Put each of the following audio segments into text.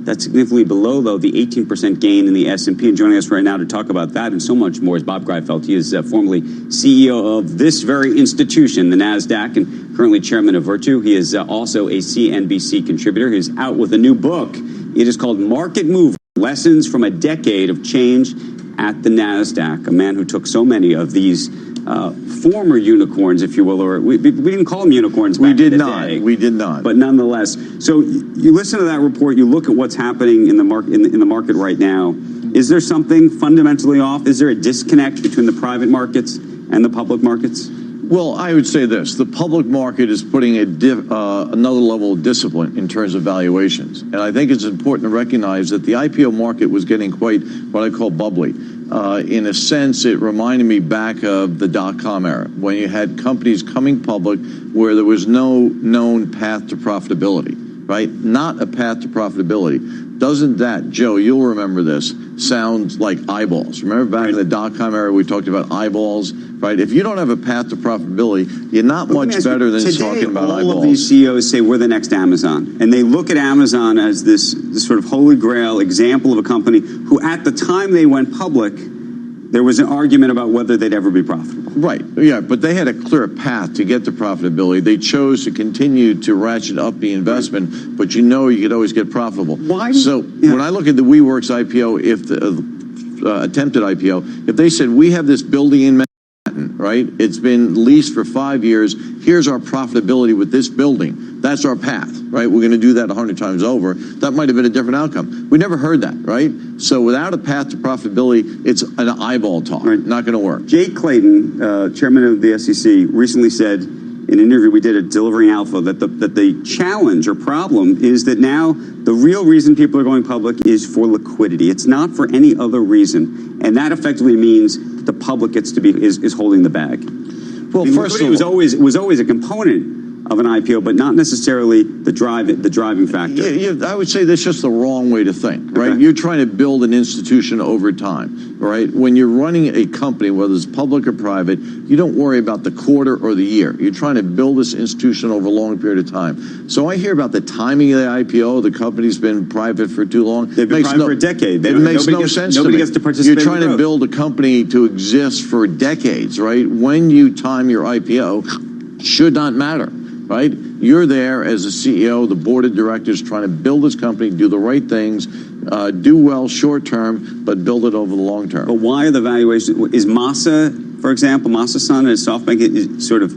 That's significantly below, though, the 18% gain in the S&P. And joining us right now to talk about that and so much more is Bob Greifeld. He is formerly CEO of this very institution, the NASDAQ, and currently chairman of Virtu. He is also a CNBC contributor. He's out with a new book. It is called Market Mover, Lessons from a Decade of Change at the NASDAQ. A man who took so many of these former unicorns, if you will, or we didn't call them unicorns back in the day. We did not. But nonetheless, so you listen to that report, you look at what's happening in the market in the market right now. Is there something fundamentally off? Is there a disconnect between the private markets and the public markets? Well, I would say this. The public market is putting another level of discipline in terms of valuations. And I think it's important to recognize that the IPO market was getting quite what I call bubbly. In a sense, it reminded me back of the dot-com era, when you had companies coming public where there was no known path to profitability, right? Not a path to profitability. Doesn't that, Joe, you'll remember this, sound like eyeballs. Remember back in the dot-com era, we talked about eyeballs, right? If you don't have a path to profitability, you're not much better than talking about eyeballs. All of these CEOs say we're the next Amazon. And they look at Amazon as this sort of holy grail example of a company who, at the time they went public, there was an argument about whether they'd ever be profitable. Right, yeah, but they had a clear path to get to profitability. They chose to continue to ratchet up the investment, but you could always get profitable. When I look at the WeWork's IPO, if the attempted IPO, if they said, we have this building in Manhattan, right? It's been leased for 5 years. Here's our profitability with this building. That's our path, right? We're going to do that 100 times over. That might have been a different outcome. We never heard that, right? So without a path to profitability, it's an eyeball talk. Right. Not going to work. Jay Clayton, chairman of the SEC, recently said in an interview we did at Delivering Alpha that the challenge or problem is that now the real reason people are going public is for liquidity. It's not for any other reason. And that effectively means that the public gets to be is holding the bag. Well, first of all, it was always a component of an IPO, but not necessarily the driving factor. Yeah, I would say that's just the wrong way to think, right? Okay. You're trying to build an institution over time, right? When you're running a company, whether it's public or private, you don't worry about the quarter or the year. You're trying to build this institution over a long period of time. So I hear about the timing of the IPO. The company's been private for too long. They've been private for a decade. It makes no sense to me. Nobody gets to participate. You're trying to build a company to exist for decades, right? When you time your IPO, should not matter. Right? You're there as a CEO, the board of directors, trying to build this company, do the right things, do well short term, but build it over the long term. But why are the valuations? Is Masa, for example, Masa Son at SoftBank is sort of,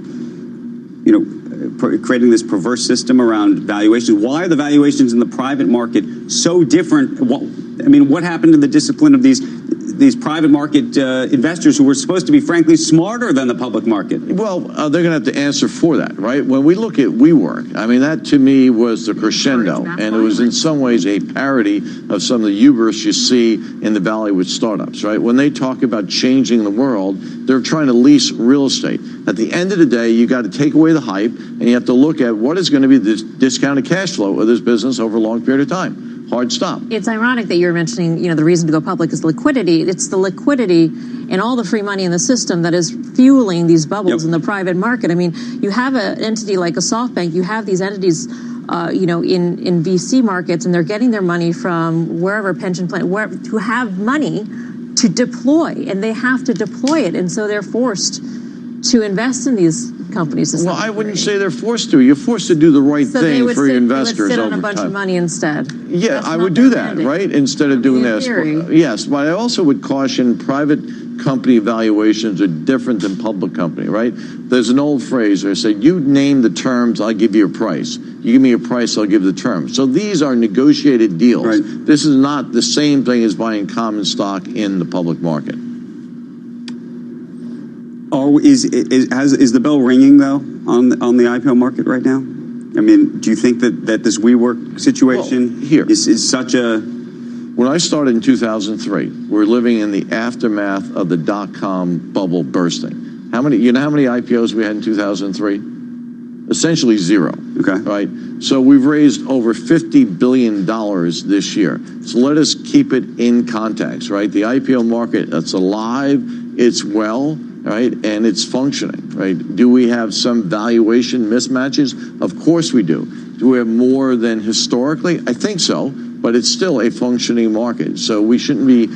creating this perverse system around valuations? Why are the valuations in the private market so different? What happened to the discipline of these private market investors who were supposed to be, frankly, smarter than the public market? Well, they're going to have to answer for that, right? When we look at WeWork, that to me was the crescendo, and it was in some ways a parody of some of the hubris you see in the Valley with startups, right? When they talk about changing the world, they're trying to lease real estate. At the end of the day, you got to take away the hype, and you have to look at what is going to be the discounted cash flow of this business over a long period of time. Hard stop. It's ironic that you're mentioning, the reason to go public is liquidity. It's the liquidity and all the free money in the system that is fueling these bubbles in the private market. You have an entity like a SoftBank, you have these entities, in VC markets, and they're getting their money from wherever, pension plan, who have money to deploy, and they have to deploy it, and so they're forced to invest in these companies. Well, I wouldn't say they're forced to. You're forced to do the right thing for your investors over time. They would sit on a bunch of money instead. Yeah, I would do that, right? Instead of doing this. Yes, but I also would caution private company valuations are different than public company, right? There's an old phrase where I say, you name the terms, I'll give you a price. You give me a price, I'll give the terms. So these are negotiated deals. Right. This is not the same thing as buying common stock in the public market. Is the bell ringing, though, on the IPO market right now? Do you think that this WeWork situation is such a... When I started in 2003, we're living in the aftermath of the dot-com bubble bursting. How many IPOs we had in 2003? Essentially zero. Okay. Right? So we've raised over $50 billion this year. So let us keep it in context, right? The IPO market, that's alive, it's well, right? And it's functioning, right? Do we have some valuation mismatches? Of course we do. Do we have more than historically? I think so. but it's still a functioning market. So we shouldn't be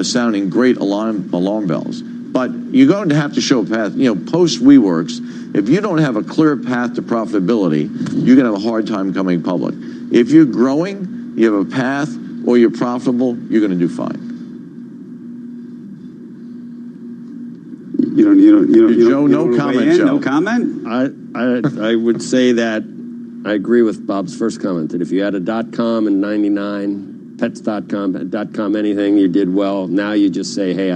sounding great alarm bells. But you're going to have to show a path. Post WeWorks, if you don't have a clear path to profitability, you're going to have a hard time coming public. If you're growing, you have a path, or you're profitable, you're going to do fine. Joe, no comment, Joe. No comment? I would say that I agree with Bob's first comment, that if you had a .com in 99, pets.com, anything, you did well. Now you just say, hey,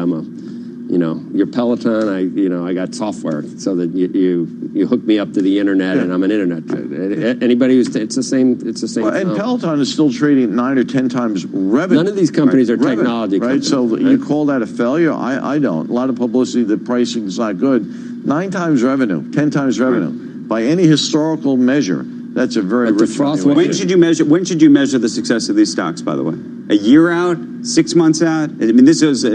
you're Peloton, I got software so that you hook me up to the internet, and I'm an internet. Anybody who's, it's the same. And Peloton is still trading 9 or 10 times revenue. None of these companies are technology companies. So you call that a failure? I don't. A lot of publicity, the pricing is not good. 9 times revenue, 10 times revenue. By any historical measure, that's a very rich valuation. When should you measure the success of these stocks, by the way? A year out? 6 months out? I mean, this is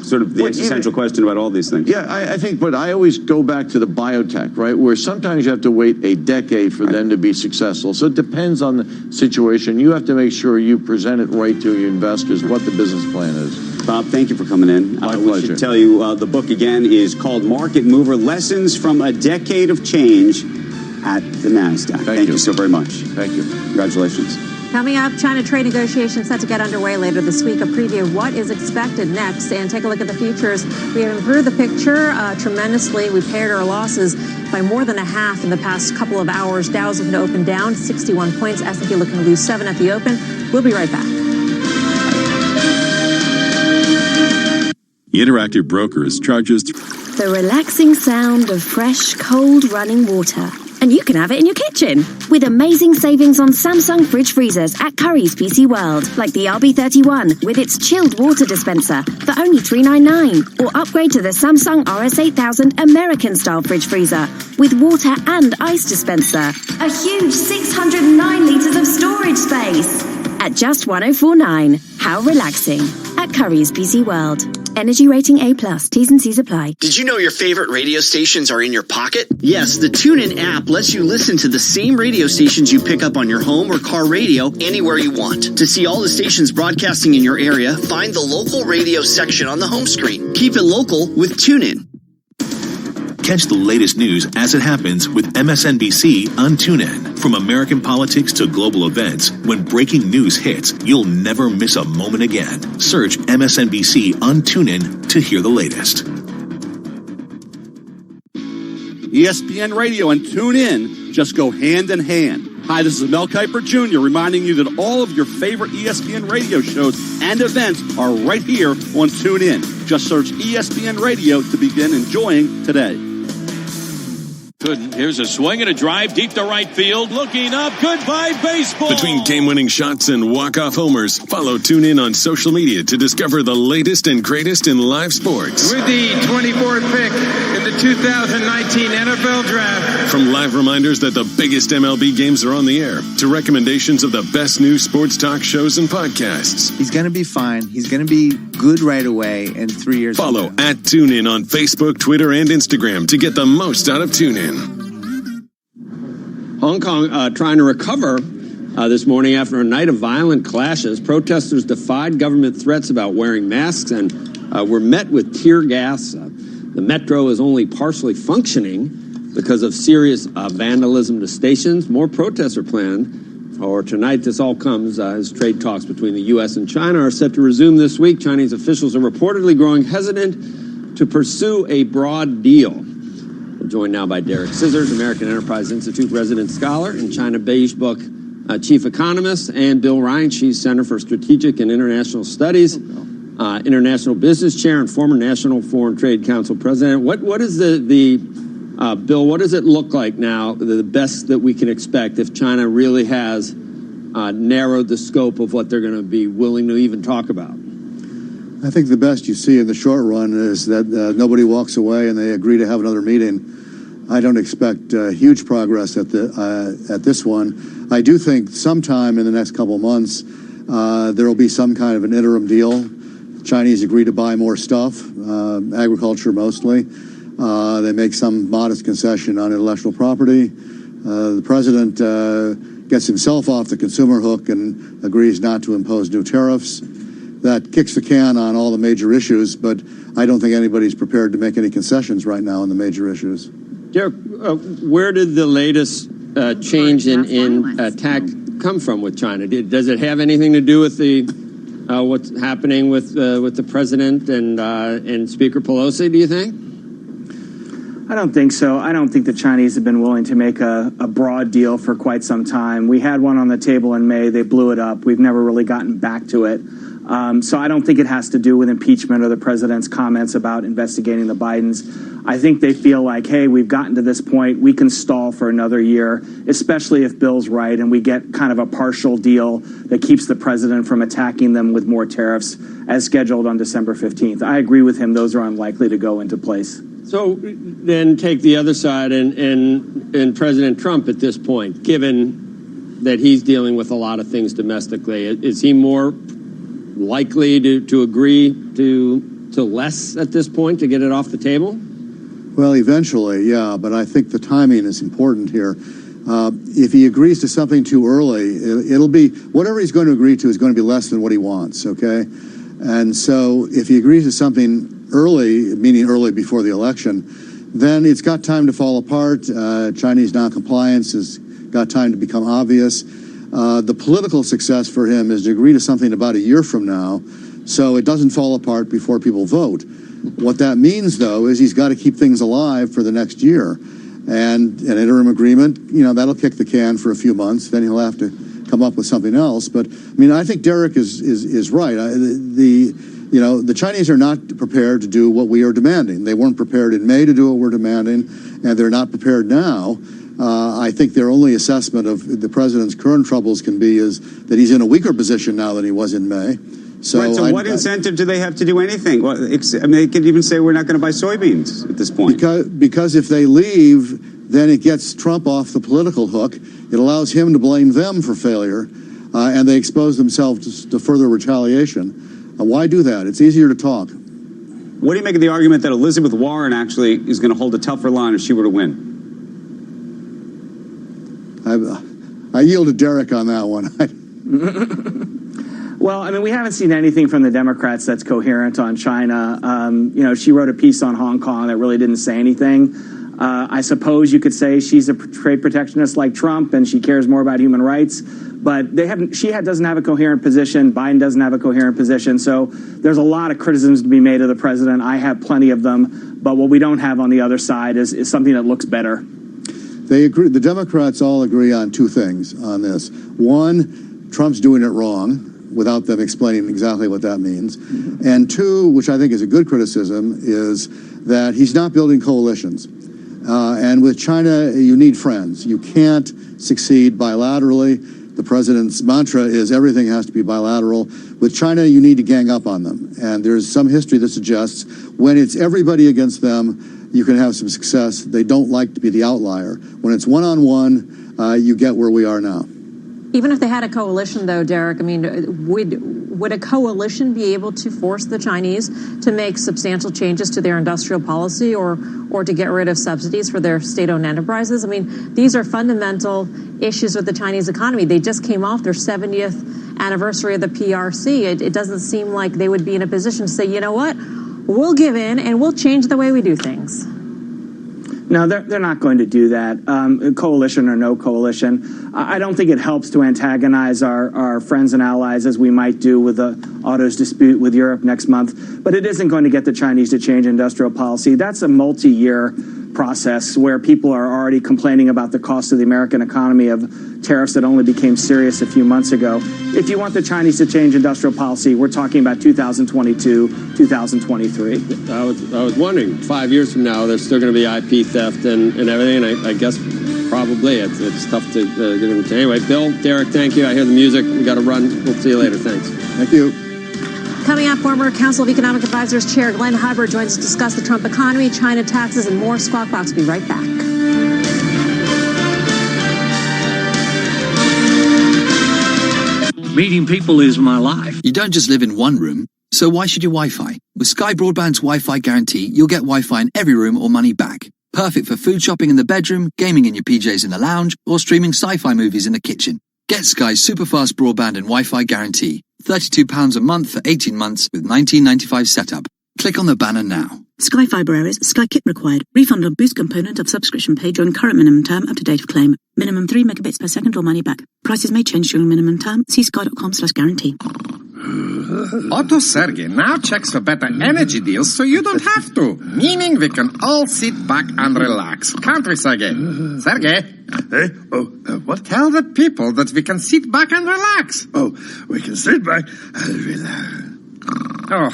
sort of the existential question about all these things. Yeah, I think, but I always go back to the biotech, right, where sometimes you have to wait a decade for them to be successful. So it depends on the situation. You have to make sure you present it right to your investors, what the business plan is. Bob, thank you for coming in. My pleasure. We should tell you the book, again, is called Market Mover, Lessons from a Decade of Change at the NASDAQ. Thank you so very much. Thank you. Congratulations. Coming up, China trade negotiations set to get underway later this week. A preview of what is expected next, and take a look at the futures. We have improved the picture tremendously. We paired our losses by more than a half in the past couple of hours. Dow's looking to open down 61 points. S&P looking to lose 7 at the open. We'll be right back. Interactive Brokers charges the relaxing sound of fresh, cold running water. And you can have it in your kitchen with amazing savings on Samsung fridge freezers at Currys PC World, like the RB31 with its chilled water dispenser for only $399, or upgrade to the Samsung RS8000 American-style fridge freezer with water and ice dispenser. A huge 609 litres of storage space at just $1,049. How relaxing at Currys PC World. Energy rating A+. T's and C's apply. Did you know your favorite radio stations are in your pocket? Yes, the TuneIn app lets you listen to the same radio stations you pick up on your home or car radio anywhere you want. To see all the stations broadcasting in your area, find the local radio section on the home screen. Keep it local with TuneIn. Catch the latest news as it happens with MSNBC on TuneIn. From American politics to global events, when breaking news hits, you'll never miss a moment again. Search MSNBC on TuneIn to hear the latest. ESPN Radio and TuneIn just go hand in hand. Hi, this is Mel Kiper Jr. reminding you that all of your favorite ESPN radio shows and events are right here on TuneIn. Just search ESPN Radio to begin enjoying today. Here's a swing and a drive deep to right field. Looking up. Goodbye, baseball. Between game-winning shots and walk-off homers, follow TuneIn on social media to discover the latest and greatest in live sports. With the 24th pick in the 2019 NFL Draft. From live reminders that the biggest MLB games are on the air, to recommendations of the best new sports talk shows and podcasts. He's going to be fine. He's going to be good right away in 3 years. Follow at TuneIn on Facebook, Twitter, and Instagram to get the most out of TuneIn. Hong Kong trying to recover this morning after a night of violent clashes. Protesters defied government threats about wearing masks and were met with tear gas. The metro is only partially functioning because of serious vandalism to stations. More protests are planned for tonight. This all comes as trade talks between the U.S. and China are set to resume this week. Chinese officials are reportedly growing hesitant to pursue a broad deal. We're joined now by Derek Scissors, American Enterprise Institute resident scholar and China Beige Book chief economist, and Bill Ryan, Chief Center for Strategic and International Studies, international business chair and former National Foreign Trade Council president. What is Bill, what does it look like now, the best that we can expect if China really has narrowed the scope of what they're going to be willing to even talk about? I think the best you see in the short run is that nobody walks away and they agree to have another meeting. I don't expect huge progress at this one. I do think sometime in the next couple of months there will be some kind of an interim deal. Chinese agree to buy more stuff, agriculture mostly. They make some modest concession on intellectual property. The president gets himself off the consumer hook and agrees not to impose new tariffs. That kicks the can on all the major issues, but I don't think anybody's prepared to make any concessions right now on the major issues. Derek, where did the latest change in attack come from with China? Does it have anything to do with the what's happening with the president and Speaker Pelosi, do you think? I don't think so. I don't think the Chinese have been willing to make a broad deal for quite some time. We had one on the table in May. They blew it up. We've never really gotten back to it. So I don't think it has to do with impeachment or the president's comments about investigating the Bidens. I think they feel like, hey, we've gotten to this point. We can stall for another year, especially if Bill's right and we get kind of a partial deal that keeps the president from attacking them with more tariffs as scheduled on December 15th. I agree with him. Those are unlikely to go into place. So then take the other side and President Trump at this point, given that he's dealing with a lot of things domestically, is he more likely to agree to less at this point to get it off the table? Well, eventually, yeah, but I think the timing is important here. If he agrees to something too early, it'll be, whatever he's going to agree to is going to be less than what he wants, okay? And so if he agrees to something early, meaning early before the election, then it's got time to fall apart. Chinese noncompliance has got time to become obvious. The political success for him is to agree to something about a year from now so it doesn't fall apart before people vote. What that means, though, is he's got to keep things alive for the next year. And an interim agreement, that'll kick the can for a few months. Then he'll have to come up with something else. But, I think Derek is right. The Chinese are not prepared to do what we are demanding. They weren't prepared in May to do what we're demanding, and they're not prepared now. I think their only assessment of the president's current troubles can be is that he's in a weaker position now than he was in May. So what incentive do they have to do anything? Well, they could even say we're not going to buy soybeans at this point. Because if they leave, then it gets Trump off the political hook. It allows him to blame them for failure, and they expose themselves to further retaliation. Why do that? It's easier to talk. What do you make of the argument that Elizabeth Warren actually is going to hold a tougher line if she were to win? I yield to Derek on that one. Well, we haven't seen anything from the Democrats that's coherent on China. She wrote a piece on Hong Kong that really didn't say anything. I suppose you could say she's a trade protectionist like Trump and she cares more about human rights. But doesn't have a coherent position. Biden doesn't have a coherent position. So there's a lot of criticisms to be made of the president. I have plenty of them. But what we don't have on the other side is something that looks better. They agree. The Democrats all agree on two things on this. One, Trump's doing it wrong, without them explaining exactly what that means. And two, which I think is a good criticism, is that he's not building coalitions. And with China, you need friends. You can't succeed bilaterally. The president's mantra is everything has to be bilateral. With China, you need to gang up on them. And there's some history that suggests when it's everybody against them, you can have some success. They don't like to be the outlier. When it's one-on-one, you get where we are now. Even if they had a coalition, though, Derek, would a coalition be able to force the Chinese to make substantial changes to their industrial policy or to get rid of subsidies for their state-owned enterprises? These are fundamental issues with the Chinese economy. They just came off their 70th anniversary of the PRC. It doesn't seem like they would be in a position to say, you know what, we'll give in and we'll change the way we do things. No, they're not going to do that. Coalition or no coalition. I don't think it helps to antagonize our friends and allies as we might do with the autos dispute with Europe next month. But it isn't going to get the Chinese to change industrial policy. That's a multi-year process where people are already complaining about the cost of the American economy of tariffs that only became serious a few months ago. If you want the Chinese to change industrial policy, we're talking about 2022, 2023. I was wondering, 5 years from now, there's still going to be IP theft and everything, and I guess probably it's tough to get into. Anyway, Bill, Derek, thank you. I hear the music. We got to run. We'll see you later. Thanks. Thank you. Coming up, former Council of Economic Advisors Chair Glenn Hubbard joins us to discuss the Trump economy, China taxes, and more. Squawk Box will be right back. Meeting people is my life. You don't just live in one room, so why should you Wi-Fi? With Sky Broadband's Wi-Fi guarantee, you'll get Wi-Fi in every room or money back. Perfect for food shopping in the bedroom, gaming in your PJs in the lounge, or streaming sci-fi movies in the kitchen. Get Sky's super-fast broadband and Wi-Fi guarantee. £32 a month for 18 months with $19.95 setup. Click on the banner now. Sky Fibre errors, Sky Kit required. Refund on boost component of subscription paid during current minimum term up to date of claim. Minimum 3 megabits per second or money back. Prices may change during minimum term. See sky.com/guarantee. Otto Sergey now checks for better energy deals so you don't have to. Meaning we can all sit back and relax. Can't we, Sergey? Sergey? Hey? What? Tell the people that we can sit back and relax. Oh, we can sit back and relax. Oh,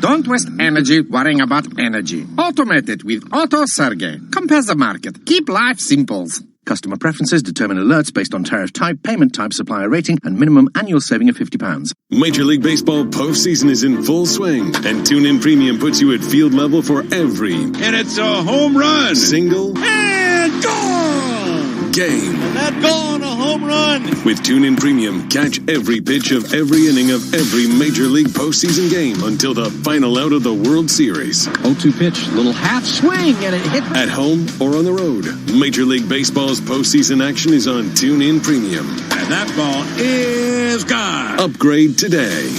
don't waste energy worrying about energy. Automate it with Otto Sergey. Compare the market. Keep life simple. Customer preferences determine alerts based on tariff type, payment type, supplier rating, and minimum annual saving of £50. Major League Baseball postseason is in full swing, and TuneIn Premium puts you at field level for every... And it's a home run! Single... And gone! Game. And that gone, a home run! With TuneIn Premium, catch every pitch of every inning of every Major League postseason game until the final out of the World Series. 0-2 pitch, little half swing, and it hit... At home or on the road, Major League Baseball's postseason action is on TuneIn Premium. And that ball is gone! Upgrade today.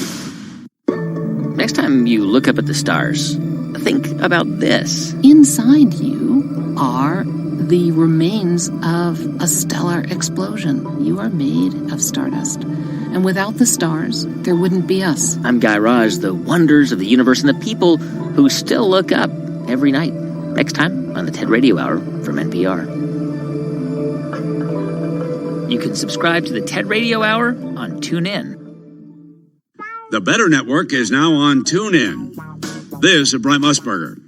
Next time you look up at the stars, think about this. Inside you are the remains of a stellar explosion. You are made of stardust. And without the stars, there wouldn't be us. I'm Guy Raj, the wonders of the universe and the people who still look up every night. Next time on the TED Radio Hour from NPR. You can subscribe to the TED Radio Hour on TuneIn. The Better Network is now on TuneIn. This is Brent Musburger.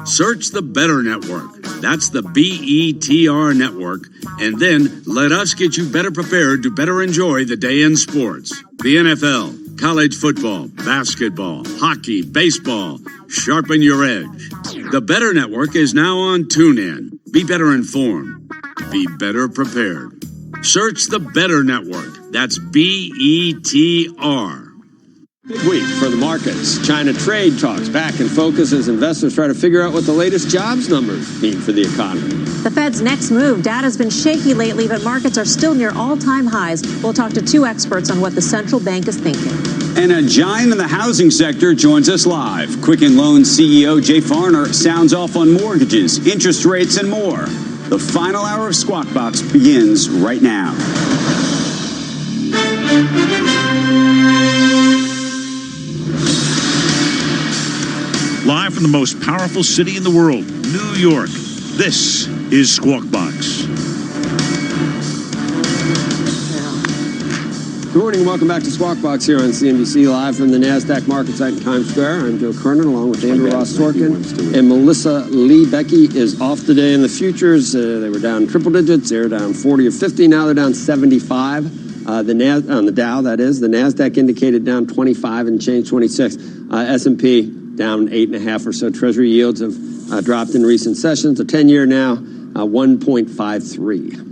Search the Better Network. That's the BETR network. And then let us get you better prepared to better enjoy the day in sports. The NFL, college football, basketball, hockey, baseball. Sharpen your edge. The Better Network is now on TuneIn. Be better informed. Be better prepared. Search the Better Network. That's BETR. Big week for the markets. China trade talks back in focus as investors try to figure out what the latest jobs numbers mean for the economy. The Fed's next move. Data's been shaky lately, but markets are still near all-time highs. We'll talk to two experts on what the central bank is thinking. And a giant in the housing sector joins us live. Quicken Loans CEO Jay Farner sounds off on mortgages, interest rates, and more. The final hour of Squawk Box begins right now. Live from the most powerful city in the world, New York, this is Squawk Box. Good morning and welcome back to Squawk Box here on CNBC, live from the NASDAQ market site in Times Square. I'm Joe Kernan, along with Andrew Ross Sorkin. And Melissa Lee Becky is off today in the futures. They were down triple digits. They're down 40 or 50. Now they're down 75. On the Dow, that is. The NASDAQ indicated down 25 and change 26. S&P down 8.5 or so. Treasury yields have dropped in recent sessions. The 10-year now 1.53.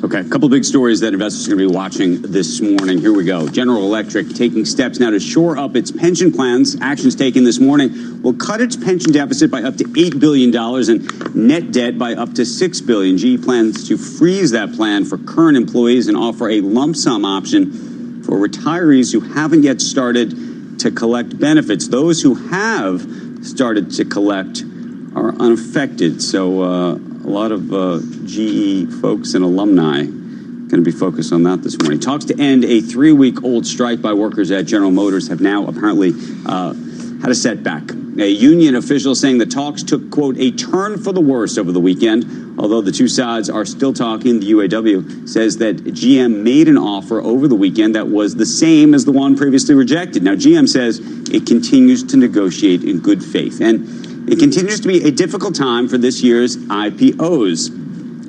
Okay, a couple big stories that investors are going to be watching this morning. Here we go. General Electric taking steps now to shore up its pension plans. Actions taken this morning will cut its pension deficit by up to $8 billion and net debt by up to $6 billion. GE plans to freeze that plan for current employees and offer a lump sum option for retirees who haven't yet started to collect benefits. Those who have started to collect are unaffected. So a lot of GE folks and alumni going to be focused on that this morning. Talks to end a 3-week-old strike by workers at General Motors have now apparently had a setback. A union official saying the talks took, quote, a turn for the worse over the weekend. Although the two sides are still talking, the UAW says that GM made an offer over the weekend that was the same as the one previously rejected. Now, GM says it continues to negotiate in good faith. And it continues to be a difficult time for this year's IPOs.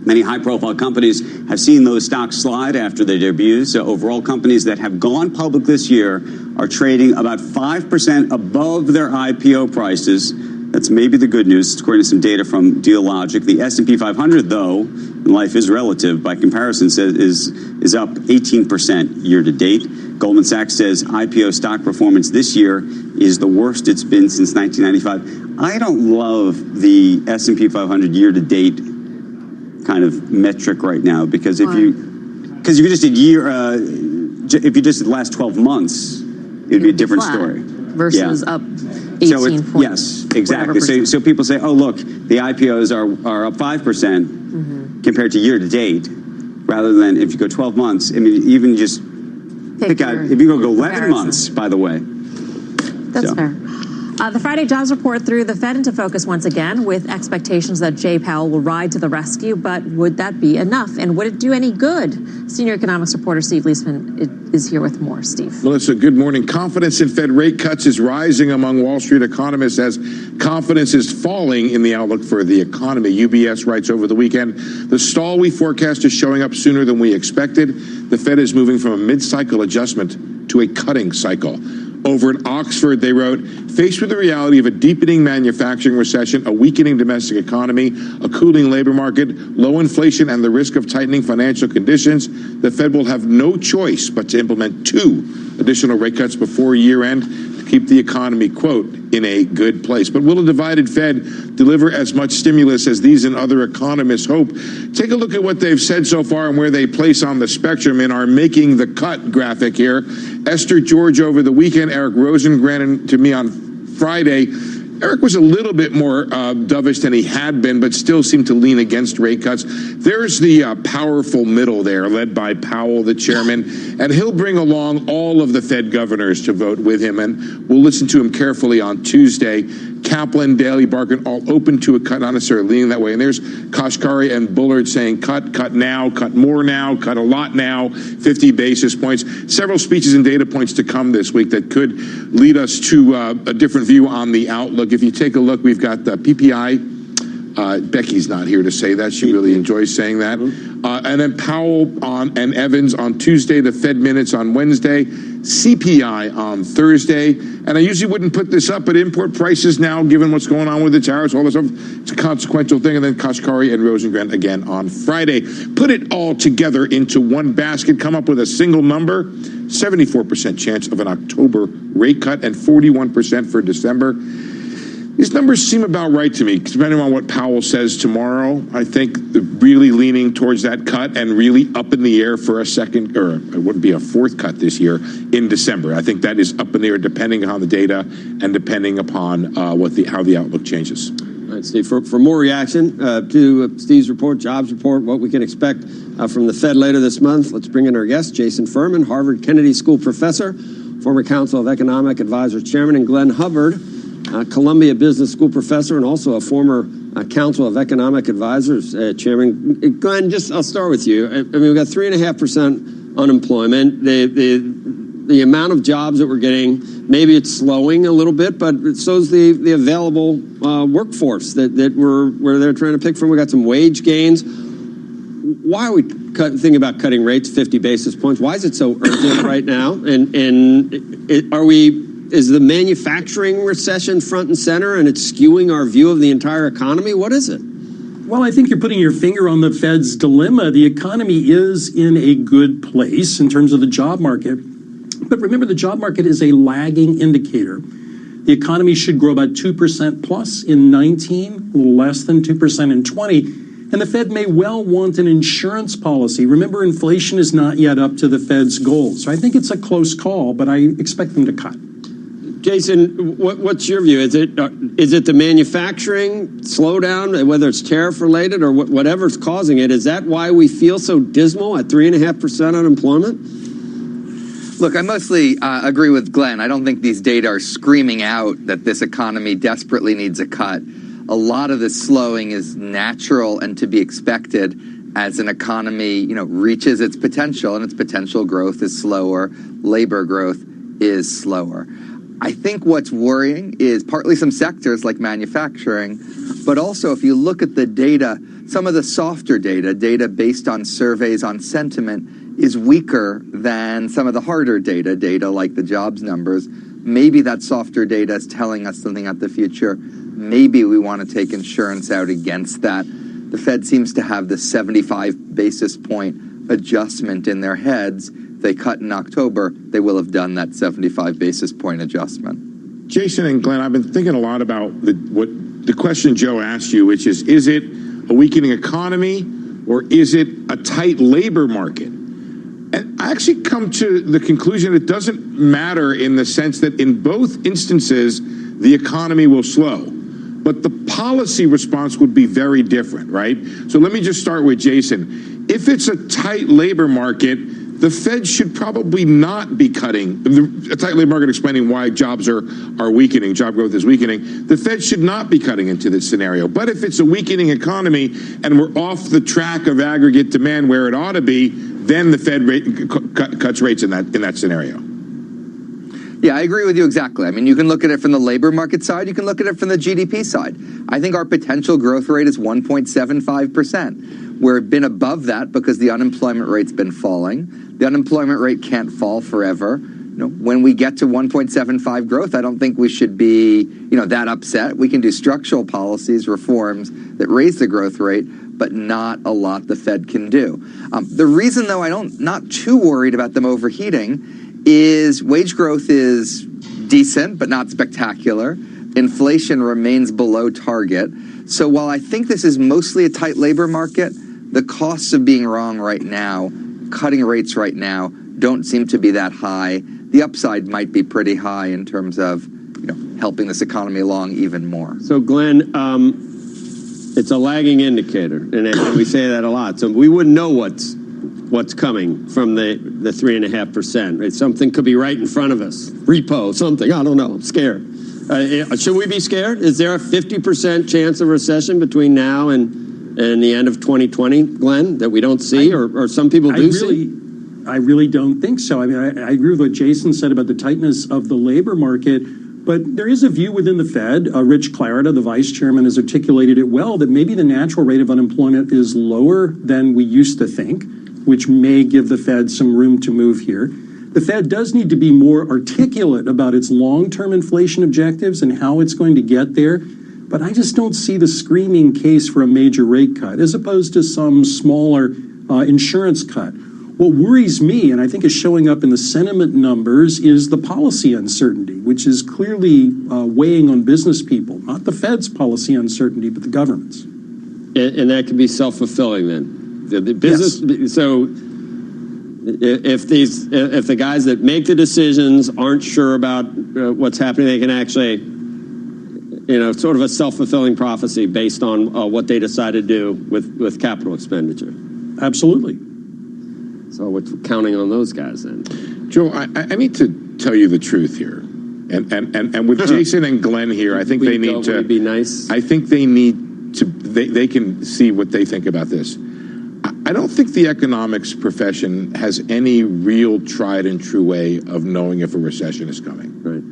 Many high-profile companies have seen those stocks slide after their debuts. So overall, companies that have gone public this year are trading about 5% above their IPO prices. That's maybe the good news, according to some data from Dealogic. The S&P 500, though, and life is relative, by comparison, is up 18% year to date. Goldman Sachs says IPO stock performance this year is the worst it's been since 1995. I don't love the S&P 500 year-to-date kind of metric right now, because if you just did if you just did the last 12 months, it would be a different story. Versus up 18 points. Yes, exactly. So people say, oh, look, the IPOs are up 5% compared to year to date, rather than if you go 12 months. I mean, even just pick out, if you go 11 months, by the way. That's fair. The Friday jobs report threw the Fed into focus once again, with expectations that Jay Powell will ride to the rescue. But would that be enough? And would it do any good? Senior economics reporter Steve Leisman is here with more. Steve. Melissa, good morning. Confidence in Fed rate cuts is rising among Wall Street economists as confidence is falling in the outlook for the economy. UBS writes over the weekend, the stall we forecast is showing up sooner than we expected. The Fed is moving from a mid-cycle adjustment to a cutting cycle. Over at Oxford, they wrote, faced with the reality of a deepening manufacturing recession, a weakening domestic economy, a cooling labor market, low inflation, and the risk of tightening financial conditions, the Fed will have no choice but to implement 2 additional rate cuts before year-end to keep the economy, quote, in a good place. But will a divided Fed deliver as much stimulus as these and other economists hope? Take a look at what they've said so far and where they place on the spectrum in our Making the Cut graphic here. Esther George over the weekend, Eric Rosengren to me on Friday. Eric was a little bit more dovish than he had been, but still seemed to lean against rate cuts. There's the powerful middle there, led by Powell, the chairman, and he'll bring along all of the Fed governors to vote with him, and we'll listen to him carefully on Tuesday. Kaplan, Daly, Barkin, all open to a cut, not necessarily leaning that way. And there's Kashkari and Bullard saying cut now, cut more now, cut a lot now, 50 basis points. Several speeches and data points to come this week that could lead us to a different view on the outlook. If you take a look, we've got the PPI. Becky's not here to say that. She really enjoys saying that. And then Powell and Evans on Tuesday, the Fed minutes on Wednesday, CPI on Thursday. And I usually wouldn't put this up, but import prices now, given what's going on with the tariffs, all this stuff, it's a consequential thing. And then Kashkari and Rosengren again on Friday. Put it all together into one basket, come up with a single number, 74% chance of an October rate cut and 41% for December. These numbers seem about right to me, depending on what Powell says tomorrow. I think really leaning towards that cut and really up in the air for a second, or it wouldn't be a fourth cut this year, in December. I think that is up in the air depending on the data and depending upon how the outlook changes. All right, Steve, for more reaction to Steve's report, jobs report, what we can expect from the Fed later this month, let's bring in our guest, Jason Furman, Harvard Kennedy School professor, former Council of Economic Advisors chairman, and Glenn Hubbard, Columbia Business School professor and also a former Council of Economic Advisors chairman. Glenn, I'll start with you. I mean, we've got 3.5% unemployment. The amount of jobs that we're getting, maybe it's slowing a little bit, but so's the available workforce that where they're trying to pick from. We got some wage gains. Why are we thinking about cutting rates 50 basis points? Why is it so urgent right now? Is the manufacturing recession front and center and it's skewing our view of the entire economy? What is it? Well, I think you're putting your finger on the Fed's dilemma. The economy is in a good place in terms of the job market. But remember, the job market is a lagging indicator. The economy should grow about 2% plus in 19, a little less than 2% in 20. And the Fed may well want an insurance policy. Remember, inflation is not yet up to the Fed's goals. So I think it's a close call, but I expect them to cut. Jason, what's your view? Is it the manufacturing slowdown, whether it's tariff related or whatever's causing it? Is that why we feel so dismal at 3.5% unemployment? Look, I mostly agree with Glenn. I don't think these data are screaming out that this economy desperately needs a cut. A lot of this slowing is natural and to be expected as an economy, reaches its potential, and its potential growth is slower. Labor growth is slower. I think what's worrying is partly some sectors like manufacturing, but also if you look at the data, some of the softer data based on surveys on sentiment is weaker than some of the harder data like the jobs numbers. Maybe that softer data is telling us something about the future. Maybe we want to take insurance out against that. The Fed seems to have the 75 basis point adjustment in their heads they cut in October, they will have done that 75 basis point adjustment. Jason and Glenn, I've been thinking a lot about the question Joe asked you, which is it a weakening economy or is it a tight labor market? And I actually come to the conclusion it doesn't matter in the sense that in both instances, the economy will slow. But the policy response would be very different, right? So let me just start with Jason. If it's a tight labor market, the Fed should probably not be cutting. A tight labor market explaining why jobs are weakening, job growth is weakening. The Fed should not be cutting into this scenario. But if it's a weakening economy and we're off the track of aggregate demand where it ought to be, then the Fed cuts rates in that scenario. Yeah, I agree with you exactly. I mean, you can look at it from the labor market side. You can look at it from the GDP side. I think our potential growth rate is 1.75%. We've been above that because the unemployment rate's been falling. The unemployment rate can't fall forever. When we get to 1.75 growth, I don't think we should be, that upset. We can do structural policies, reforms that raise the growth rate, but not a lot the Fed can do. The reason, though, not too worried about them overheating is wage growth is decent, but not spectacular. Inflation remains below target. So while I think this is mostly a tight labor market, the costs of being wrong right now, cutting rates right now, don't seem to be that high. The upside might be pretty high in terms of helping this economy along even more. So, Glenn, it's a lagging indicator, and we say that a lot. So we wouldn't know what's coming from the 3.5%. Right? Something could be right in front of us. Repo, something. I don't know. I'm scared. Should we be scared? Is there a 50% chance of recession between now and the end of 2020, Glenn, that we don't see, or some people do see? I really don't think so. I mean, I agree with what Jason said about the tightness of the labor market, but there is a view within the Fed. Rich Clarida, the vice chairman, has articulated it well, that maybe the natural rate of unemployment is lower than we used to think, which may give the Fed some room to move here. The Fed does need to be more articulate about its long-term inflation objectives and how it's going to get there. But I just don't see the screaming case for a major rate cut, as opposed to some smaller insurance cut. What worries me, and I think is showing up in the sentiment numbers, is the policy uncertainty, which is clearly weighing on business people. Not the Fed's policy uncertainty, but the government's. And that can be self-fulfilling then. The business. Yes. So if the guys that make the decisions aren't sure about what's happening, they can actually, sort of a self-fulfilling prophecy based on what they decide to do with capital expenditure. Absolutely. So we're counting on those guys then. Joe, I need to tell you the truth here, and with Jason and Glenn here, I think they need to be nice. I think they need to. They can see what they think about this. I don't think the economics profession has any real tried and true way of knowing if a recession is coming. Right.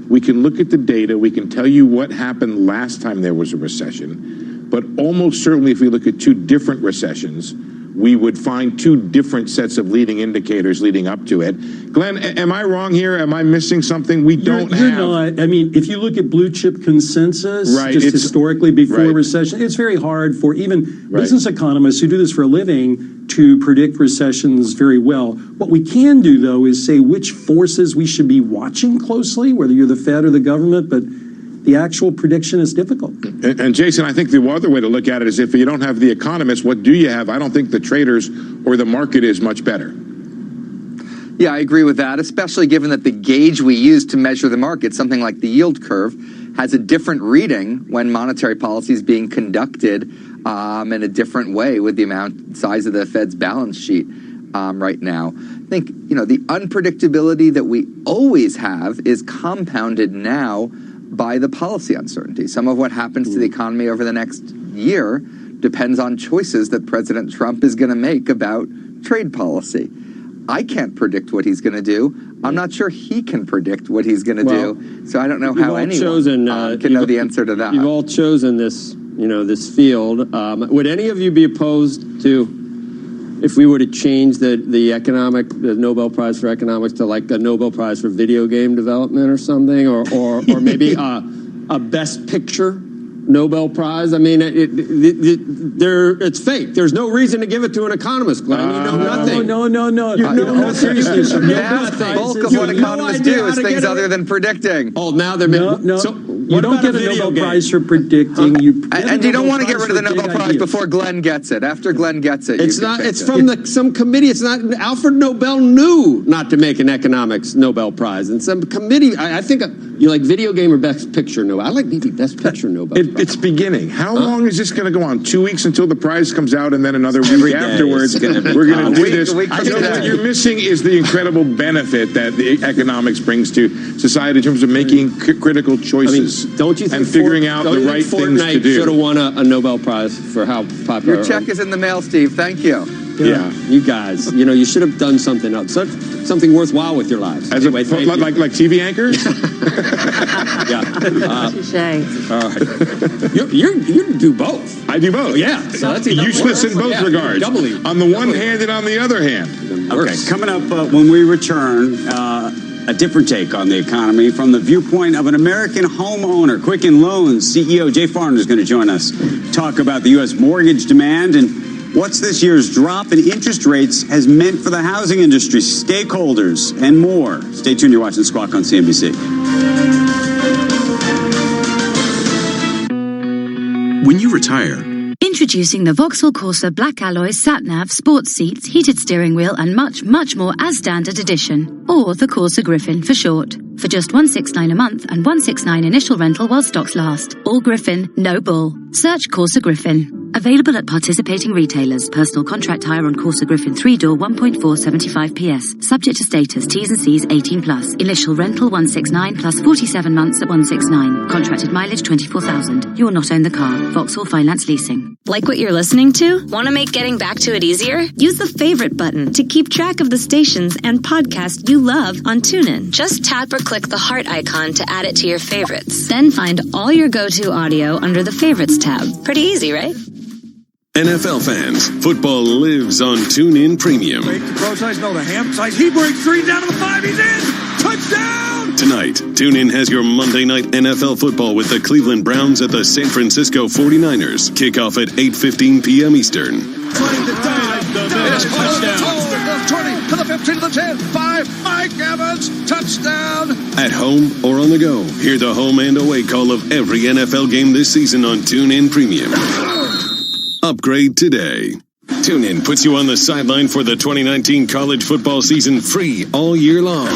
We can look at the data. We can tell you what happened last time there was a recession, but almost certainly, if we look at two different recessions, we would find two different sets of leading indicators leading up to it. Glenn, am I wrong here? Am I missing something we don't have? You're not. I mean, if you look at blue chip consensus, just historically before a recession, it's very hard for even business economists who do this for a living to predict recessions very well. What we can do, though, is say which forces we should be watching closely, whether you're the Fed or the government, but the actual prediction is difficult. And Jason, I think the other way to look at it is if you don't have the economists, what do you have? I don't think the traders or the market is much better. Yeah, I agree with that, especially given that the gauge we use to measure the market, something like the yield curve, has a different reading when monetary policy is being conducted in a different way with the size of the Fed's balance sheet right now. I think, the unpredictability that we always have is compounded now by the policy uncertainty. Some of what happens to the economy over the next year depends on choices that President Trump is going to make about trade policy. I can't predict what he's going to do. I'm not sure he can predict what he's going to do. So I don't know how anyone can know the answer to that. You've all chosen this, this field. Would any of you be opposed to, if we were to change the Nobel Prize for Economics to like a Nobel Prize for video game development or something, or maybe a Best Picture Nobel Prize. I mean, it's fake. There's no reason to give it to an economist, Glenn. You know nothing. No. You know nothing. Seriously, the vast bulk of what economists do is things other than predicting. Oh, now they're No. So You don't get a Nobel Prize for predicting. And you don't want to get rid of the Nobel Prize before Glenn gets it. After Glenn gets it, it's not. It's from some committee. It's not. Alfred Nobel knew not to make an economics Nobel Prize, and some committee. I think you like video game or best picture Nobel. I like maybe best picture Nobel. It's beginning. How long is this going to go on? 2 weeks until the prize comes out, and then another week afterwards. We're going to do this. What you're missing is the incredible benefit that the economics brings to society in terms of making critical choices. I mean, don't you think and figuring out the right things to do? Should have won a Nobel Prize for how popular. Your check is in the mail, Steve. Thank you. Yeah, you guys. You should have done something else, something worthwhile with your lives. As like TV anchors. Yeah. All right. You do both. I do both. Yeah. So that's even useless in both regards. On the one hand and on the other hand. Okay. Coming up when we return. A different take on the economy from the viewpoint of an American homeowner. Quicken Loans CEO Jay Farner is going to join us. Talk about the U.S. mortgage demand and what's this year's drop in interest rates has meant for the housing industry, stakeholders, and more. Stay tuned. You're watching Squawk on CNBC. When you retire, Introducing the Vauxhall Corsa Black Alloy Sat-Nav sports seats, heated steering wheel and much, much more as standard edition. Or the Corsa Griffin for short. For just $169 a month and $169 initial rental while stocks last. All Griffin, no bull. Search Corsa Griffin. Available at participating retailers. Personal contract hire on Corsa Griffin 3-door 1.475 PS. Subject to status, T's and C's 18+. Initial rental 169 plus 47 months at 169. Contracted mileage 24,000. You will not own the car. Vauxhall Finance Leasing. Like what you're listening to? Want to make getting back to it easier? Use the favorite button to keep track of the stations and podcasts you love on TuneIn. Just tap or click the heart icon to add it to your favorites. Then find all your go-to audio under the Favorites tab. Pretty easy, right? NFL fans, football lives on TuneIn Premium. Wait, the pro size, no, the ham size. He breaks 3 down to the 5. He's in. Touchdown! Tonight, TuneIn has your Monday Night NFL football with the Cleveland Browns at the San Francisco 49ers. Kickoff at 8:15 p.m. Eastern. Trying to dive. It is touchdown. 20 to the 15 to the 10. 5. Mike Evans. Touchdown. At home or on the go, hear the home and away call of every NFL game this season on TuneIn Premium. Upgrade today. TuneIn puts you on the sideline for the 2019 college football season free all year long.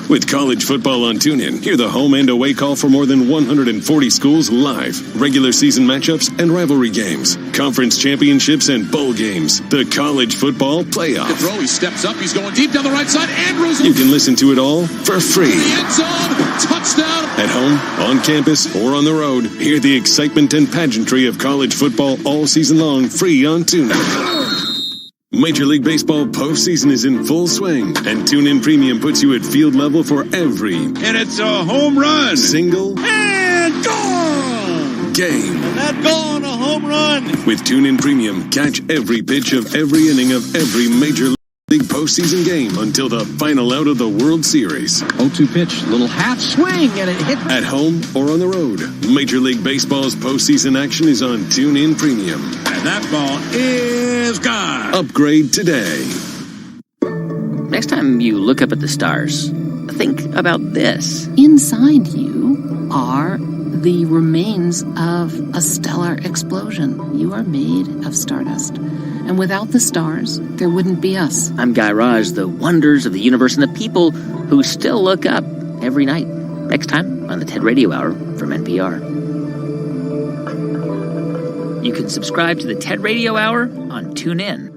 With college football on TuneIn, hear the home and away call for more than 140 schools live, regular season matchups and rivalry games, conference championships and bowl games, the college football playoff. The throw, he steps up, he's going deep down the right side. Andrews. You can listen to it all for free. The end zone, touchdown. At home, on campus, or on the road, hear the excitement and pageantry of college football all season long free on TuneIn. Major League Baseball postseason is in full swing, and TuneIn Premium puts you at field level for every. And it's a home run. Single. And gone. Game. And that gone, a home run. With TuneIn Premium, catch every pitch of every inning of every Major League postseason game until the final out of the World Series. 0-2 pitch, little half swing, and it hit. At home or on the road, Major League Baseball's postseason action is on TuneIn Premium. And that ball is gone. Upgrade today. Next time you look up at the stars, think about this. Inside you are the remains of a stellar explosion. You are made of stardust. And without the stars, there wouldn't be us. I'm Guy Raj, the wonders of the universe and the people who still look up every night. Next time on the TED Radio Hour from NPR. You can subscribe to the TED Radio Hour on TuneIn.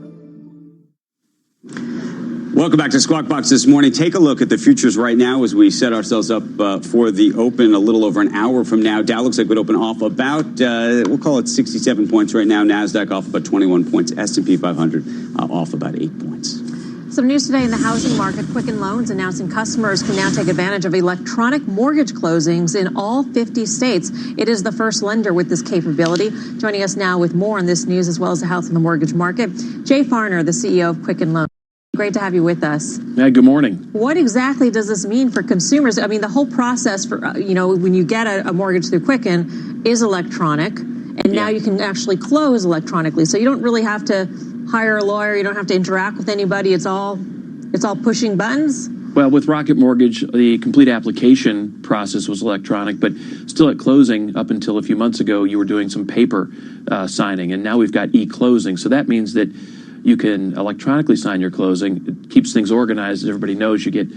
Welcome back to Squawk Box this morning. Take a look at the futures right now as we set ourselves up for the open a little over an hour from now. Dow looks like it would open off about, we'll call it 67 points right now. NASDAQ off about 21 points. S&P 500 off about 8 points. Some news today in the housing market. Quicken Loans announcing customers can now take advantage of electronic mortgage closings in all 50 states. It is the first lender with this capability. Joining us now with more on this news as well as the health of the mortgage market, Jay Farner, the CEO of Quicken Loans. Great to have you with us. Yeah, good morning. What exactly does this mean for consumers? I mean, the whole process for, when you get a mortgage through Quicken is electronic, and now you can actually close electronically. So you don't really have to hire a lawyer. You don't have to interact with anybody. It's all pushing buttons. Well, with Rocket Mortgage, the complete application process was electronic, but still at closing, up until a few months ago, you were doing some paper signing, and now we've got e-closing. So that means that you can electronically sign your closing. It keeps things organized. As everybody knows, you get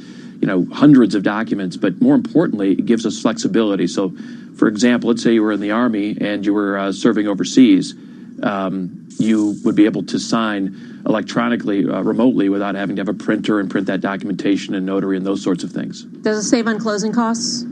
hundreds of documents, but more importantly, it gives us flexibility. So, for example, let's say you were in the Army and you were serving overseas. You would be able to sign electronically, remotely, without having to have a printer and print that documentation and notary and those sorts of things. Does it save on closing costs?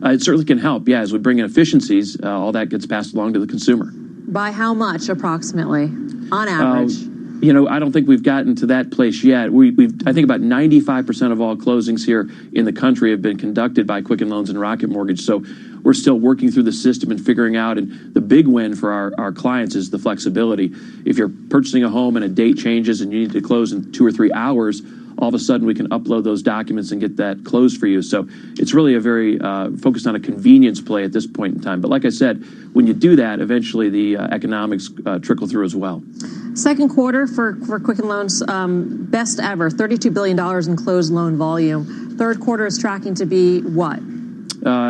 It certainly can help. Yeah, as we bring in efficiencies, all that gets passed along to the consumer. By how much, approximately, on average? I don't think we've gotten to that place yet. I think about 95% of all closings here in the country have been conducted by Quicken Loans and Rocket Mortgage. So we're still working through the system and figuring out. And the big win for our clients is the flexibility. If you're purchasing a home and a date changes and you need to close in 2 or 3 hours, all of a sudden we can upload those documents and get that closed for you. So it's really a very focused on a convenience play at this point in time. But like I said, when you do that, eventually the economics trickle through as well. Second quarter for Quicken Loans, best ever, $32 billion in closed loan volume. Third quarter is tracking to be what?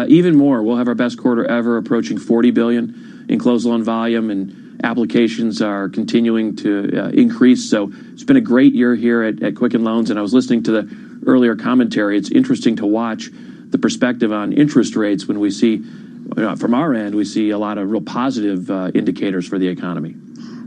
Even more. We'll have our best quarter ever, approaching $40 billion in closed loan volume, and applications are continuing to increase. So it's been a great year here at Quicken Loans, and I was listening to the earlier commentary. It's interesting to watch the perspective on interest rates when we see, from our end, we see a lot of real positive indicators for the economy.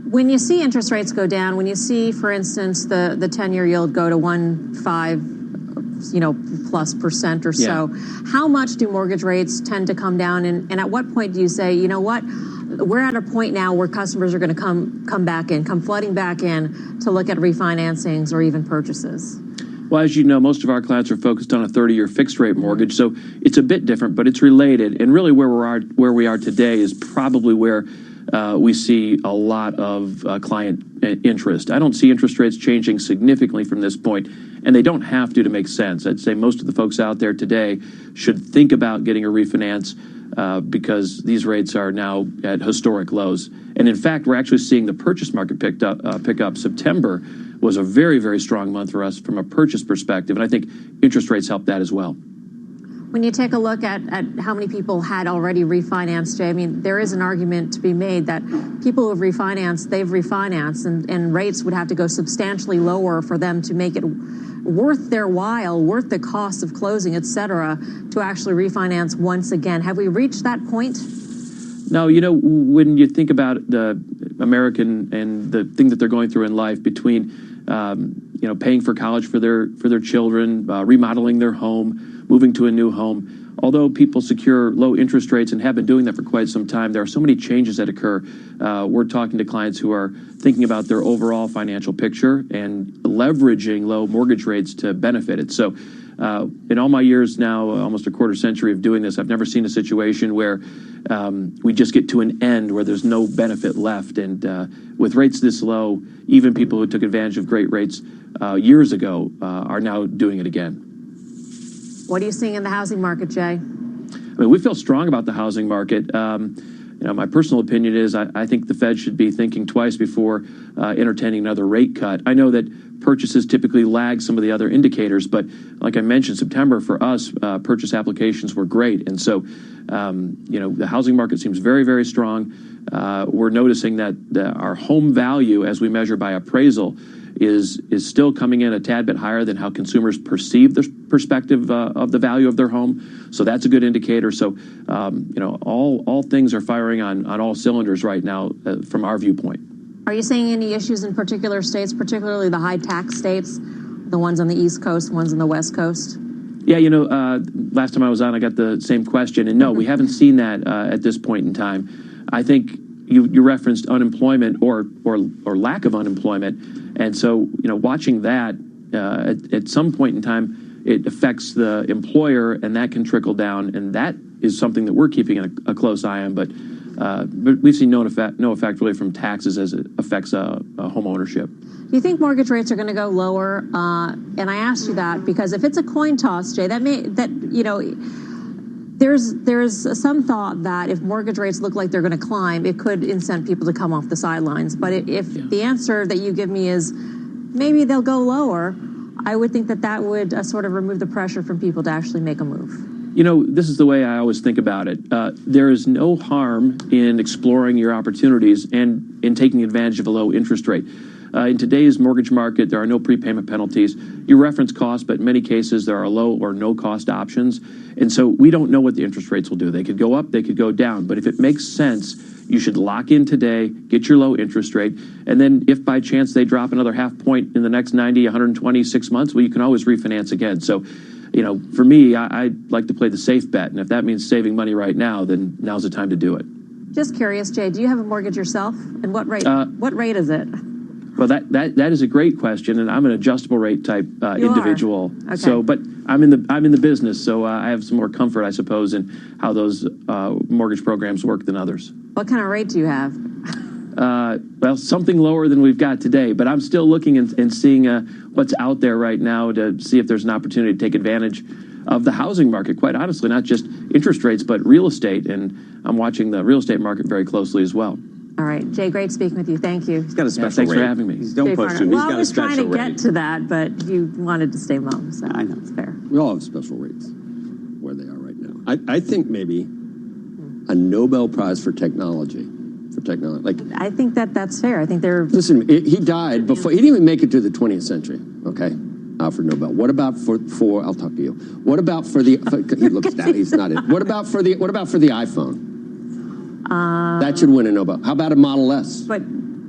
When you see interest rates go down, when you see, for instance, the 10-year yield go to 1.5, plus percent or so, how much do mortgage rates tend to come down? And at what point do you say, you know what, we're at a point now where customers are going to come flooding back in to look at refinancings or even purchases? Well, as you know, most of our clients are focused on a 30-year fixed-rate mortgage, so it's a bit different, but it's related. And really, where we are today is probably where we see a lot of client interest. I don't see interest rates changing significantly from this point, and they don't have to make sense. I'd say most of the folks out there today should think about getting a refinance because these rates are now at historic lows. And in fact, we're actually seeing the purchase market pick up. September was a very, very strong month for us from a purchase perspective, and I think interest rates help that as well. When you take a look at how many people had already refinanced, Jay, I mean, there is an argument to be made that people who have refinanced, they've refinanced, and rates would have to go substantially lower for them to make it worth their while, worth the cost of closing, et cetera, to actually refinance once again. Have we reached that point? No, when you think about the American and the thing that they're going through in life between paying for college for their children, remodeling their home, moving to a new home. Although people secure low interest rates and have been doing that for quite some time, there are so many changes that occur. We're talking to clients who are thinking about their overall financial picture and leveraging low mortgage rates to benefit it. So in all my years now, almost a quarter century of doing this, I've never seen a situation where we just get to an end where there's no benefit left. And with rates this low, even people who took advantage of great rates years ago are now doing it again. What are you seeing in the housing market, Jay? I mean, we feel strong about the housing market. My personal opinion is I think the Fed should be thinking twice before entertaining another rate cut. I know that purchases typically lag some of the other indicators, but like I mentioned, September for us, purchase applications were great. And so, the housing market seems very, very strong. We're noticing that our home value, as we measure by appraisal, is still coming in a tad bit higher than how consumers perceive the perspective of the value of their home. So that's a good indicator. So, all things are firing on all cylinders right now from our viewpoint. Are you seeing any issues in particular states, particularly the high tax states, the ones on the East Coast, ones on the West Coast? Yeah, last time I was on, I got the same question. And no, we haven't seen that at this point in time. I think you referenced unemployment or lack of unemployment. And so, watching that at some point in time, it affects the employer, and that can trickle down. And that is something that we're keeping a close eye on. But we've seen no effect really from taxes as it affects home ownership. Do you think mortgage rates are going to go lower? And I asked you that because if it's a coin toss, Jay, there's some thought that if mortgage rates look like they're going to climb, it could incent people to come off the sidelines. But if the answer that you give me is maybe they'll go lower, I would think that would sort of remove the pressure from people to actually make a move. This is the way I always think about it. There is no harm in exploring your opportunities and in taking advantage of a low interest rate. In today's mortgage market, there are no prepayment penalties. You reference cost, but in many cases, there are low or no cost options. And so we don't know what the interest rates will do. They could go up, they could go down. But if it makes sense, you should lock in today, get your low interest rate, and then if by chance they drop another half point in the next 90, 120, 6 months, well, you can always refinance again. So, for me, I like to play the safe bet. And if that means saving money right now, then now's the time to do it. Just curious, Jay, do you have a mortgage yourself? And what rate? What rate is it? Well, that is a great question, and I'm an adjustable rate type individual. Okay. So, but I'm in the business, so I have some more comfort, I suppose, in how those mortgage programs work than others. What kind of rate do you have? Well, something lower than we've got today, but I'm still looking and seeing what's out there right now to see if there's an opportunity to take advantage of the housing market, quite honestly, not just interest rates, but real estate. And I'm watching the real estate market very closely as well. All right, Jay, great speaking with you. Thank you. He's got a special rate. Thanks for having me. Don't push him. He's I got a was special trying to rate. get to that, but you wanted to stay low, so I know it's fair. We all have special rates where they are right now. I think maybe a Nobel Prize for technology. I think that's fair. I think they're... Listen, he died before... He didn't even make it to the 20th century, okay? Alfred Nobel. What about for I'll talk to you. What about for the... he looks down. He's not in. What about for the iPhone? That should win a Nobel. How about a Model S? But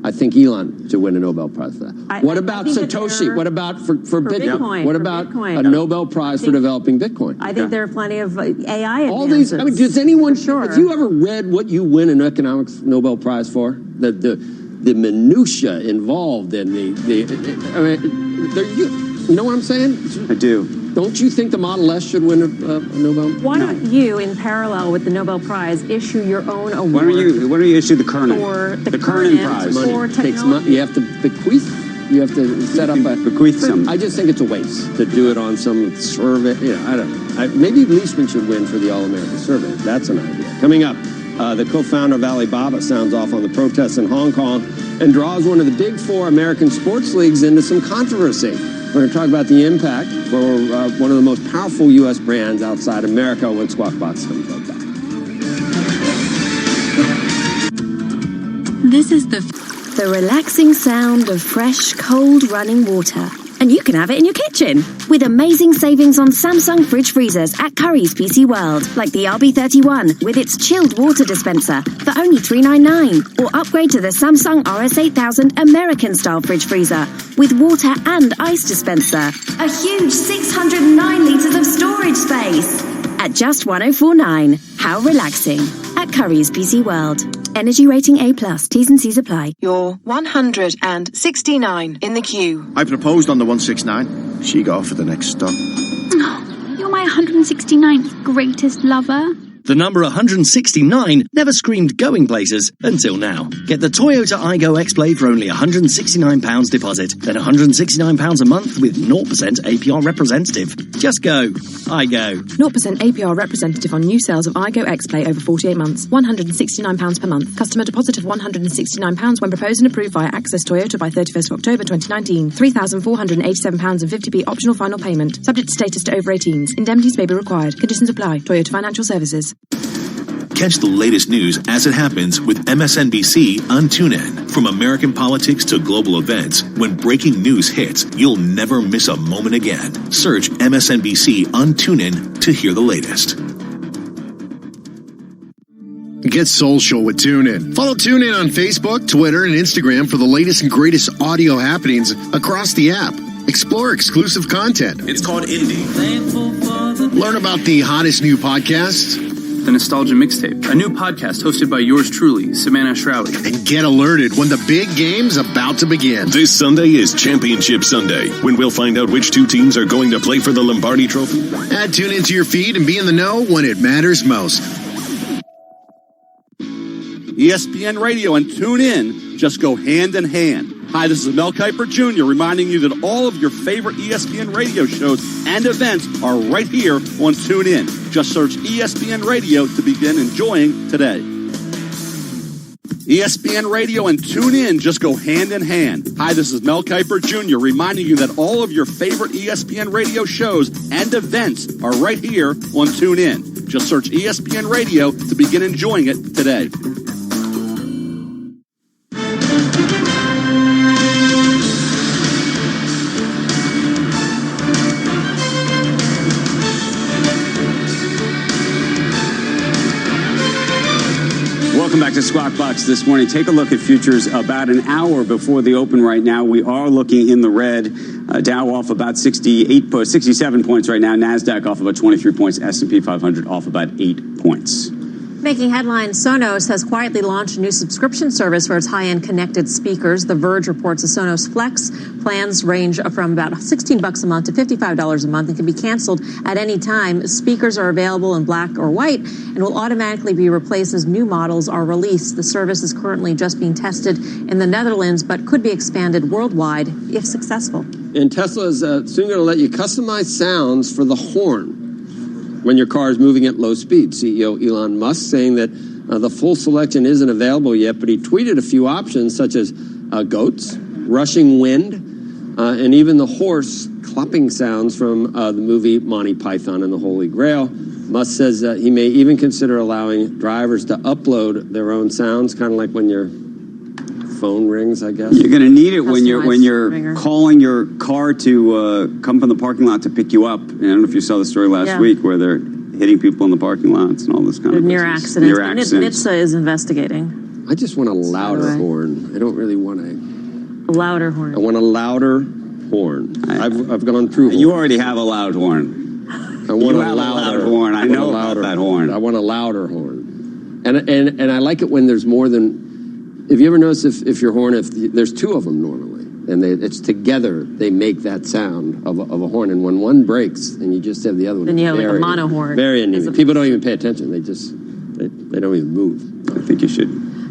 I think Elon should win a Nobel Prize for that. What about Satoshi? What about for Bitcoin? What about a Nobel Prize for developing Bitcoin? I think there are plenty of AI all these. I mean, does anyone? Sure. Have you ever read what you win an economics Nobel Prize for? The minutia involved in you know what I'm saying? I do. Don't you think the Model S should win a Nobel? Why don't you, in parallel with the Nobel Prize, issue your own award? Why don't you issue the Kernan? For the Kernan Prize. For technology. You have to bequeath. You have to set up a bequeath some. I just think it's a waste to do it on some survey. I don't know. Maybe Leishman should win for the All-American Survey. That's an idea. Coming up, the co-founder of Alibaba sounds off on the protests in Hong Kong and draws one of the big four American sports leagues into some controversy. We're going to talk about the impact for one of the most powerful U.S. brands outside America when Squawk Box comes right back. This is the relaxing sound of fresh, cold running water. And you can have it in your kitchen with amazing savings on Samsung fridge freezers at Currys PC World, like the RB31 with its chilled water dispenser for only $399, or upgrade to the Samsung RS8000 American-style fridge freezer with water and ice dispenser. A huge 609 litres of storage space at just $1,049. How relaxing at Currys PC World. Energy rating A+. T's and C's apply. You're 169 in the queue. I proposed on the 169. She got for the next stop. You're my 169th greatest lover. The number 169 never screamed going places until now. Get the Toyota Aygo X-Play for only £169 deposit, then £169 a month with 0% APR representative. Just go. Aygo. 0% APR representative on new sales of Aygo X-Play over 48 months. £169 per month. Customer deposit of £169 when proposed and approved via Access Toyota by 31st of October 2019. £3,487.50p optional final payment. Subject to status to over 18s. Indemnities may be required. Conditions apply. Toyota Financial Services. Catch the latest news as it happens with MSNBC on TuneIn. From American politics to global events, when breaking news hits, you'll never miss a moment again. Search MSNBC on TuneIn to hear the latest. Get social with TuneIn. Follow TuneIn on Facebook, Twitter, and Instagram for the latest and greatest audio happenings across the app. Explore exclusive content. It's called Indie. Learn about the hottest new podcasts. The Nostalgia Mixtape, a new podcast hosted by yours truly, Savannah Shroudy. And get alerted when the big game's about to begin. This Sunday is Championship Sunday, when we'll find out which two teams are going to play for the Lombardi Trophy. Add TuneIn to your feed and be in the know when it matters most. ESPN Radio and TuneIn just go hand in hand. Hi, this is Mel Kiper Jr. reminding you that all of your favorite ESPN radio shows and events are right here on TuneIn. Just search ESPN Radio to begin enjoying today. ESPN Radio and TuneIn just go hand in hand. Hi, this is Mel Kiper Jr. reminding you that all of your favorite ESPN radio shows and events are right here on TuneIn. Just search ESPN Radio to begin enjoying it today. Welcome back to Squawk Box this morning. Take a look at futures about an hour before the open right now. We are looking in the red. Dow off about 67 points right now. NASDAQ off about 23 points. S&P 500 off about 8 points. Making headlines, Sonos has quietly launched a new subscription service for its high-end connected speakers. The Verge reports the Sonos Flex plans range from about $16 a month to $55 a month and can be canceled at any time. Speakers are available in black or white and will automatically be replaced as new models are released. The service is currently just being tested in the Netherlands, but could be expanded worldwide if successful. And Tesla is soon going to let you customize sounds for the horn when your car is moving at low speed. CEO Elon Musk saying that the full selection isn't available yet, but he tweeted a few options such as goats, rushing wind, and even the horse clopping sounds from the movie Monty Python and the Holy Grail. Musk says he may even consider allowing drivers to upload their own sounds, kind of like when your phone rings, I guess. You're going to need it when you're calling your car to come from the parking lot to pick you up. I don't know if you saw the story last week where they're hitting people in the parking lots and all this kind of near accidents. NHTSA is investigating. I just want a louder horn. I don't really want a louder horn. I want a louder horn. I've gone through horns. You already have a loud horn. I want a louder horn. I know about that horn. I want a louder horn. And I like it when there's more than... If you ever notice if your horn, if there's two of them normally, and it's together, they make that sound of a horn. And when one breaks, and you just have the other one, then you have like a mono horn. Very uneven. People don't even pay attention. They don't even move. I think you should.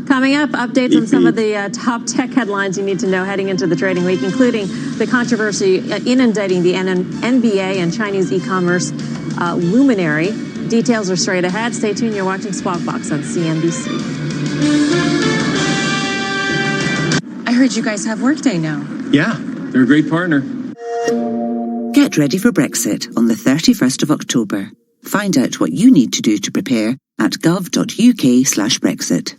Coming up, updates on some of the top tech headlines you need to know heading into the trading week, including the controversy inundating the NBA and Chinese e-commerce luminary. Details are straight ahead. Stay tuned. You're watching Squawk Box on CNBC. I heard you guys have Workday now. Yeah, they're a great partner. Get ready for Brexit on the 31st of October. Find out what you need to do to prepare at gov.uk/Brexit.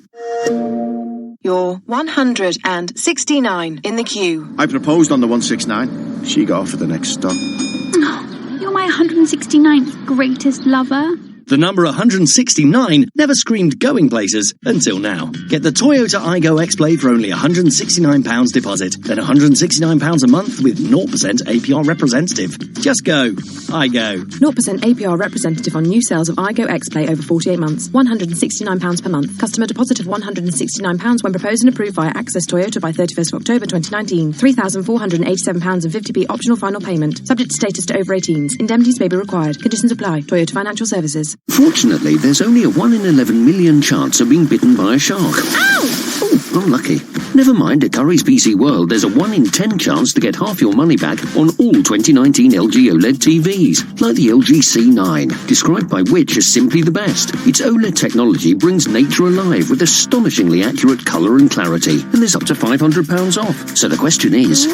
You're 169 in the queue. I proposed on the 169. She got for the next stop. Oh, you're my 169th greatest lover. The number 169 never screamed going places until now. Get the Toyota Aygo X-Play for only £169 deposit, then £169 a month with 0% APR representative. Just go. Aygo. 0% APR representative on new sales of Aygo X-Play over 48 months. £169 per month. Customer deposit of £169 when proposed and approved via Access Toyota by 31st of October 2019. £3,487 and 50p optional final payment. Subject to status to over 18s. Indemnities may be required. Conditions apply. Toyota Financial Services. Fortunately, there's only a 1 in 11 million chance of being bitten by a shark. Ow! Oh, unlucky. Never mind, at Curry's PC World, there's a 1 in 10 chance to get half your money back on all 2019 LG OLED TVs, like the LG C9, described by Which as simply the best. Its OLED technology brings nature alive with astonishingly accurate colour and clarity, and there's up to £500 off. So the question is,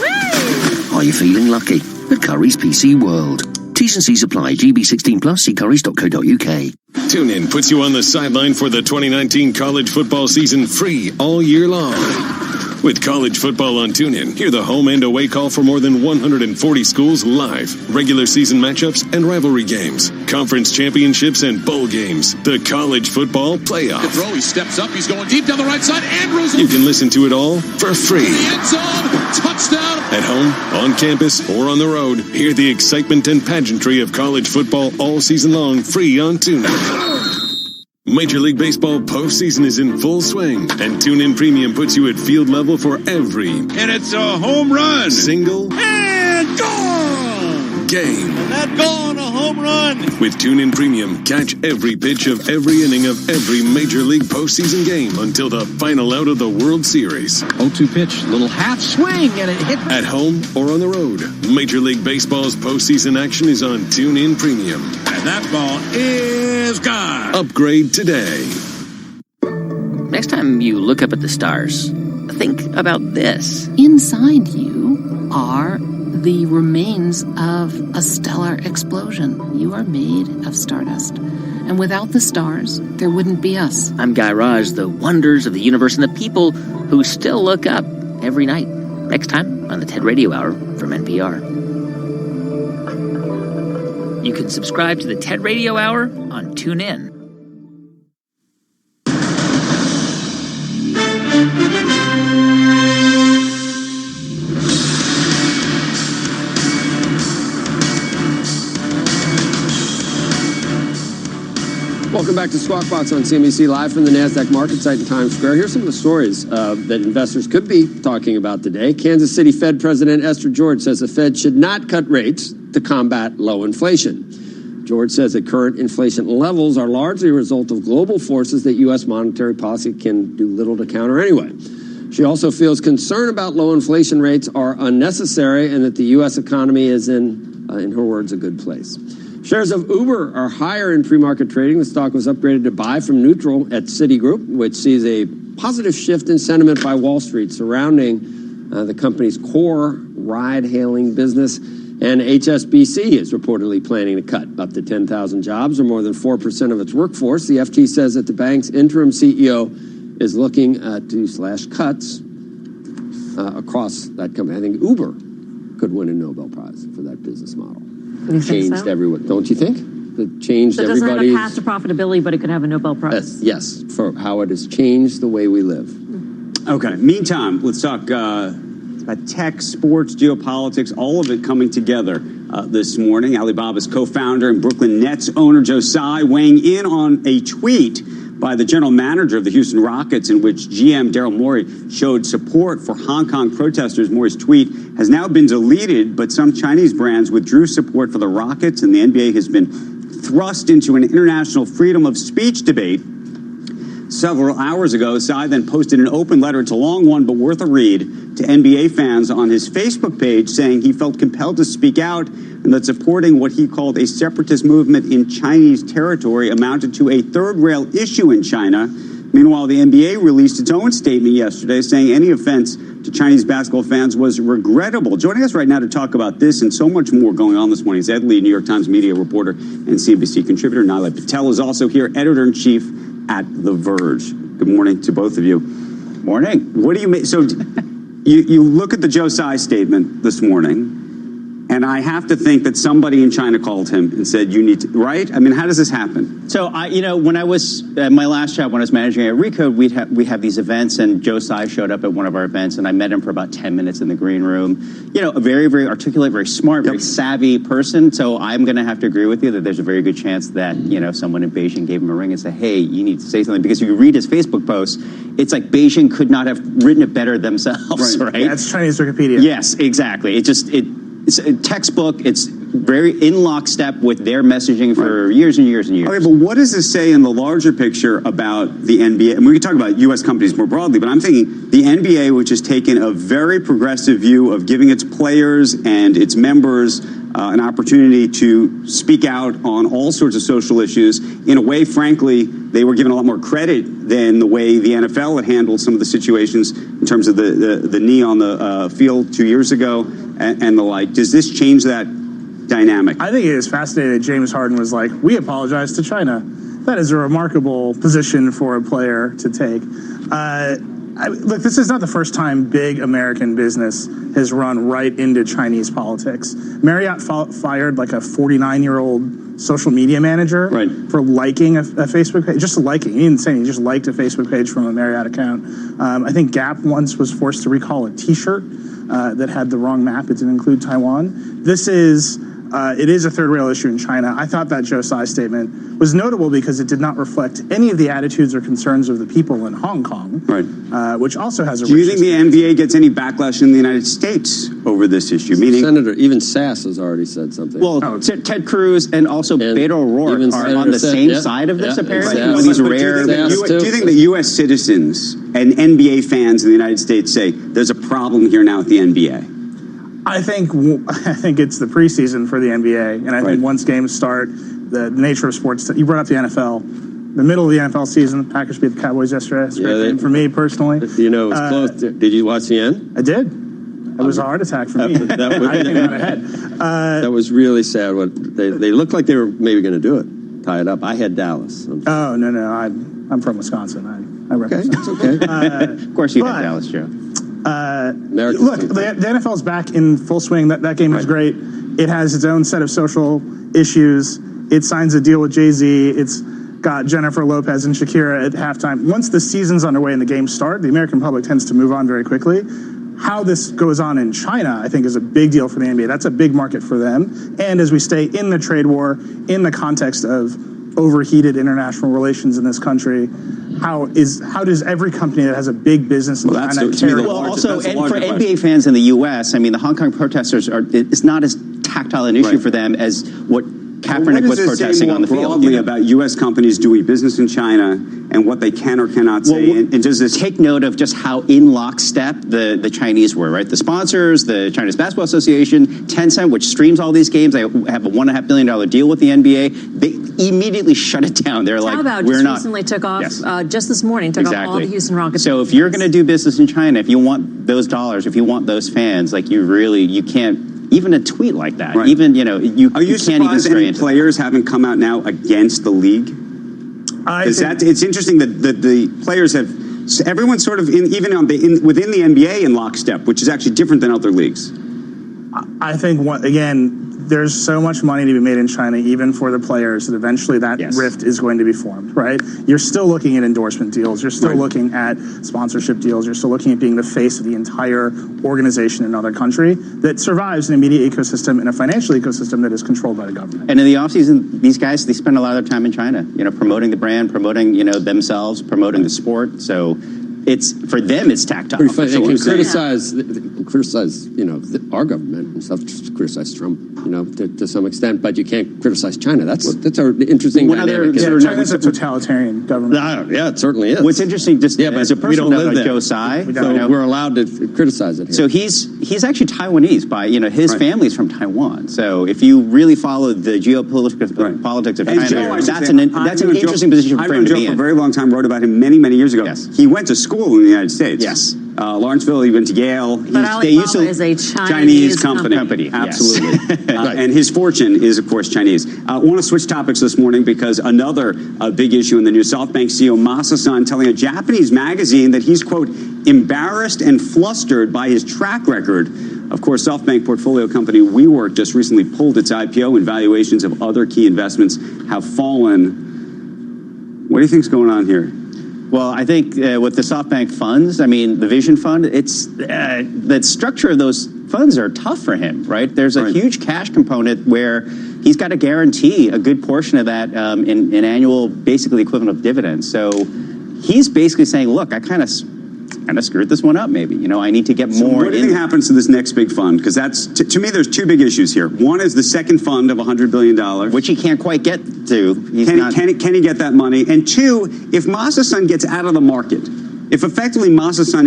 are you feeling lucky? At Curry's PC World. T's and C's apply. GB16 plus. See currys.co.uk. TuneIn puts you on the sideline for the 2019 college football season free all year long. With college football on TuneIn, hear the home and away call for more than 140 schools live, regular season matchups and rivalry games, conference championships and bowl games, the college football playoff. The throw, he steps up, he's going deep down the right side. Andrews. You can listen to it all for free. The end zone, touchdown. At home, on campus, or on the road, hear the excitement and pageantry of college football all season long, free on TuneIn. Major League Baseball postseason is in full swing, and TuneIn Premium puts you at field level for every... And it's a home run. Single... And gone! game. That gone, a home run. With TuneIn Premium, catch every pitch of every inning of every Major League postseason game until the final out of the World Series. 0-2 pitch, little half swing, and it hit. At home or on the road, Major League Baseball's postseason action is on TuneIn Premium. And that ball is gone. Upgrade today. Next time you look up at the stars, think about this. Inside you are the remains of a stellar explosion. You are made of stardust. And without the stars, there wouldn't be us. I'm Guy Raz, the wonders of the universe and the people who still look up every night. Next time on the TED Radio Hour from NPR. You can subscribe to the TED Radio Hour on TuneIn. Welcome back to Squawk Box on CNBC, live from the NASDAQ market site in Times Square. Here's some of the stories that investors could be talking about today. Kansas City Fed President Esther George says the Fed should not cut rates to combat low inflation. George says that current inflation levels are largely a result of global forces that U.S. monetary policy can do little to counter anyway. She also feels concern about low inflation rates are unnecessary and that the U.S. economy is in her words, a good place. Shares of Uber are higher in pre-market trading. The stock was upgraded to buy from neutral at Citigroup, which sees a positive shift in sentiment by Wall Street surrounding the company's core ride-hailing business. And HSBC is reportedly planning to cut up to 10,000 jobs, or more than 4% of its workforce. The FT says that the bank's interim CEO is looking to slash cuts across that company. I think Uber could win a Nobel Prize for that business model. You think Changed so? everyone, don't you think? It changed So it doesn't have everybody's... a path to profitability, but it could have a Nobel Prize. Yes, for how it has changed the way we live. Okay. Meantime, let's talk about tech, sports, geopolitics, all of it coming together this morning. Alibaba's co-founder and Brooklyn Nets owner Joe Tsai weighing in on a tweet by the general manager of the Houston Rockets in which GM Daryl Morey showed support for Hong Kong protesters. Morey's tweet has now been deleted, but some Chinese brands withdrew support for the Rockets, and the NBA has been thrust into an international freedom of speech debate. Several hours ago, Tsai then posted an open letter, it's a long one, but worth a read, to NBA fans on his Facebook page saying he felt compelled to speak out and that supporting what he called a separatist movement in Chinese territory amounted to a third-rail issue in China. Meanwhile, the NBA released its own statement yesterday saying any offense to Chinese basketball fans was regrettable. Joining us right now to talk about this and so much more going on this morning is Ed Lee, New York Times media reporter and CNBC contributor. Nilay Patel is also here, editor-in-chief at The Verge. Good morning to both of you. Morning. What do you make? So you look at the Joe Tsai statement this morning, and I have to think that somebody in China called him and said, you need to, right? I mean, how does this happen? So, when I was at my last job, when I was managing at Recode, we have these events, and Joe Tsai showed up at one of our events, and I met him for about 10 minutes in the green room. A very, very articulate, very smart, very savvy person. So I'm going to have to agree with you that there's a very good chance that, someone in Beijing gave him a ring and said, hey, you need to say something. Because if you read his Facebook post, it's like Beijing could not have written it better themselves, right? Yeah, it's Chinese Wikipedia. Yes, exactly. It's a textbook. It's very in lockstep with their messaging for years and years and years. Okay, but what does this say in the larger picture about the NBA? And we can talk about U.S. companies more broadly, but I'm thinking the NBA, which has taken a very progressive view of giving its players and its members an opportunity to speak out on all sorts of social issues. In a way, frankly, they were given a lot more credit than the way the NFL had handled some of the situations in terms of the knee on the field 2 years ago and the like. Does this change that dynamic? I think it is fascinating that James Harden was like, we apologize to China. That is a remarkable position for a player to take. Look, this is not the first time big American business has run right into Chinese politics. Marriott fired like a 49-year-old social media manager for liking a Facebook page, just liking. He didn't say anything, he just liked a Facebook page from a Marriott account. I think Gap once was forced to recall a T-shirt that had the wrong map. It didn't include Taiwan. This is it is a third rail issue in China. I thought that Joe Tsai statement was notable because it did not reflect any of the attitudes or concerns of the people in Hong Kong, which also has a Do you think the NBA gets any backlash in the United States over this issue? Meaning, Senator, even Sass has already said something. Well, Ted Cruz and also Beto O'Rourke are on the same side of this, apparently. But These do you rare. think that U.S. citizens and NBA fans in the United States say there's a problem here now with the NBA? I think it's the preseason for the NBA, and I think once games start, the nature of sports. You brought up the NFL. The middle of the NFL season, the Packers beat the Cowboys yesterday. It's a great game for me personally. You know, it was close. Did you watch the end? I did. It was a heart attack for me. I came out ahead. That was really sad. They looked like they were maybe going to do it, tie it up. I had Dallas. Oh no, I'm from Wisconsin. I represent. Okay, of course you had Dallas, Joe. Look, the NFL's back in full swing. That game is great. It has its own set of social issues. It signs a deal with Jay-Z. It's got Jennifer Lopez and Shakira at halftime. Once the season's underway and the games start, the American public tends to move on very quickly. How this goes on in China, I think, is a big deal for the NBA. That's a big market for them. And as we stay in the trade war, in the context of overheated international relations in this country, how does every company that has a big business in China carry? Well, also, and for NBA fans in the U.S., I mean, the Hong Kong protesters it's not as tactile an issue for them as what Kaepernick was protesting on the field. Broadly about U.S. companies doing business in China and what they can or cannot say. Well, and does this take note of just how in lockstep the Chinese were, right? The sponsors, the Chinese Basketball Association, Tencent, which streams all these games, they have a $1.5 billion deal with the NBA. They immediately shut it down. They're like, we're not. Recently took off, just this morning, took off all the Houston Rockets. So if you're going to do business in China, if you want those dollars, if you want those fans, like you can't. Even a tweet like that, even you can't even surprised any players haven't come out now against the league? It's interesting that the players have. Everyone's sort of within the NBA in lockstep, which is actually different than other leagues. I think there's so much money to be made in China, even for the players, that eventually that rift is going to be formed, right? You're still looking at endorsement deals. You're still looking at sponsorship deals. You're still looking at being the face of the entire organization in another country that survives in a media ecosystem and a financial ecosystem that is controlled by the government. And in the offseason, these guys, they spend a lot of their time in China, promoting the brand, promoting, themselves, promoting the sport. So for them, it's tactile. They can criticize, our government and stuff. Criticize Trump, to some extent, but you can't criticize China. That's an interesting dynamic. China's a totalitarian government. Yeah, it certainly is. What's interesting, just as a person like Joe Tsai, we're allowed to criticize it here. So he's actually Taiwanese by his family's from Taiwan. So if you really follow the geopolitical politics of China, that's an interesting position for him to be in. For a very long time, wrote about him many, many years ago. Yes. He went to school in the United States. Yes. Lawrenceville, he went to Yale. But Alibaba is a Chinese company. Absolutely. And his fortune is, of course, Chinese. I want to switch topics this morning because another big issue in the news, SoftBank CEO Masa-san telling a Japanese magazine that he's, quote, embarrassed and flustered by his track record. Of course, SoftBank portfolio company WeWork just recently pulled its IPO, and valuations of other key investments have fallen. What do you think's going on here? Well, I think with the SoftBank funds, the Vision Fund, the structure of those funds are tough for him, right? There's a huge cash component where he's got to guarantee a good portion of that in annual, basically equivalent of dividends. So he's basically saying, look, I kind of screwed this one up, maybe. I need to get more. What do you think happens to this next big fund? Because that's, to me, there's two big issues here. One is the second fund of $100 billion. Which he can't quite get to. Can he get that money? And two, if Masa-san gets out of the market, if effectively Masa-san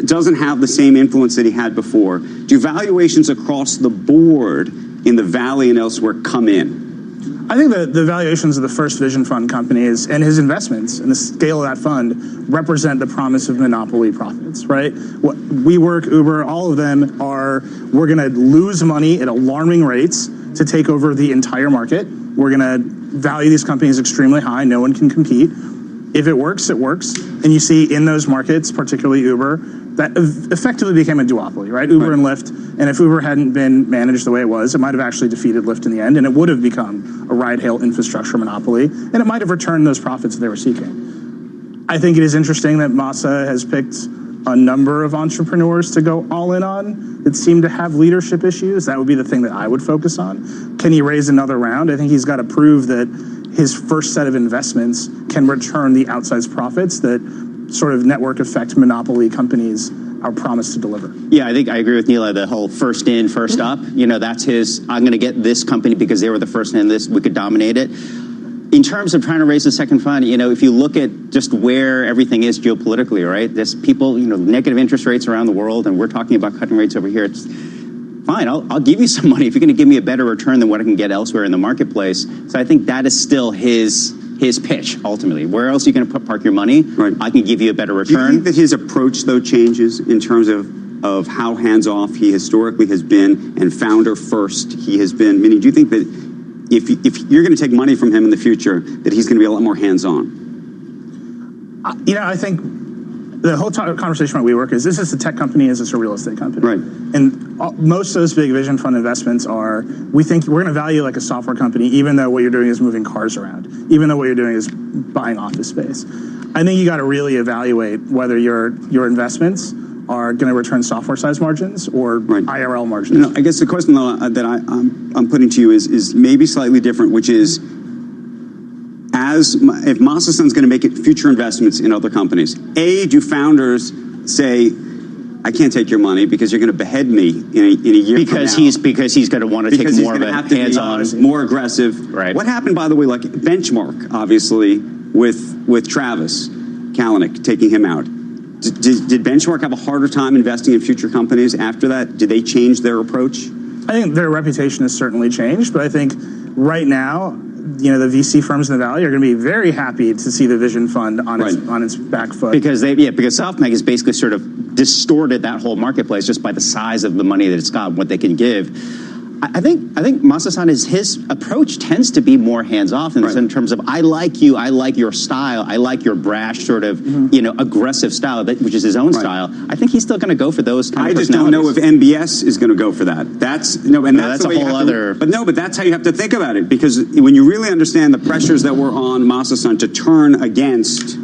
doesn't have the same influence that he had before, do valuations across the board in the Valley and elsewhere come in? I think the valuations of the first Vision Fund companies and his investments and the scale of that fund represent the promise of monopoly profits, right? WeWork, Uber, all of them we're going to lose money at alarming rates to take over the entire market. We're going to value these companies extremely high. No one can compete. If it works, it works. And you see in those markets, particularly Uber, that effectively became a duopoly, right? Uber and Lyft. And if Uber hadn't been managed the way it was, it might have actually defeated Lyft in the end, and it would have become a ride-hail infrastructure monopoly, and it might have returned those profits they were seeking. I think it is interesting that Masa has picked a number of entrepreneurs to go all in on that seem to have leadership issues. That would be the thing that I would focus on. Can he raise another round? I think he's got to prove that his first set of investments can return the outsized profits that sort of network effect monopoly companies are promised to deliver. Yeah, I think I agree with Neela. The whole first in, first up, that's his, I'm going to get this company because they were the first in this, we could dominate it. In terms of trying to raise a second fund, if you look at just where everything is geopolitically, right? There's people, negative interest rates around the world, and we're talking about cutting rates over here. It's fine. I'll give you some money if you're going to give me a better return than what I can get elsewhere in the marketplace. So I think that is still his pitch, ultimately. Where else are you going to park your money? Right. I can give you a better return. Do you think that his approach, though, changes in terms of how hands-off he historically has been and founder first he has been? Meaning, do you think that if you're going to take money from him in the future, that he's going to be a lot more hands-on? I think the whole conversation about WeWork is, is this a tech company? Is this a real estate company? Right. And most of those big vision fund investments are, we think we're going to value like a software company, even though what you're doing is moving cars around, even though what you're doing is buying office space. I think you got to really evaluate whether your investments are going to return software-sized margins or IRL margins. I guess the question though, that I'm putting to you is maybe slightly different, which is, if Masasan's going to make future investments in other companies, do founders say, I can't take your money because you're going to behead me in a year because from now? Because he's going to want to take more of a hands-on, more aggressive. Right. What happened, by the way, like Benchmark, obviously, with Travis Kalanick taking him out? Did Benchmark have a harder time investing in future companies after that? Did they change their approach? I think their reputation has certainly changed, but I think right now, the VC firms in the Valley are going to be very happy to see the Vision Fund on its back foot. Because SoftBank has basically sort of distorted that whole marketplace just by the size of the money that it's got and what they can give. I think Masasan, his approach tends to be more hands-off in terms of, I like you, I like your style, I like your brash sort of, aggressive style, which is his own style. I think he's still going to go for those kind of personalities. I just don't know if MBS is going to go for that. That's a whole other. But that's how you have to think about it, because when you really understand the pressures that were on Masasan to turn against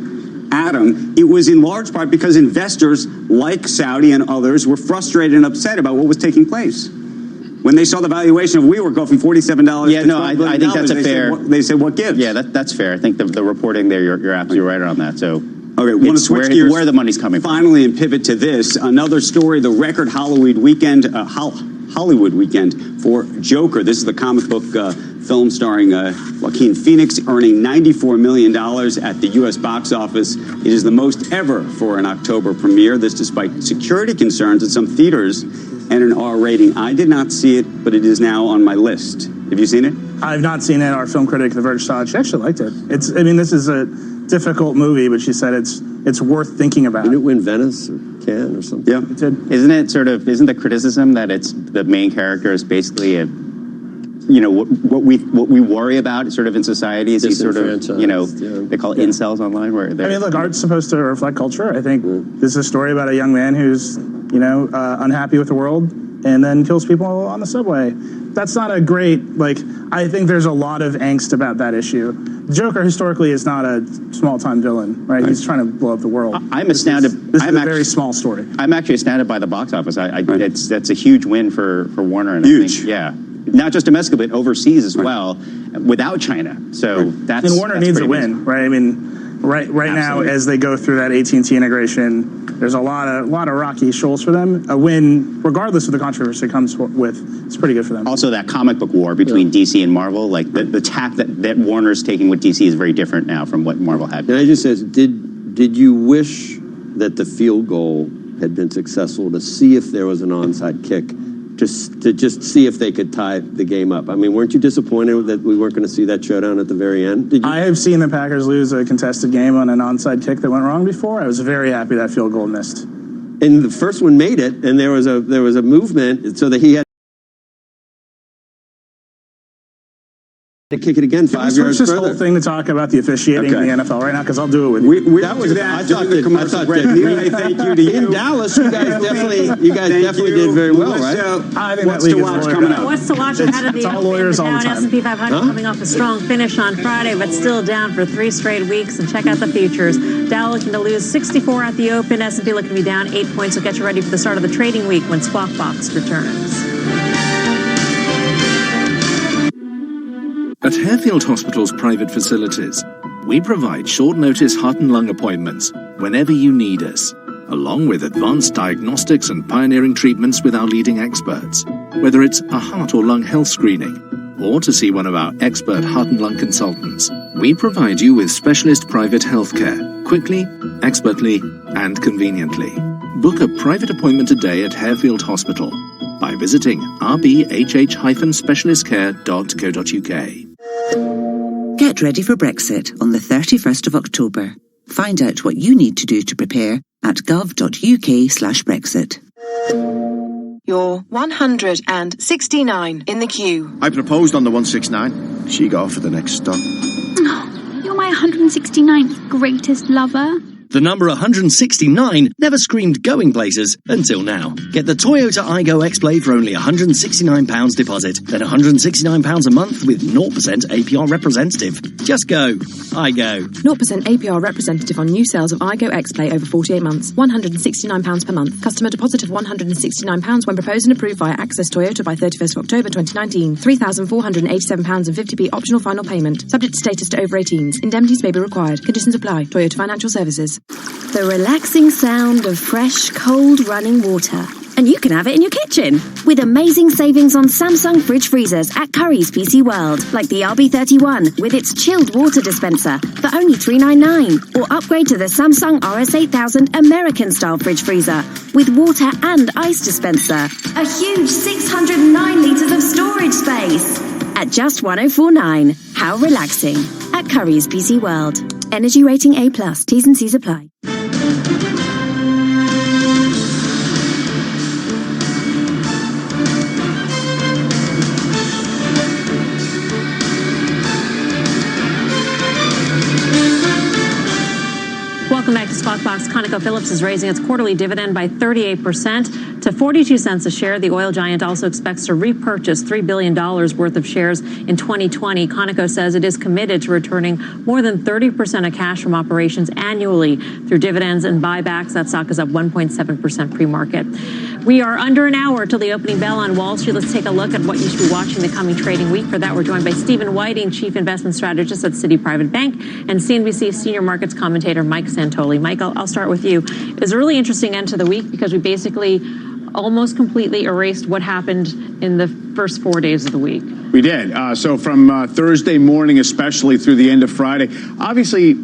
Adam, it was in large part because investors like Saudi and others were frustrated and upset about what was taking place. When they saw the valuation of WeWork go from $47 to $12 billion, I think that's a fair. They said, what gives? Yeah, that's fair. I think the reporting there, you're absolutely right on that. So, okay, want to switch gears where the money's coming from. Finally, and pivot to this. Another story, the record Hollywood weekend for Joker. This is the comic book film starring Joaquin Phoenix, earning $94 million at the U.S. box office. It is the most ever for an October premiere. This despite security concerns at some theaters and an R rating. I did not see it, but it is now on my list. Have you seen it? I've not seen it. Our film critic, The Verge, saw it. She actually liked it. This is a difficult movie, but she said it's worth thinking about. Didn't it win Venice or Cannes or something? Yeah, it did. Isn't the criticism that it's the main character is basically what we worry about sort of in society is these sort of, they call it incels online. Look, art's supposed to reflect culture. I think this is a story about a young man who's, unhappy with the world and then kills people on the subway. That's not a great, I think there's a lot of angst about that issue. Joker historically is not a small-time villain, right? He's trying to blow up the world. I'm astounded. This is a very small story. I'm actually astounded by the box office. That's a huge win for Warner. And huge. I think, not just domestically, but overseas as well, without China. So that's and Warner needs a win, right? Right now, as they go through that AT&T integration, there's a lot of rocky shoals for them. A win, regardless of the controversy it comes with, it's pretty good for them. Also, that comic book war between DC and Marvel, the tack that Warner's taking with DC is very different now from what Marvel had. And I just said, did you wish that the field goal had been successful to see if there was an onside kick? To just see if they could tie the game up. Weren't you disappointed that we weren't going to see that showdown at the very end? I have seen the Packers lose a contested game on an onside kick that went wrong before. I was very happy that field goal missed. And the first one made it, and there was a movement so that he had To kick it again 5 yards this further. whole thing to talk about the officiating in the NFL right now, because I'll do it with you. I thought Thank you to you. In Dallas, you guys definitely did very well, right? I think what's to watch coming up? What's to watch ahead of the Dow S&P 500 coming off a strong finish on Friday, but still down for 3 straight weeks. And check out the futures. Dow looking to lose 64 at the open. S&P looking to be down 8 points. So get you ready for the start of the trading week when Squawk Box returns. At Harefield Hospital's private facilities, we provide short-notice heart and lung appointments whenever you need us, along with advanced diagnostics and pioneering treatments with our leading experts. Whether it's a heart or lung health screening, or to see one of our expert heart and lung consultants, we provide you with specialist private healthcare, quickly, expertly, and conveniently. Book a private appointment today at Harefield Hospital by visiting rbhh-specialistcare.co.uk. Get ready for Brexit on the 31st of October. Find out what you need to do to prepare at gov.uk/Brexit. You're 169 in the queue. I proposed on the 169. She got for the next stop. You're my 169th greatest lover. The number 169 never screamed going places until now. Get the Toyota Aygo X-Play for only £169 deposit, then £169 a month with 0% APR representative. Just go. Aygo. 0% APR representative on new sales of Aygo X-Play over 48 months. £169 per month. Customer deposit of £169 when proposed and approved via Access Toyota by 31st of October 2019. £3,487.50p optional final payment. Subject to status to over 18s. Indemnities may be required. Conditions apply. Toyota Financial Services. The relaxing sound of fresh, cold running water. And you can have it in your kitchen. With amazing savings on Samsung fridge freezers at Currys PC World. Like the RB31 with its chilled water dispenser for only $399. Or upgrade to the Samsung RS8000 American-style fridge freezer with water and ice dispenser. A huge 609 litres of storage space. At just $1,049. How relaxing. At Currys PC World. Energy rating A+. T's and C's apply. Welcome back to Squawk Box. ConocoPhillips is raising its quarterly dividend by 38% to 42 cents a share. The oil giant also expects to repurchase $3 billion worth of shares in 2020. Conoco says it is committed to returning more than 30% of cash from operations annually through dividends and buybacks. That stock is up 1.7% pre-market. We are under an hour till the opening bell on Wall Street. Let's take a look at what you should be watching the coming trading week. For that, we're joined by Stephen Whiting, Chief Investment Strategist at Citi Private Bank, and CNBC Senior Markets Commentator Mike Santoli. Mike, I'll start with you. It was a really interesting end to the week because we basically almost completely erased what happened in the first 4 days of the week. We did. So from Thursday morning, especially through the end of Friday, obviously,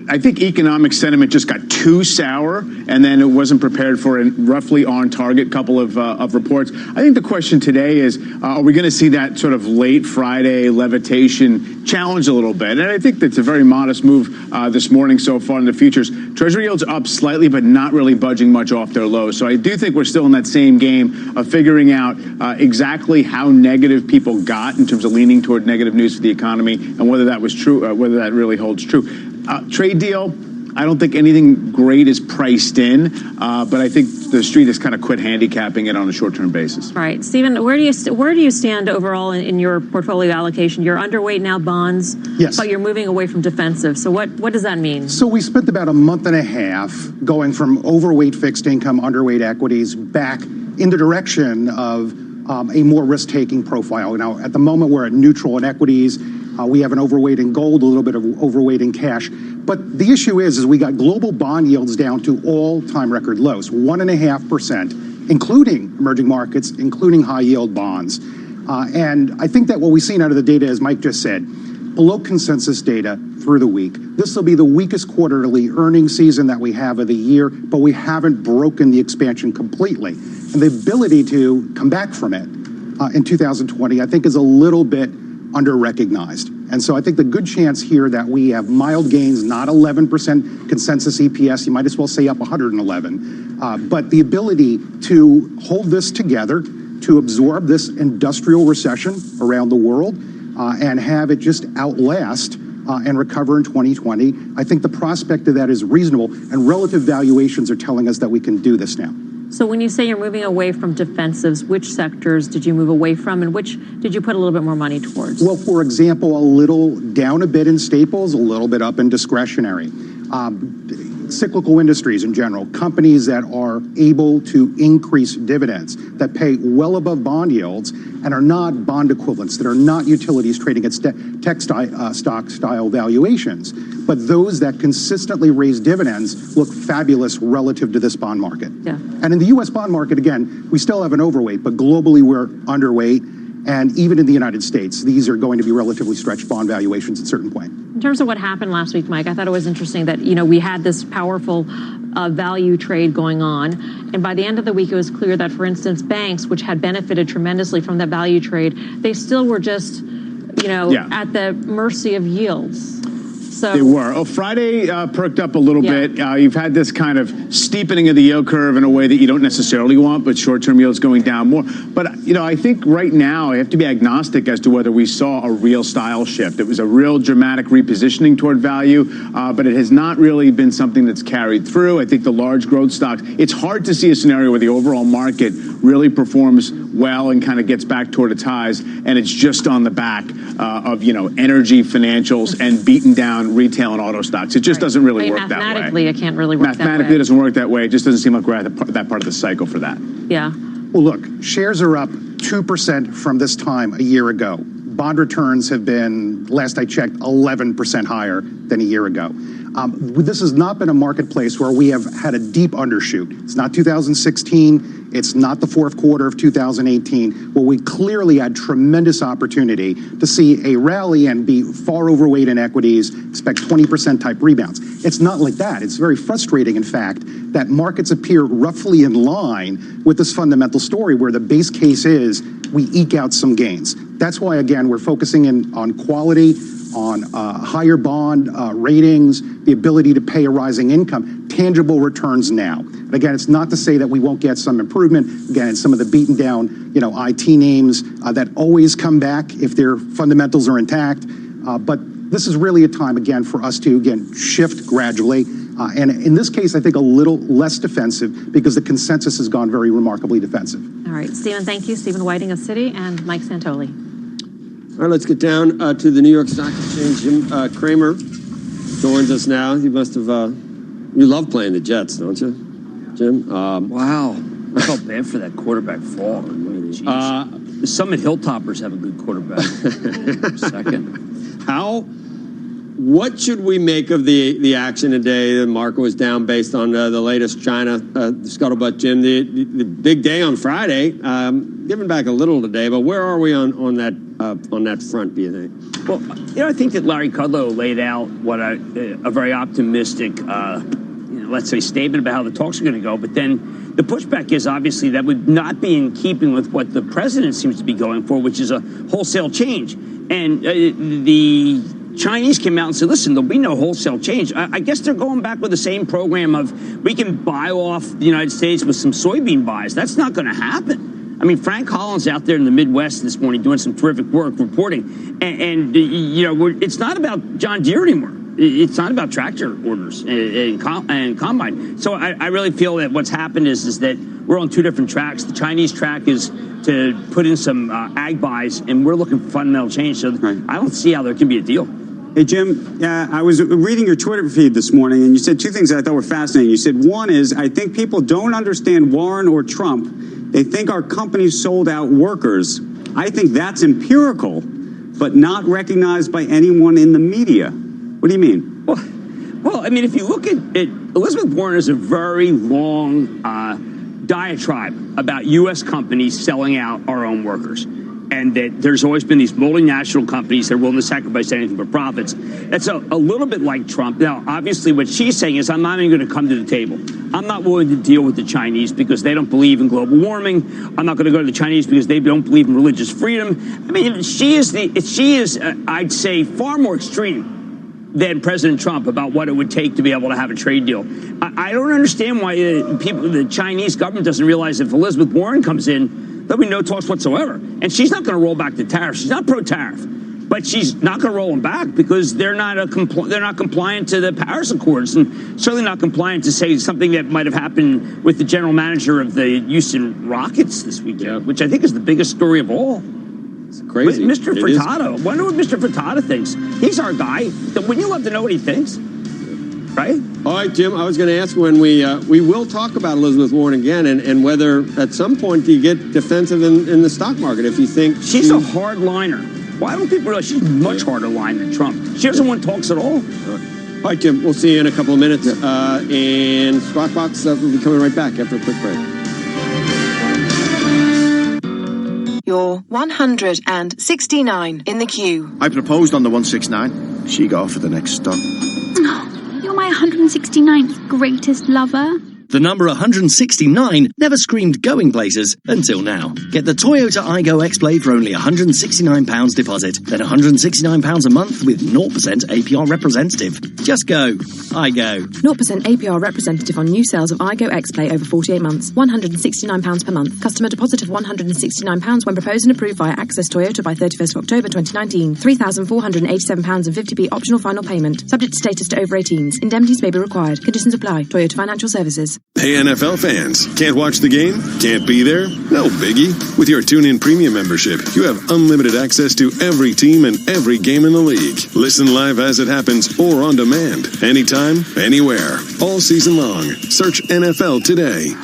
I think economic sentiment just got too sour, and then it wasn't prepared for a roughly on target couple of reports. I think the question today is, are we going to see that sort of late Friday levitation challenge a little bit? And I think that's a very modest move this morning so far in the futures. Treasury yields up slightly, but not really budging much off their lows. So I do think we're still in that same game of figuring out exactly how negative people got in terms of leaning toward negative news for the economy and whether that was true, whether that really holds true. Trade deal, I don't think anything great is priced in, but I think the street has kind of quit handicapping it on a short-term basis. Right. Stephen, where do you stand overall in your portfolio allocation? You're underweight now bonds, yes, but you're moving away from defensive. So what does that mean? So we spent about a month and a half going from overweight fixed income, underweight equities, back in the direction of a more risk-taking profile. Now, at the moment, we're at neutral in equities. We have an overweight in gold, a little bit of overweight in cash. But the issue is we got global bond yields down to all-time record lows, 1.5%, including emerging markets, including high-yield bonds. And I think that what we've seen out of the data, as Mike just said, below consensus data through the week. This will be the weakest quarterly earnings season that we have of the year, but we haven't broken the expansion completely. And the ability to come back from it in 2020, I think, is a little bit under-recognized. And so I think the good chance here that we have mild gains, not 11% consensus EPS, you might as well say up 111, but the ability to hold this together, to absorb this industrial recession around the world, and have it just outlast and recover in 2020. I think the prospect of that is reasonable, and relative valuations are telling us that we can do this now. So when you say you're moving away from defensives, which sectors did you move away from, and which did you put a little bit more money towards? Well, for example, a little down a bit in staples, a little bit up in discretionary. Cyclical industries in general, companies that are able to increase dividends, that pay well above bond yields, and are not bond equivalents, that are not utilities trading at tech stock style valuations, but those that consistently raise dividends look fabulous relative to this bond market. Yeah. And in the U.S. bond market, again, we still have an overweight, but globally we're underweight. And even in the United States, these are going to be relatively stretched bond valuations at a certain point. In terms of what happened last week, Mike, I thought it was interesting that, we had this powerful value trade going on. And by the end of the week, it was clear that, for instance, banks, which had benefited tremendously from that value trade, they still were just, at the mercy of yields. So they were. Oh, Friday perked up a little bit. You've had this kind of steepening of the yield curve in a way that you don't necessarily want, but short-term yields going down more. But, I think right now I have to be agnostic as to whether we saw a real style shift. It was a real dramatic repositioning toward value, but it has not really been something that's carried through. I think the large growth stocks, it's hard to see a scenario where the overall market really performs well and kind of gets back toward its highs, and it's just on the back of, energy, financials, and beaten down retail and auto stocks. It just doesn't really work that way. Mathematically, it can't really work that way. Mathematically, it doesn't work that way. It just doesn't seem like we're at that part of the cycle for that. Yeah. Well, look, shares are up 2% from this time a year ago. Bond returns have been, last I checked, 11% higher than a year ago. This has not been a marketplace where we have had a deep undershoot. It's not 2016. It's not the fourth quarter of 2018, where we clearly had tremendous opportunity to see a rally and be far overweight in equities, expect 20% type rebounds. It's not like that. It's very frustrating, in fact, that markets appear roughly in line with this fundamental story where the base case is we eke out some gains. That's why, again, we're focusing in on quality, on higher bond ratings, the ability to pay a rising income, tangible returns now. And again, it's not to say that we won't get some improvement. Again, it's some of the beaten down, IT names that always come back if their fundamentals are intact. But this is really a time, again, for us to, shift gradually. And in this case, I think a little less defensive because the consensus has gone very remarkably defensive. All right, Stephen, thank you. Stephen Whiting of Citi and Mike Santoli. All right, let's get down to the New York Stock Exchange. Jim Cramer joins us now. You must have, you love playing the Jets, don't you, Jim? Wow. I felt bad for that quarterback fall. The Summit Hilltoppers have a good quarterback. Second. What should we make of the action today? The market was down based on the latest China scuttlebutt, Jim. The big day on Friday, giving back a little today, but where are we on that front, do you think? Well, I think that Larry Kudlow laid out what a very optimistic, let's say, statement about how the talks are going to go. But then the pushback is obviously that would not be in keeping with what the president seems to be going for, which is a wholesale change. And the Chinese came out and said, listen, there'll be no wholesale change. I guess they're going back with the same program of we can buy off the United States with some soybean buys. That's not going to happen. I mean, Frank Collins out there in the Midwest this morning doing some terrific work reporting. And it's not about John Deere anymore. It's not about tractor orders and combine. So I really feel that what's happened is that we're on two different tracks. The Chinese track is to put in some ag buys, and we're looking for fundamental change. So I don't see how there can be a deal. Hey, Jim, I was reading your Twitter feed this morning, and you said two things that I thought were fascinating. You said, one is, I think people don't understand Warren or Trump. They think our companies sold out workers. I think that's empirical, but not recognized by anyone in the media. What do you mean? Well, I mean, if you look at Elizabeth Warren has a very long diatribe about U.S. companies selling out our own workers. And that there's always been these multinational companies that are willing to sacrifice anything for profits. That's a little bit like Trump. Now, obviously, what she's saying is I'm not even going to come to the table. I'm not willing to deal with the Chinese because they don't believe in global warming. I'm not going to go to the Chinese because they don't believe in religious freedom. I mean, she is, I'd say, far more extreme than President Trump about what it would take to be able to have a trade deal. I don't understand why the Chinese government doesn't realize if Elizabeth Warren comes in, there'll be no talks whatsoever. And she's not going to roll back the tariffs. She's not pro-tariff. but she's not going to roll them back because they're not compliant to the Paris Accords, and certainly not compliant to say something that might have happened with the general manager of the Houston Rockets this weekend, which I think is the biggest story of all. It's crazy. Mr. Furtado. I wonder what Mr. Furtado thinks. He's our guy. Wouldn't you love to know what he thinks? Right? All right, Jim, I was going to ask when we will talk about Elizabeth Warren again and whether at some point do you get defensive in the stock market if you think she's a hard liner. Why don't people realize she's much harder line than Trump? She doesn't want talks at all. All right, Jim, we'll see you in a couple of minutes. And Squawk Box will be coming right back after a quick break. You're 169 in the queue. I proposed on the 169. She got for the next stop. You're my 169th greatest lover. The number 169 never screamed going places until now. Get the Toyota Aygo X-Play for only £169 deposit, then £169 a month with 0% APR representative. Just go. Aygo. 0% APR representative on new sales of Aygo X-Play over 48 months. £169 per month. Customer deposit of £169 when proposed and approved via Access Toyota by 31st of October 2019. £3,487 and 50p optional final payment. Subject to status to over 18s. Indemnities may be required. Conditions apply. Toyota Financial Services. Hey NFL fans, can't watch the game? Can't be there? No biggie. With your TuneIn Premium membership, you have unlimited access to every team and every game in the league. Listen live as it happens or on demand. Anytime, anywhere. All season long. Search NFL today.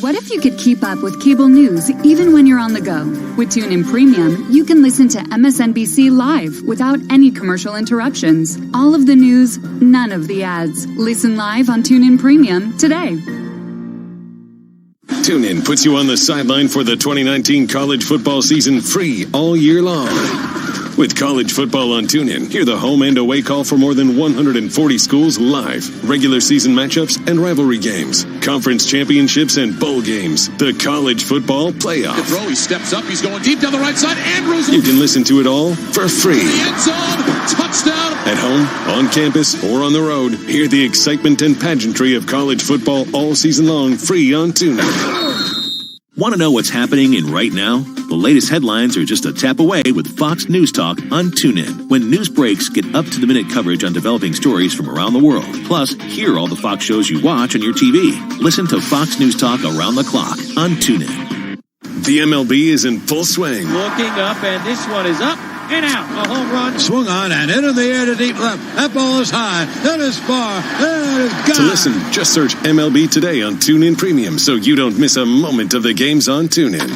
What if you could keep up with cable news even when you're on the go? With TuneIn Premium, you can listen to MSNBC live without any commercial interruptions. All of the news, none of the ads. Listen live on TuneIn Premium today. TuneIn puts you on the sideline for the 2019 college football season free all year long. With college football on TuneIn, hear the home and away call for more than 140 schools live. Regular season matchups and rivalry games. Conference championships and bowl games. The college football playoff. The throw, he steps up, he's going deep down the right side. Andrews. You can listen to it all for free. The end zone, touchdown. At home, on campus, or on the road, hear the excitement and pageantry of college football all season long free on TuneIn. Want to know what's happening in right now? The latest headlines are just a tap away with Fox News Talk on TuneIn. When news breaks, get up-to-the-minute coverage on developing stories from around the world. Plus, hear all the Fox shows you watch on your TV. Listen to Fox News Talk around the clock on TuneIn. The MLB is in full swing. Looking up, and this one is up and out. A home run. Swung on and into the air to deep left. That ball is high. That is far. That is gone. To listen, just search MLB Today on TuneIn Premium so you don't miss a moment of the games on TuneIn.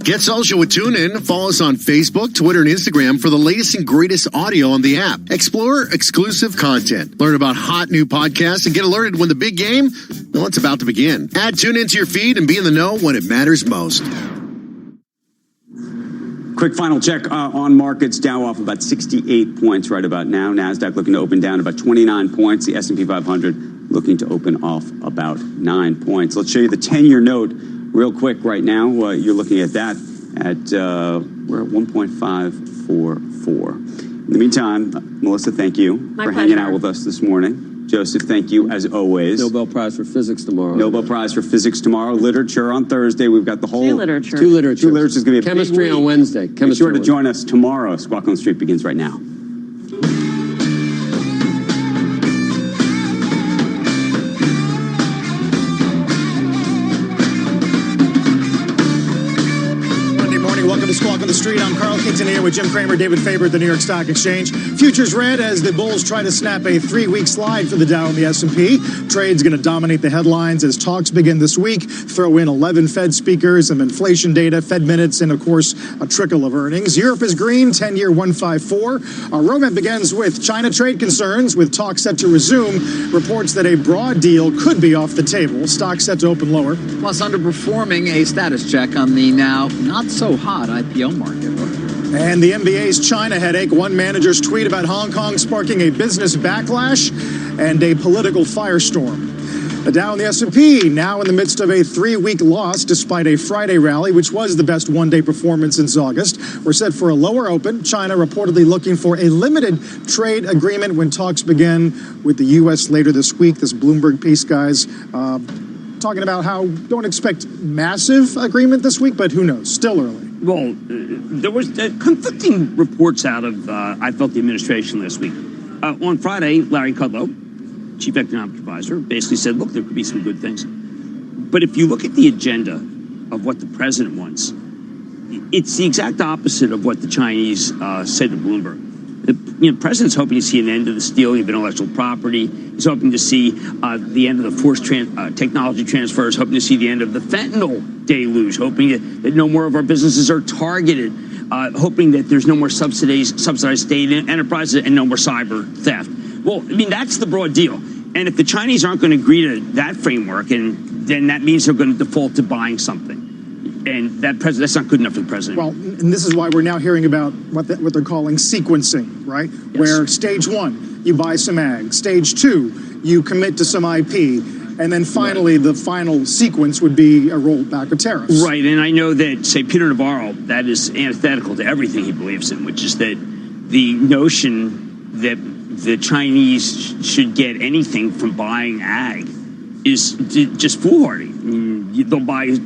Get social with TuneIn. Follow us on Facebook, Twitter, and Instagram for the latest and greatest audio on the app. Explore exclusive content. Learn about hot new podcasts and get alerted when the big game, well, it's about to begin. Add TuneIn to your feed and be in the know when it matters most. Quick final check on markets. Dow off about 68 points right about now. NASDAQ looking to open down about 29 points. The S&P 500 looking to open off about 9 points. Let's show you the 10-year note real quick right now. You're looking at that at, we're at 1.544. In the meantime, Melissa, thank you for hanging out with us this morning. Joseph, thank you as always. Nobel Prize for Physics tomorrow. Nobel Prize for Physics tomorrow. Literature on Thursday. We've got the whole... Two literature. Two literature. Two literature is going to be a Chemistry big week. on Wednesday. Be sure to join us tomorrow. Squawk on the Street begins right now. Welcome to Squawk on the Street. I'm Carl Keaton here with Jim Cramer, David Faber at the New York Stock Exchange. Futures red as the bulls try to snap a 3-week slide for the Dow and the S&P. Trade's going to dominate the headlines as talks begin this week. Throw in 11 Fed speakers, some inflation data, Fed minutes, and, of course, a trickle of earnings. Europe is green, 10-year 154. Our roadmap begins with China trade concerns, with talks set to resume. Reports that a broad deal could be off the table. Stocks set to open lower. Plus underperforming a status check on the now not so hot IPO market. And the NBA's China headache. One manager's tweet about Hong Kong sparking a business backlash and a political firestorm. The Dow and the S&P now in the midst of a 3-week loss despite a Friday rally, which was the best one-day performance since August. We're set for a lower open. China reportedly looking for a limited trade agreement when talks begin with the U.S. later this week. This Bloomberg piece, guys, talking about how don't expect massive agreement this week, but who knows? Still early. Well, there was conflicting reports out of, I felt, the administration last week. On Friday, Larry Kudlow, chief economic advisor, basically said, look, there could be some good things. But if you look at the agenda of what the president wants, it's the exact opposite of what the Chinese said to Bloomberg. The president's hoping to see an end to the stealing of intellectual property. He's hoping to see the end of the forced technology transfers, hoping to see the end of the fentanyl deluge, hoping that no more of our businesses are targeted, hoping that there's no more subsidized state enterprises and no more cyber theft. Well, I mean, that's the broad deal. And if the Chinese aren't going to agree to that framework, then that means they're going to default to buying something. And that's not good enough for the president. Well, and this is why we're now hearing about what they're calling sequencing, right? Yes. Where stage 1, you buy some ag. Stage 2, you commit to some IP. And then finally, the final sequence would be a rollback of tariffs. Right, and I know that, say, Peter Navarro, that is antithetical to everything he believes in, which is that the notion that the Chinese should get anything from buying ag is just foolhardy. They'll buy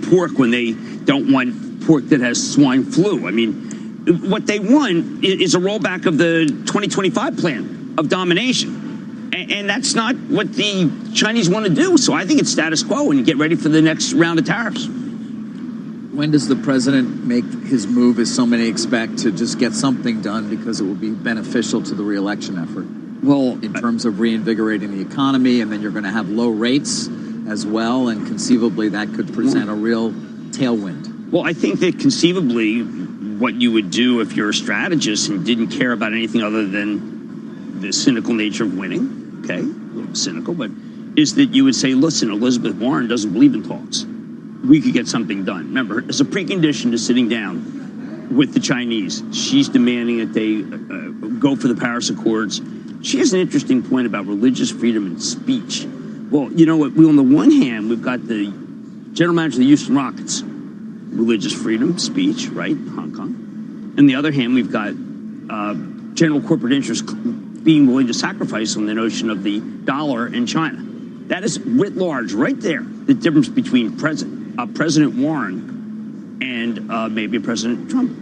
pork when they don't want pork that has swine flu. I mean, what they want is a rollback of the 2025 plan of domination. And that's not what the Chinese want to do. So I think it's status quo and get ready for the next round of tariffs. When does the president make his move, as so many expect, to just get something done because it will be beneficial to the re-election effort? Well, in terms of reinvigorating the economy, and then you're going to have low rates as well, and conceivably that could present a real tailwind. Well, I think that conceivably what you would do if you're a strategist and didn't care about anything other than the cynical nature of winning, okay, a little cynical, but is that you would say, listen, Elizabeth Warren doesn't believe in talks. We could get something done. Remember, as a precondition to sitting down with the Chinese, she's demanding that they go for the Paris Accords. She has an interesting point about religious freedom and speech. Well, you know what? On the one hand, we've got the general manager of the Houston Rockets, religious freedom, speech, right, Hong Kong. On the other hand, we've got general corporate interests being willing to sacrifice on the notion of the dollar in China. That is writ large, right there, the difference between President Warren and maybe President Trump.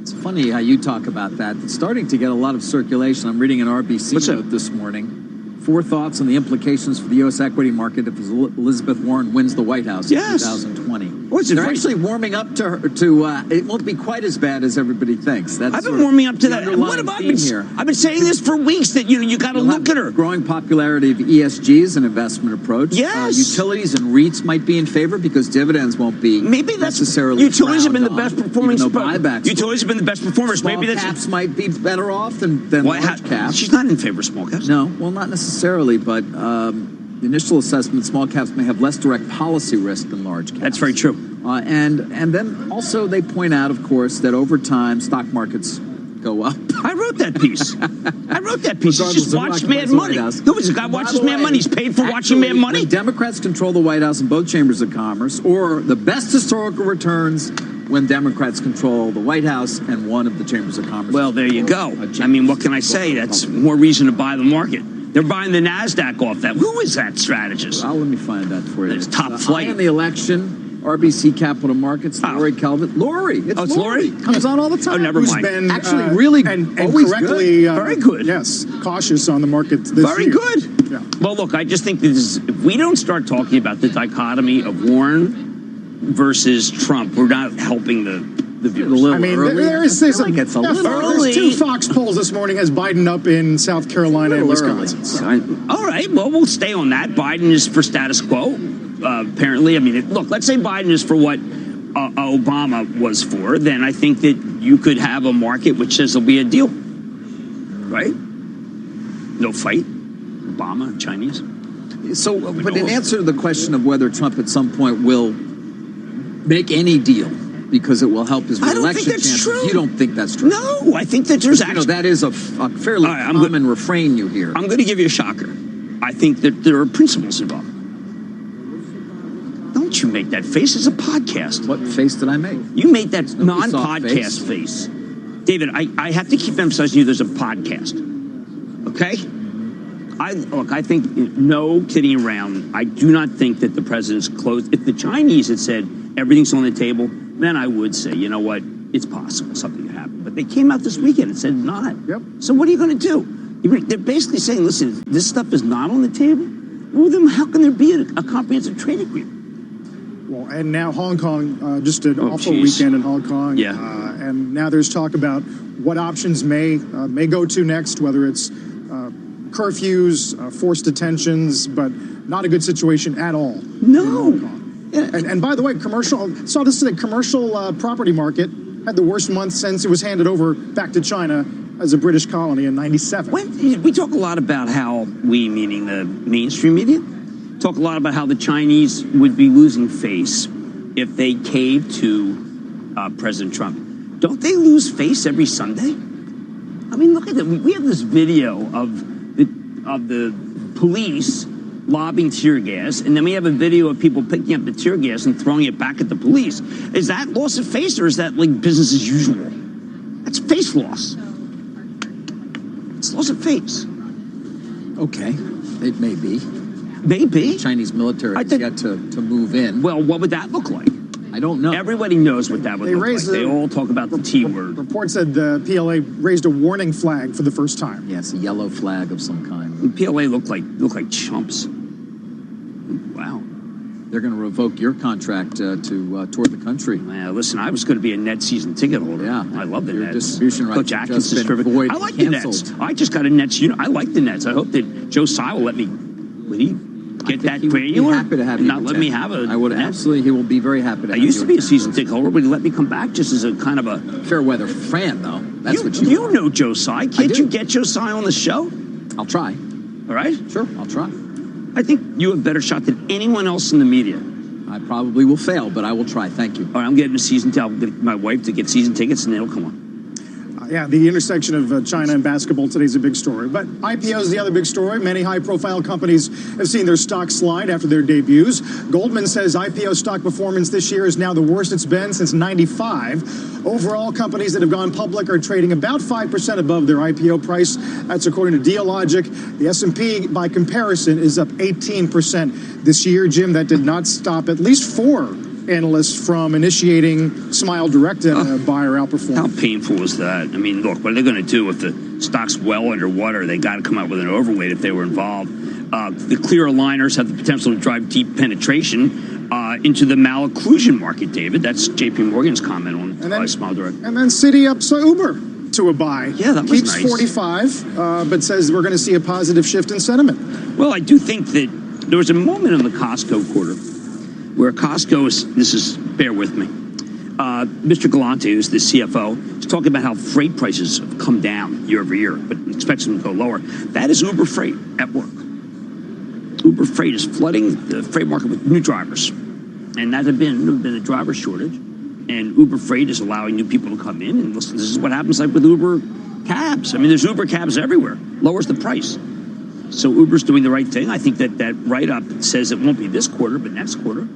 It's funny how you talk about that. It's starting to get a lot of circulation. I'm reading an RBC note this morning. 4 thoughts on the implications for the U.S. equity market if Elizabeth Warren wins the White House in 2020. They're actually warming up to her. It won't be quite as bad as everybody thinks. I've been warming up to that. What have I been here? I've been saying this for weeks that you got to look at her. Growing popularity of ESG as an investment approach. Yes. Utilities and REITs might be in favor because dividends won't be necessarily. Utilities have been the best performing. Buybacks. Utilities have been the best performers. Small caps might be better off than large caps. She's not in favor of small caps. No, well, not necessarily, but the initial assessment, small caps may have less direct policy risk than large caps. That's very true. And then also they point out, of course, that over time stock markets go up. I wrote that piece. He just watched Mad Money. Nobody's a guy watches Mad Money. He's paid for watching Mad Money. When Democrats control the White House and both chambers of commerce, or the best historical returns when Democrats control the White House and one of the chambers of commerce. Well, there you go. I mean, what can I say? That's more reason to buy the market. They're buying the NASDAQ off that. Who is that strategist? Well, let me find that for you. It's top flight. In the election, RBC Capital Markets, Lori Calvert. Lori. It's Lori? Comes on all the time. Oh, never mind. Been, actually really and always correctly, good. Very good. Yes, cautious on the market this Very year. good. Yeah. Well, look, I just think if we don't start talking about the dichotomy of Warren versus Trump, we're not helping the viewers. I mean, there's 2 Fox polls this morning has Biden up in South Carolina and Wisconsin. So. All right, well, we'll stay on that. Biden is for status quo, apparently. I mean, look, let's say Biden is for what Obama was for, then I think that you could have a market which says there'll be a deal, right? No fight. Obama, Chinese. So, but in answer to the question of whether Trump at some point will make any deal, because it will help his re-election chances. True. You don't think that's true? No, I think that there's actually... that is a fairly common refrain you hear. I'm going to give you a shocker. I think that there are principles involved. Don't you make that face. It's a podcast. What face did I make? You made that non-podcast face. David, I have to keep emphasizing to you there's a podcast. Okay? I think, no kidding around, I do not think that the president's closed. If the Chinese had said everything's on the table, then I would say, you know what, it's possible something could happen. But they came out this weekend and said not. Yep. So what are you going to do? They're basically saying, listen, this stuff is not on the table. Well, then how can there be a comprehensive trade agreement? Well, and now Hong Kong, just an awful weekend in Hong Kong. Yeah. And now there's talk about what options may go to next, whether it's curfews, forced detentions, but not a good situation at all. No. In Hong Kong. And by the way, saw this today, commercial property market had the worst month since it was handed over back to China as a British colony in 97. We talk a lot about how we, meaning the mainstream media, talk a lot about how the Chinese would be losing face if they caved to President Trump. Don't they lose face every Sunday? I mean, look at it. We have this video of the police lobbing tear gas, and then we have a video of people picking up the tear gas and throwing it back at the police. Is that loss of face, or is that like business as usual? That's face loss. It's loss of face. Okay, it may be. Maybe. The Chinese military has yet to move in. Well, what would that look like? I don't know. Everybody knows what that would look like. They all talk about the T word. Report said the PLA raised a warning flag for the first time. Yeah, it's a yellow flag of some kind. The PLA look like chumps. Wow. They're going to revoke your contract to tour the country. Listen, I was going to be a Nets season ticket holder. Yeah, I love the your Nets. distribution rights Coach have Atkins just is been terrific. void I like and the Nets. canceled. I just got a Nets unit. I like the Nets. I hope that Joe Tsai will let me. Would he get that granular? Happy to have and you not let me have a. I would absolutely. He will be very happy to. I have used you to be a attend. season ticket holder, but he let me come back just as a kind of a fair weather fan, though. That's what you know Joe Tsai. Can't you get Joe Tsai on the show? I'll try. All right. Sure, I'll try. I think you have a better shot than anyone else in the media. I probably will fail, but I will try. Thank you. All right, I'm getting a season ticket. I'll get my wife to get season tickets, and they'll come on. Yeah, the intersection of China and basketball today is a big story. But IPO is the other big story. Many high-profile companies have seen their stocks slide after their debuts. Goldman says IPO stock performance this year is now the worst it's been since '95. Overall, companies that have gone public are trading about 5% above their IPO price. That's according to Dealogic. The S&P, by comparison, is up 18% this year. Jim, that did not stop at least 4 analysts from initiating Smile Direct and a buyer outperform. How painful is that? I mean, look, what are they going to do if the stock's well underwater? They got to come out with an overweight if they were involved. The clear aligners have the potential to drive deep penetration into the malocclusion market, David. That's JP Morgan's comment on Smile Direct. And then Citi ups Uber to a buy. Yeah, that was Keeps nice. 45, but says we're going to see a positive shift in sentiment. Well, I do think that there was a moment in the Costco quarter where Costco bear with me. Mr. Galante, who's the CFO, is talking about how freight prices have come down year over year, but expects them to go lower. That is Uber Freight at work. Uber Freight is flooding the freight market with new drivers. And that had been a driver shortage. And Uber Freight is allowing new people to come in. And listen, this is what happens like with Uber cabs. I mean, there's Uber cabs everywhere. Lowers the price. So Uber's doing the right thing. I think that write-up says it won't be this quarter, but next quarter.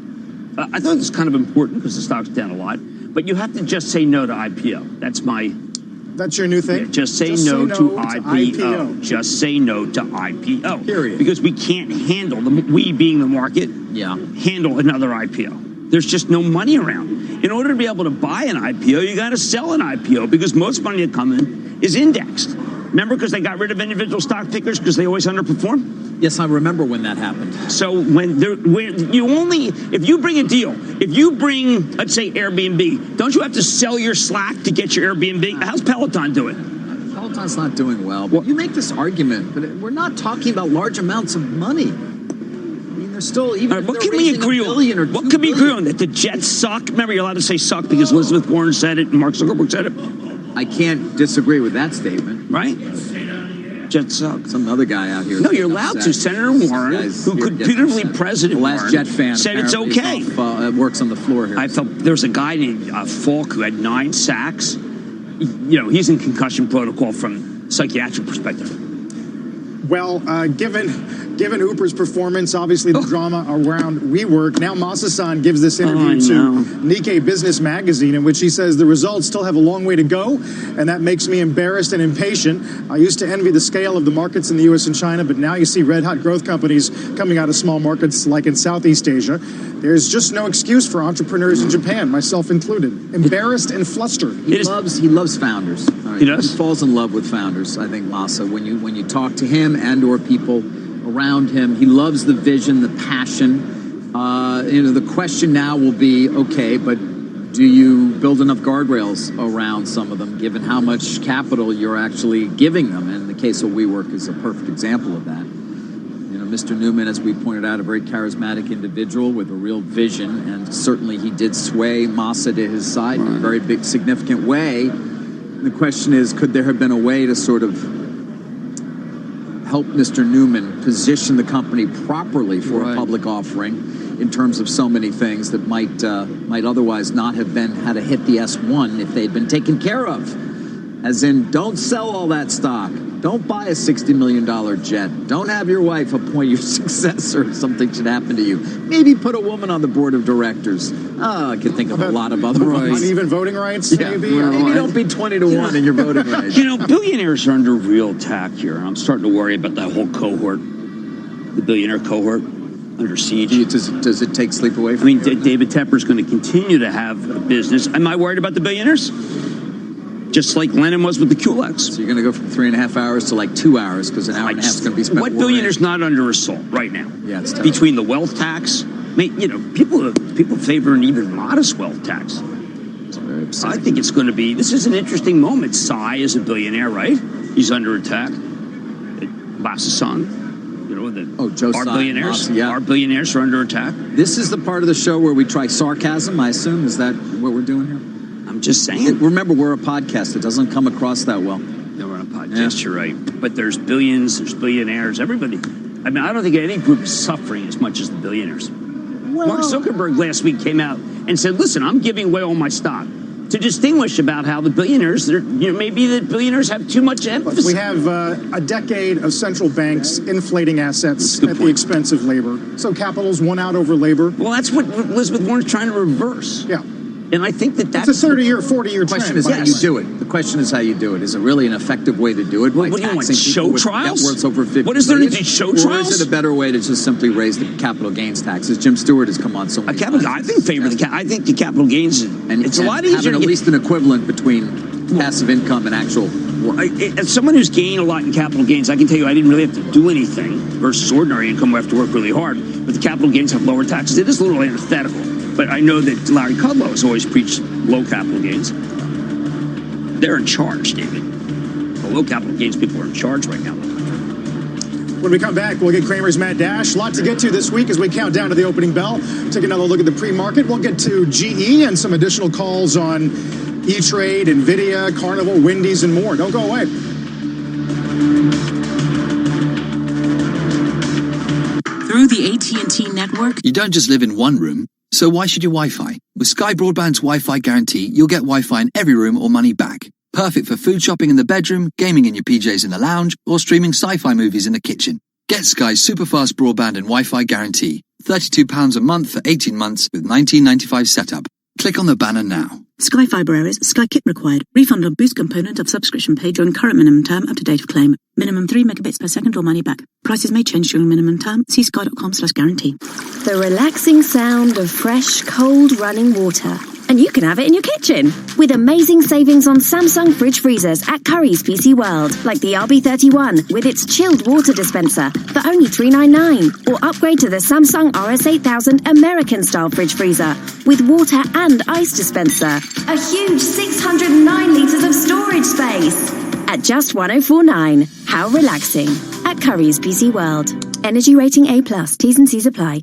I thought it's kind of important because the stock's down a lot. But you have to just say no to IPO. That's your new thing? Yeah, just say no to IPO. Just say no to IPO. Period. Because we can't handle, we being the market, handle another IPO. There's just no money around. In order to be able to buy an IPO, you got to sell an IPO because most money that come in is indexed. Remember, because they got rid of individual stock pickers because they always underperform? Yes, I remember when that happened. So if you bring a deal, if you bring, let's say, Airbnb, don't you have to sell your Slack to get your Airbnb? How's Peloton doing? Peloton's not doing well. But you make this argument, but we're not talking about large amounts of money. I mean, they're still even. What can we agree on? What can we agree on? That the Jets suck? Remember, you're allowed to say suck because Elizabeth Warren said it and Mark Zuckerberg said it. I can't disagree with that statement. Right? Jets suck. Some other guy out here. No, you're allowed to. Senator Warren, who could punitively President Warren, the last Jet fan, said it's okay. Works on the floor here. I felt there was a guy named Falk who had 9 sacks. He's in concussion protocol from psychiatric perspective. Well, given Given Uber's performance, obviously the drama around WeWork, now Masa-san gives this interview to Nikkei Business Magazine in which he says the results still have a long way to go, and that makes me embarrassed and impatient. I used to envy the scale of the markets in the U.S. and China, but now you see red-hot growth companies coming out of small markets like in Southeast Asia. There's just no excuse for entrepreneurs in Japan, myself included. Embarrassed and flustered. He loves founders. He does? He falls in love with founders, I think, Masa. When you talk to him and or people around him, he loves the vision, the passion. The question now will be, okay, but do you build enough guardrails around some of them, given how much capital you're actually giving them? And the case of WeWork is a perfect example of that. Mr. Newman, as we pointed out, a very charismatic individual with a real vision, and certainly he did sway Masa to his side in a very big, significant way. The question is, could there have been a way to sort of help Mr. Newman position the company properly for a public offering in terms of so many things that might otherwise not have had to hit the S1 if they'd been taken care of? As in, don't sell all that stock. Don't buy a $60 million jet. Don't have your wife appoint your successor if something should happen to you. Maybe put a woman on the board of directors. I can think of a lot of other ways. Uneven voting rights, maybe? Maybe don't be 20 to 1 in your voting rights. Billionaires are under real attack here. I'm starting to worry about that whole cohort, the billionaire cohort, under siege. Does it take sleep away from you? David Tepper's going to continue to have a business. Am I worried about the billionaires? Just like Lennon was with the Kulaks. So you're going to go from 3.5 hours to like 2 hours because an hour and a half is going to be spent. What billionaire's not under assault right now? Yeah, it's tough. Between the wealth tax, people favor an even modest wealth tax. I think it's going to be. This is an interesting moment. Tsai is a billionaire, right? He's under attack. Masa-san. Joe our Tsai, billionaires. Masa, yeah. Our billionaires are under attack. This is the part of the show where we try sarcasm, I assume. Is that what we're doing here? I'm just saying. Remember, we're a podcast. It doesn't come across that well. No, we're on a podcast. You're right. But there's billions, there's billionaires, everybody. I don't think any group is suffering as much as the billionaires. Mark Zuckerberg last week came out and said, listen, I'm giving away all my stock. To distinguish about how the billionaires, maybe the billionaires have too much emphasis. We have a decade of central banks inflating assets at the expense of labor. So capital's won out over labor. Well, that's what Elizabeth Warren's trying to reverse. Yeah. And I think that's a 30-year, 40-year trend. The question is how you do it. The question is how you do it. Is it really an effective way to do it? What do you want, show trials? Net worths over 50 what is there million? to do, show Or trials? is it a better way to just simply raise the capital gains taxes? Jim Stewart has come on so many times. I think I think the capital gains, and it's a lot easier having to at least an equivalent between passive income and actual work. As someone who's gained a lot in capital gains, I can tell you I didn't really have to do anything versus ordinary income where I have to work really hard. But the capital gains have lower taxes. It is a little antithetical. But I know that Larry Kudlow has always preached low capital gains. They're in charge, David. The low capital gains people are in charge right now. When we come back, we'll get Cramer's Mad Dash. A lot to get to this week as we count down to the opening bell. Take another look at the pre-market. We'll get to GE and some additional calls on E-Trade, NVIDIA, Carnival, Wendy's, and more. Don't go away. Through the AT&T network, you don't just live in one room. So why should you Wi-Fi? With Sky Broadband's Wi-Fi guarantee, you'll get Wi-Fi in every room or money back. Perfect for food shopping in the bedroom, gaming in your PJs in the lounge, or streaming sci-fi movies in the kitchen. Get Sky's super fast broadband and Wi-Fi guarantee. £32 a month for 18 months with $19.95 setup. Click on the banner now. Sky Fibre errors, Sky Kit required. Refund on boost component of subscription paid during current minimum term up to date of claim. Minimum 3 megabits per second or money back. Prices may change during minimum term. See sky.com/guarantee. The relaxing sound of fresh, cold running water. And you can have it in your kitchen. With amazing savings on Samsung fridge freezers at Currys PC World. Like the RB31 with its chilled water dispenser for only $399. Or upgrade to the Samsung RS8000 American style fridge freezer with water and ice dispenser. A huge 609 litres of storage space. At just $104.9. How relaxing. At Currys PC World. Energy rating A+. T's and C's apply.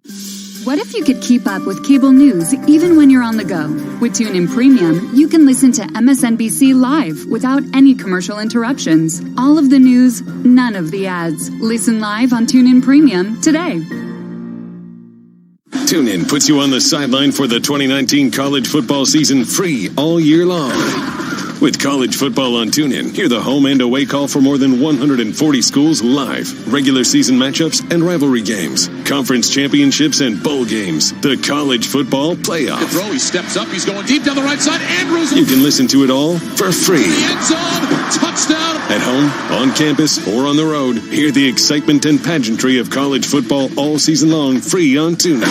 What if you could keep up with cable news even when you're on the go? With TuneIn Premium, you can listen to MSNBC live without any commercial interruptions. All of the news, none of the ads. Listen live on TuneIn Premium today. TuneIn puts you on the sideline for the 2019 college football season free all year long. With college football on TuneIn, hear the home and away call for more than 140 schools live. Regular season matchups and rivalry games. Conference championships and bowl games. The college football playoff. The throw, he steps up, he's going deep down the right side. Andrews. You can listen to it all for free. The end zone, touchdown. At home, on campus, or on the road, hear the excitement and pageantry of college football all season long, free on TuneIn.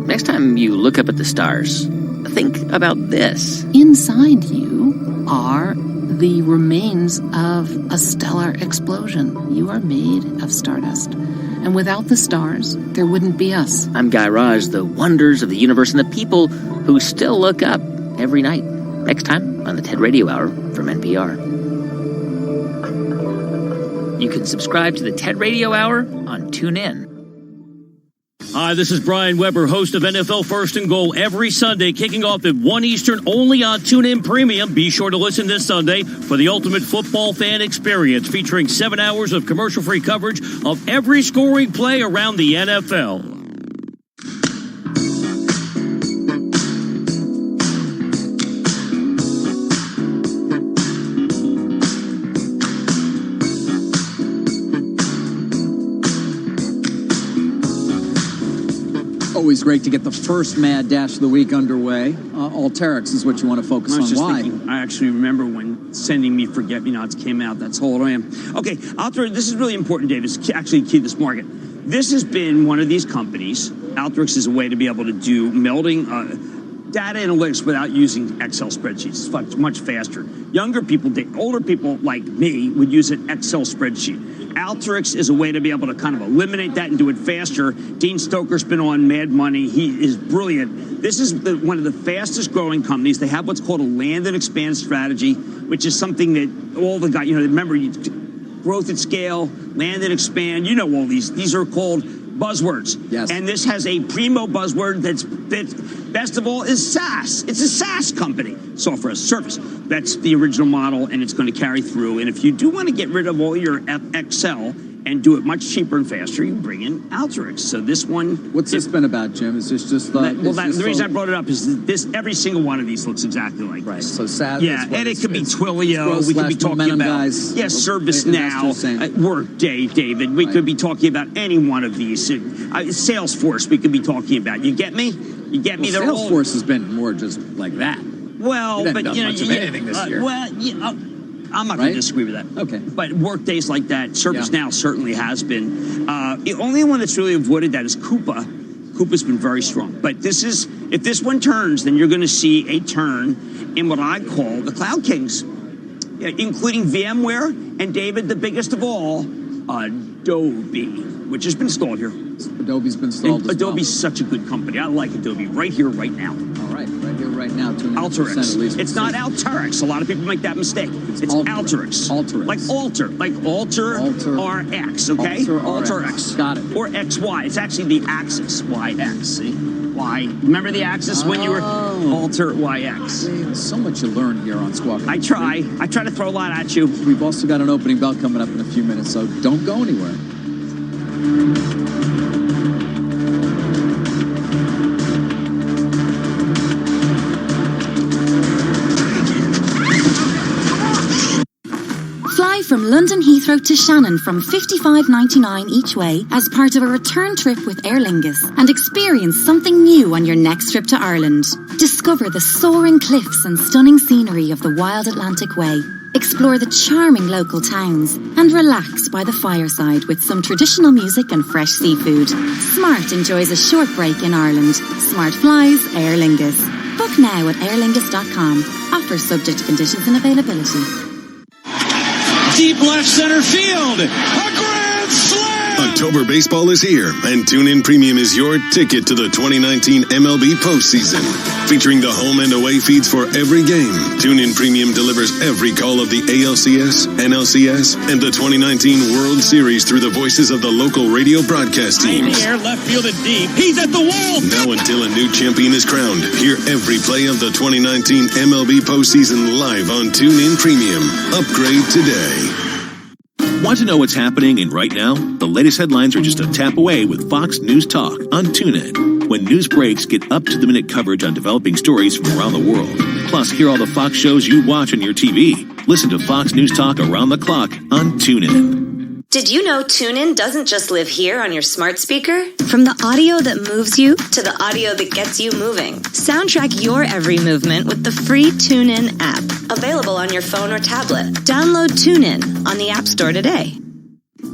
Next time you look up at the stars, think about this. Inside you are the remains of a stellar explosion. You are made of stardust. And without the stars, there wouldn't be us. I'm Guy Raj, the wonders of the universe and the people who still look up every night. Next time on the TED Radio Hour from NPR. You can subscribe to the TED Radio Hour on TuneIn. Hi, this is Brian Weber, host of NFL First and Goal every Sunday, kicking off at 1 Eastern only on TuneIn Premium. Be sure to listen this Sunday for the ultimate football fan experience, featuring 7 hours of commercial-free coverage of every scoring play around the NFL. Always great to get the first Mad Dash of the week underway. Alteryx is what you want to focus on. Why? I actually remember when sending me forget-me-nots came out. That's how old I am. Okay, this is really important, Dave. It's actually key to this market. This has been one of these companies. Alteryx is a way to be able to do melding data analytics without using Excel spreadsheets. It's much faster. Younger people, older people like me would use an Excel spreadsheet. Alteryx is a way to be able to kind of eliminate that and do it faster. Dean Stoker's been on Mad Money. He is brilliant. This is one of the fastest growing companies. They have what's called a land and expand strategy, which is something that all the guys, remember, growth at scale, land and expand. You know all these. These are called buzzwords. Yes. And this has a primo buzzword that's best of all is SaaS. It's a SaaS company, software as a service. That's the original model, and it's going to carry through. And if you do want to get rid of all your Excel and do it much cheaper and faster, you bring in Alteryx. So this one... What's this been about, Jim? Is this just... the reason I brought it up is this. Every single one of these looks exactly like this. So SaaS... Yeah, and it could be Twilio. We could be talking about... ServiceNow, Workday, David. We could be talking about any one of these. Salesforce, we could be talking about. You get me? You get me? Salesforce has been more just like that. Well, but much of anything this year. I'm not going to disagree with that. Okay. But Workdays like that, ServiceNow certainly has been. The only one that's really avoided that is Coupa. Coupa's been very strong. But if this one turns, then you're going to see a turn in what I call the Cloud Kings, including VMware and, David, the biggest of all, Adobe, which has been installed here. Adobe's been installed as Adobe's such a good company. I like Adobe right here, right now. All right, right here, right now. Alteryx. It's not Alteryx. A lot of people make that mistake. It's Alteryx. Alteryx. Like Alter RX, okay? Alteryx. Got it. Or XY. It's actually the axis, YX. See? Y. Remember the axis when you were Alter YX? So much you learn here on Squawk. I try to throw a lot at you. We've also got an opening bell coming up in a few minutes, so don't go anywhere. Fly from London Heathrow to Shannon from $55.99 each way as part of a return trip with Aer Lingus and experience something new on your next trip to Ireland. Discover the soaring cliffs and stunning scenery of the wild Atlantic Way. Explore the charming local towns and relax by the fireside with some traditional music and fresh seafood. Smart enjoys a short break in Ireland. Smart flies Aer Lingus. Book now at aerlingus.com. Offers subject to conditions and availability. Deep left center field. A grand slam! October baseball is here, and TuneIn Premium is your ticket to the 2019 MLB postseason. Featuring the home and away feeds for every game, TuneIn Premium delivers every call of the ALCS, NLCS, and the 2019 World Series through the voices of the local radio broadcast teams. In the air, left field and deep. He's at the wall. Now until a new champion is crowned, hear every play of the 2019 MLB postseason live on TuneIn Premium. Upgrade today. Want to know what's happening in right now? The latest headlines are just a tap away with Fox News Talk on TuneIn. When news breaks, get up-to-the-minute coverage on developing stories from around the world. Plus, hear all the Fox shows you watch on your TV. Listen to Fox News Talk around the clock on TuneIn. Did you know TuneIn doesn't just live here on your smart speaker? From the audio that moves you to the audio that gets you moving. Soundtrack your every movement with the free TuneIn app. Available on your phone or tablet. Download TuneIn on the App Store today.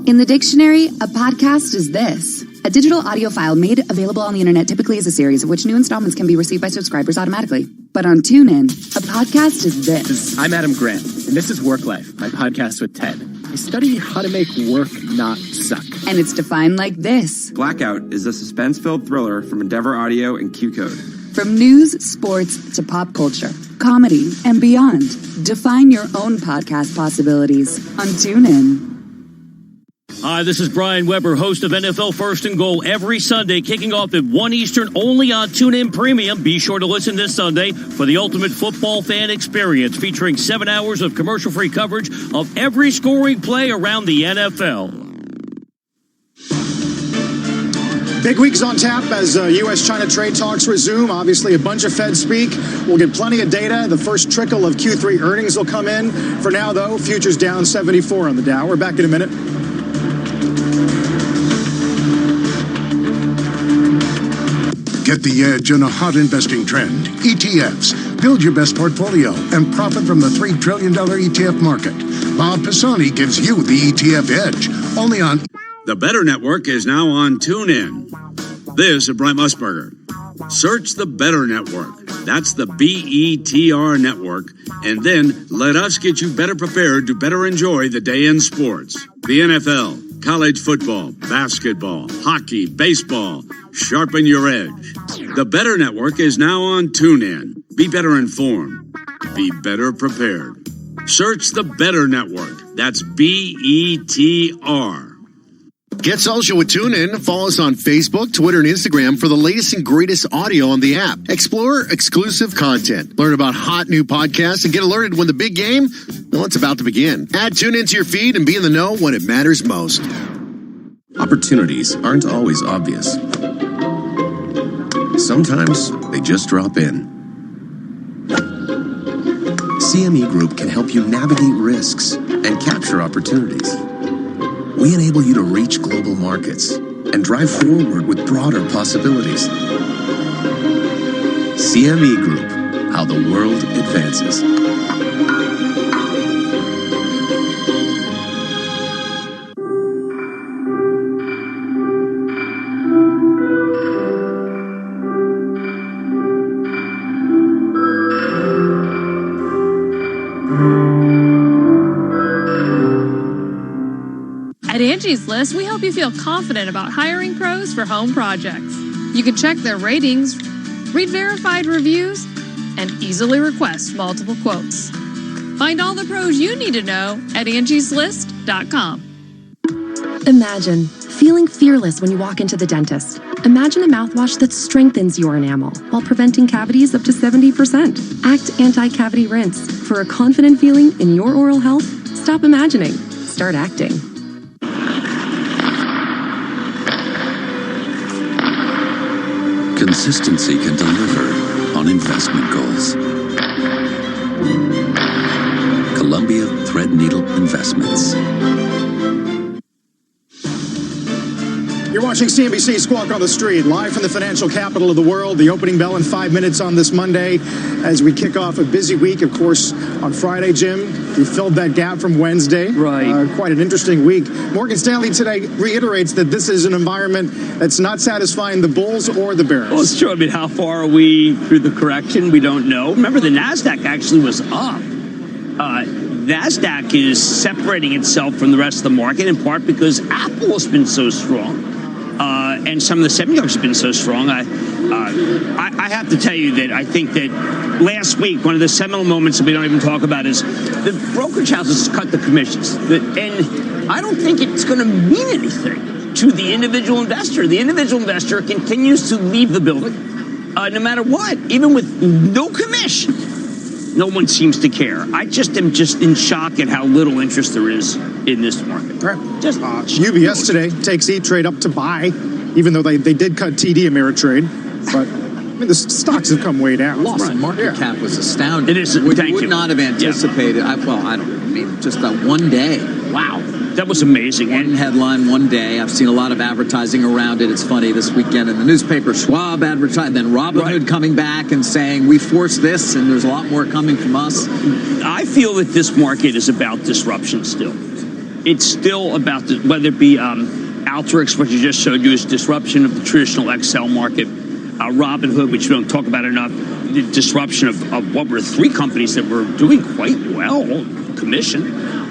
In the dictionary, a podcast is this: a digital audio file made available on the internet, typically as a series, of which new installments can be received by subscribers automatically. But on TuneIn, a podcast is this. I'm Adam Grant, and this is Work Life, my podcast with Ted. I study how to make work not suck. And it's defined like this. Blackout is a suspense-filled thriller from Endeavor Audio and Q-Code. From news, sports, to pop culture, comedy, and beyond. Define your own podcast possibilities on TuneIn. Hi, this is Brian Weber, host of NFL First and Goal every Sunday, kicking off at 1 Eastern only on TuneIn Premium. Be sure to listen this Sunday for the ultimate football fan experience, featuring 7 hours of commercial-free coverage of every scoring play around the NFL. Big weeks on tap as U.S.-China trade talks resume. Obviously, a bunch of Fed speak. We'll get plenty of data. The first trickle of Q3 earnings will come in. For now, though, futures down 74 on the Dow. We're back in a minute. Get the edge on a hot investing trend. ETFs. Build your best portfolio and profit from the $3 trillion ETF market. Bob Pisani gives you the ETF edge. Only on... The Better Network is now on TuneIn. This is Brian Musburger. Search the Better Network. That's the BETR network. And then let us get you better prepared to better enjoy the day in sports. The NFL, college football, basketball, hockey, baseball. Sharpen your edge. The Better Network is now on TuneIn. Be better informed. Be better prepared. Search the Better Network. That's BETR. Get social with TuneIn. Follow us on Facebook, Twitter, and Instagram for the latest and greatest audio on the app. Explore exclusive content. Learn about hot new podcasts and get alerted when the big game, well, it's about to begin. Add TuneIn to your feed and be in the know when it matters most. Opportunities aren't always obvious. Sometimes they just drop in. CME Group can help you navigate risks and capture opportunities. We enable you to reach global markets and drive forward with broader possibilities. CME Group, how the world advances. At Angie's List, we help you feel confident about hiring pros for home projects. You can check their ratings, read verified reviews, and easily request multiple quotes. Find all the pros you need to know at angieslist.com. Imagine feeling fearless when you walk into the dentist. Imagine a mouthwash that strengthens your enamel while preventing cavities up to 70%. Act Anti-Cavity Rinse. For a confident feeling in your oral health, stop imagining. Start acting. Consistency can deliver on investment goals. Columbia Threadneedle Investments. You're watching CNBC Squawk on the Street, live from the financial capital of the world. The opening bell in 5 minutes on this Monday as we kick off a busy week. Of course, on Friday, Jim, you filled that gap from Wednesday. Right. Quite an interesting week. Morgan Stanley today reiterates that this is an environment that's not satisfying the bulls or the bears. Well, it's true. I mean, how far are we through the correction? We don't know. Remember, the NASDAQ actually was up. NASDAQ is separating itself from the rest of the market in part because Apple has been so strong. And some of the semiconductors have been so strong. I have to tell you that I think that last week, one of the seminal moments that we don't even talk about is the brokerage houses cut the commissions. And I don't think it's going to mean anything to the individual investor. The individual investor continues to leave the building no matter what, even with no commission. No one seems to care. I just am in shock at how little interest there is in this market. Just UBS today takes E-Trade up to buy, even though they did cut TD Ameritrade. But I mean, the stocks have come way down. Loss in market cap was astounding. It is. Would not have anticipated. I mean, just that one day. Wow. That was amazing. One headline, one day. I've seen a lot of advertising around it. It's funny, this weekend in the newspaper, Schwab advertising, then Robinhood coming back and saying, we forced this, and there's a lot more coming from us. I feel that this market is about disruption still. It's still about, whether it be Alteryx, which I just showed you, is disruption of the traditional Excel market. Robinhood, which we don't talk about enough, the disruption of what were 3 companies that were doing quite well, commission.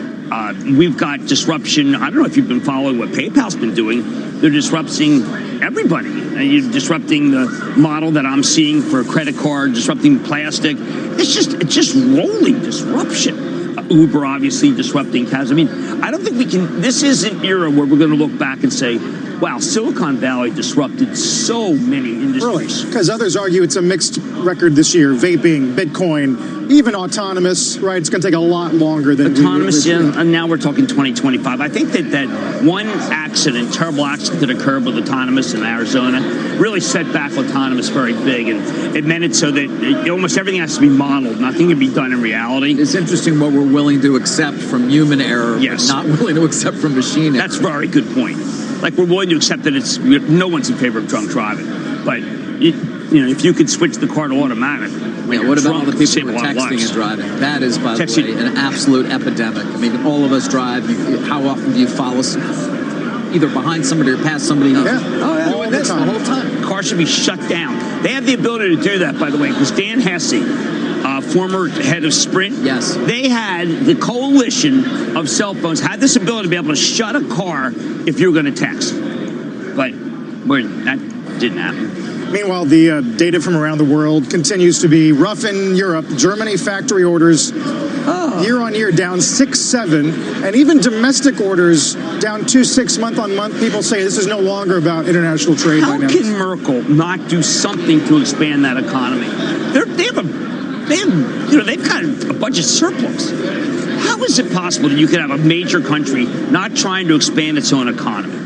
We've got disruption. I don't know if you've been following what PayPal's been doing. They're disrupting everybody. You're disrupting the model that I'm seeing for credit card, disrupting plastic. It's just rolling disruption. Uber obviously disrupting cabs. I mean, I don't think we can. This is an era where we're going to look back and say, wow, Silicon Valley disrupted so many industries. Really? Because others argue it's a mixed record this year. Vaping, Bitcoin, even autonomous, right? It's going to take a lot longer than autonomous. Yeah, and now we're talking 2025. I think that one accident, terrible accident that occurred with autonomous in Arizona, really set back autonomous very big, and it meant it so that almost everything has to be modeled. Nothing can be done in reality. It's interesting what we're willing to accept from human error, but not willing to accept from machine error. That's a very good point. Like, we're willing to accept that no one's in favor of drunk driving, but if you could switch the car to automatic. What about all the people who are texting and driving? That is, by the way, an absolute epidemic. I mean, all of us drive. How often do you follow either behind somebody or past somebody? Yeah. All the time. Cars should be shut down. They have the ability to do that, by the way, because Dan Hesse, former head of Sprint. Yes. They had, the coalition of cell phones had this ability to be able to shut a car if you were going to text. But that didn't happen. Meanwhile, the data from around the world continues to be rough in Europe. Germany factory orders year on year down 6.7, and even domestic orders down 2.6 month on month. People say this is no longer about international trade. How can Merkel not do something to expand that economy? They've got a budget surplus. How is it possible that you could have a major country not trying to expand its own economy?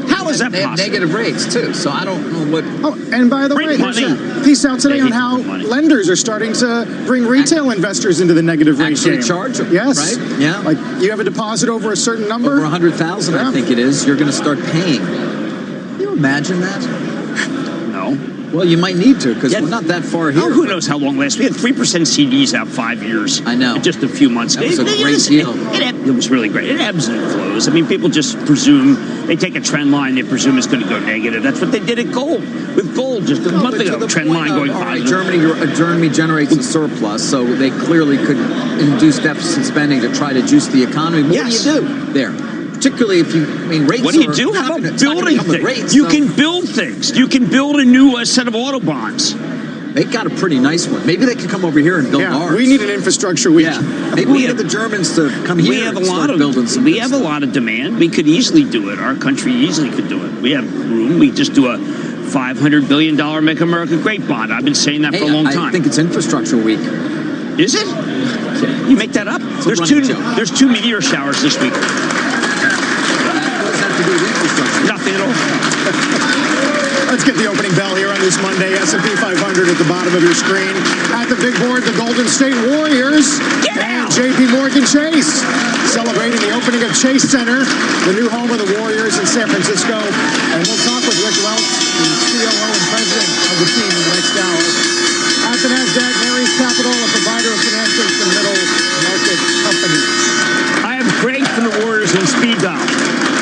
How is that possible? They have negative rates, too, so I don't know what... Oh, and by the way, there's a piece out today on how lenders are starting to bring retail investors into the negative rate actually game. Charge them, yes. Right? Yeah. Like, you have a deposit over a certain number? Over 100,000, I think it is. You're going to start paying. Can you imagine that? No. Well, you might need to, because we're not that far here. Who knows how long it lasts? We had 3% CDs out 5 years. I know. In just a few months. That was a great deal. It was really great. It ebbs and flows. I mean, people just presume, they take a trend line, they presume it's going to go negative. That's what they did at gold. With gold just a month ago, trend line going positive. Germany generates a surplus, so they clearly could induce deficit spending to try to juice the economy. What do you do there? Particularly if rates. What do you do? How about building things? You can build things. You can build a new set of Autobahns. They got a pretty nice one. Maybe they can come over here and build ours. We need an infrastructure week. Yeah. Maybe we get the Germans to come here and start building some. We have a lot of demand. We could easily do it. Our country easily could do it. We have room. We just do a $500 billion Make America Great bond. I've been saying that for a long time. I think it's infrastructure week. Is it? You make that up? There's two meteor showers this week. Nothing at all. Let's get the opening bell here on this Monday. S&P 500 at the bottom of your screen. At the big board, the Golden State Warriors and J.P. Morgan Chase celebrating the opening of Chase Center, the new home of the Warriors in San Francisco. And we'll talk with Rick Welch, the COO and president of the team in the next hour. At the NASDAQ, Mary's Capital, a provider of financing to middle market companies. I have Greg from the Warriors in speed dial.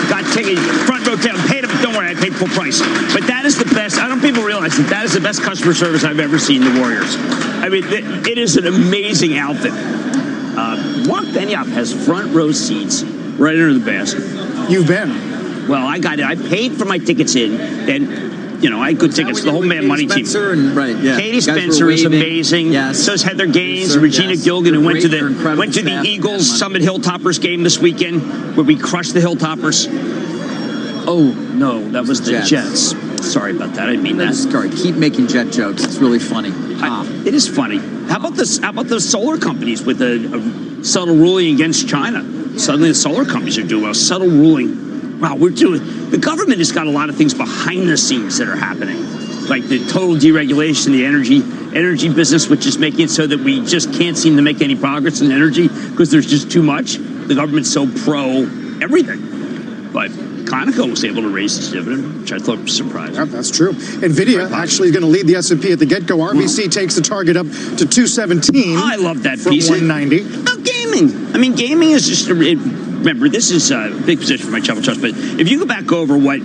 Got ticket, front row down, paid him. Don't worry, I paid full price. But that is the best. I don't think people realize that is the best customer service I've ever seen in the Warriors. I mean, it is an amazing outfit. Mark Benioff has front row seats right under the basket. You've been? Well, I got it. I paid for my tickets in. Then, I had good tickets. The whole Mad Money team. Katie Spencer is amazing. Yes. So is Heather Gaines, Regina Gilgan, who went to the Eagles Summit Hilltoppers game this weekend, where we crushed the Hilltoppers. Oh no, that was the Jets. Sorry about that. I didn't mean that. Sorry. Keep making Jet jokes. It's really funny. It is funny. How about the solar companies with a subtle ruling against China? Suddenly the solar companies are doing well. Subtle ruling. wow, the government has got a lot of things behind the scenes that are happening. Like the total deregulation, the energy business, which is making it so that we just can't seem to make any progress in energy because there's just too much. The government's so pro everything. But Conoco was able to raise its dividend, which I thought was surprising. Yeah, that's true. NVIDIA actually is going to lead the S&P at the get-go. RBC takes the target up to 217. I love that from piece. 190. Now, gaming. I mean, gaming is just remember, this is a big position for my travel trust, but if you go back over what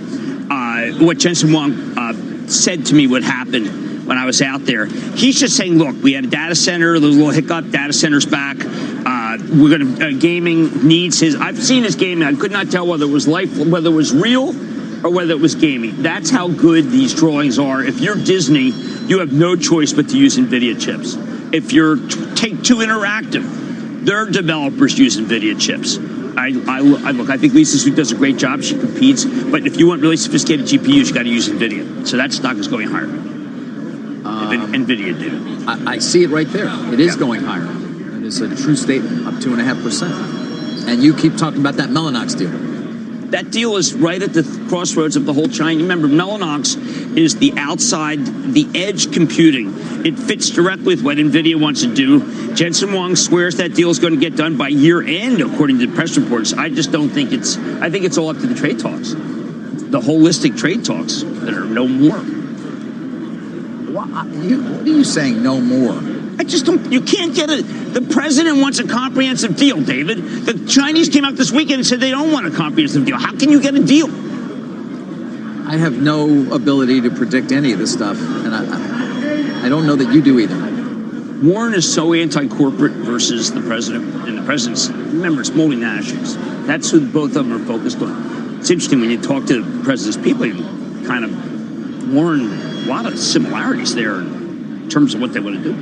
Jensen Huang said to me would happen when I was out there, he's just saying, look, we had a data center, a little hiccup, data center's back. We're going to, gaming needs his, I've seen his gaming. I could not tell whether it was whether it was real or whether it was gaming. That's how good these drawings are. If you're Disney, you have no choice but to use NVIDIA chips. If you're Take-Two Interactive, their developers use NVIDIA chips. I think Lisa Su does a great job. She competes. But if you want really sophisticated GPUs, you got to use NVIDIA. So that stock is going higher. NVIDIA did. I see it right there. It is going higher. It is a true statement, up 2.5%. And you keep talking about that Mellanox deal. That deal is right at the crossroads of the whole China. Remember, Mellanox is the edge computing. It fits directly with what NVIDIA wants to do. Jensen Huang swears that deal is going to get done by year end, according to the press reports. I just don't think I think it's all up to the trade talks. The holistic trade talks that are no more. What are you saying, no more? I just don't. You can't get it. The president wants a comprehensive deal, David. The Chinese came out this weekend and said they don't want a comprehensive deal. How can you get a deal? I have no ability to predict any of this stuff, and I don't know that you do either. Warren is so anti-corporate versus the president, and the president's, remember, it's multinationals. That's who both of them are focused on. It's interesting when you talk to the president's people, you kind of Warren, a lot of similarities there in terms of what they want to do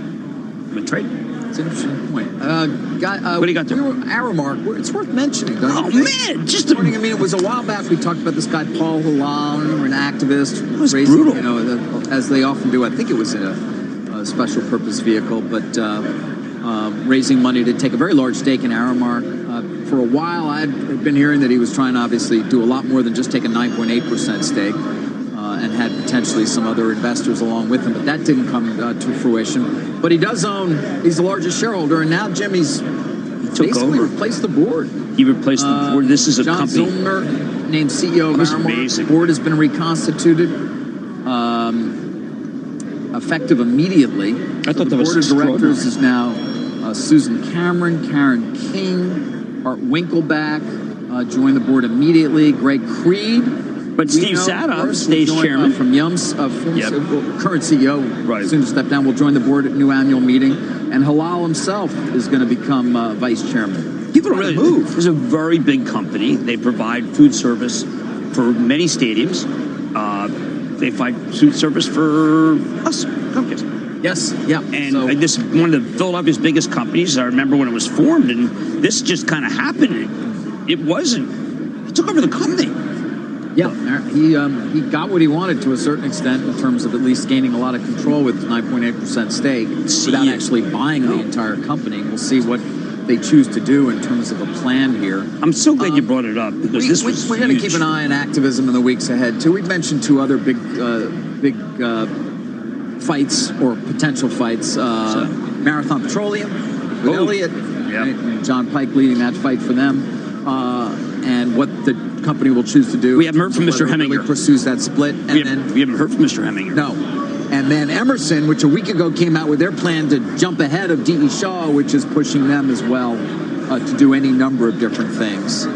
with trade. It's an interesting point. What do you got there? Aramark, it's worth mentioning, don't you think? Man, just I mean, it was a while back we talked about this guy, Paul Halal, an activist. It was brutal. You know, as they often do. I think it was in a special purpose vehicle, but raising money to take a very large stake in Aramark. For a while, I'd been hearing that he was trying to obviously do a lot more than just take a 9.8% stake. And had potentially some other investors along with him, but that didn't come to fruition. But he does own, he's the largest shareholder, and now Jimmy's basically replaced the board. He replaced the board. This is a John company. Zillmer, named CEO of Aramark. The board has been reconstituted, effective immediately. I thought the board of directors is now Susan Cameron, Karen King, Art Winkleback joined the board immediately. Greg Creed. But Steve Sadoff stays chairman. From Yum's current CEO, right. Soon to step down, will join the board at new annual meeting. And Halal himself is going to become vice chairman. People don't really move. This is a very big company. They provide food service for many stadiums. They provide food service for us, companies. Yes, yeah. And this is one of the Philadelphia's biggest companies. I remember when it was formed, and this just kind of happened. It wasn't. He took over the company. Yeah, he got what he wanted to a certain extent in terms of at least gaining a lot of control with 9.8% stake without actually buying the entire company. We'll see what they choose to do in terms of a plan here. I'm so glad you brought it up because we're going to keep an eye on activism in the weeks ahead too. We've mentioned two other big fights or potential fights: Marathon Petroleum with Elliott, and John Pike leading that fight for them, and what the company will choose to do. We haven't heard from Mr. Heminger. Really pursues that split. We haven't heard from Mr. Heminger. No. And then Emerson, which a week ago came out with their plan to jump ahead of D.E. Shaw, which is pushing them as well to do any number of different things.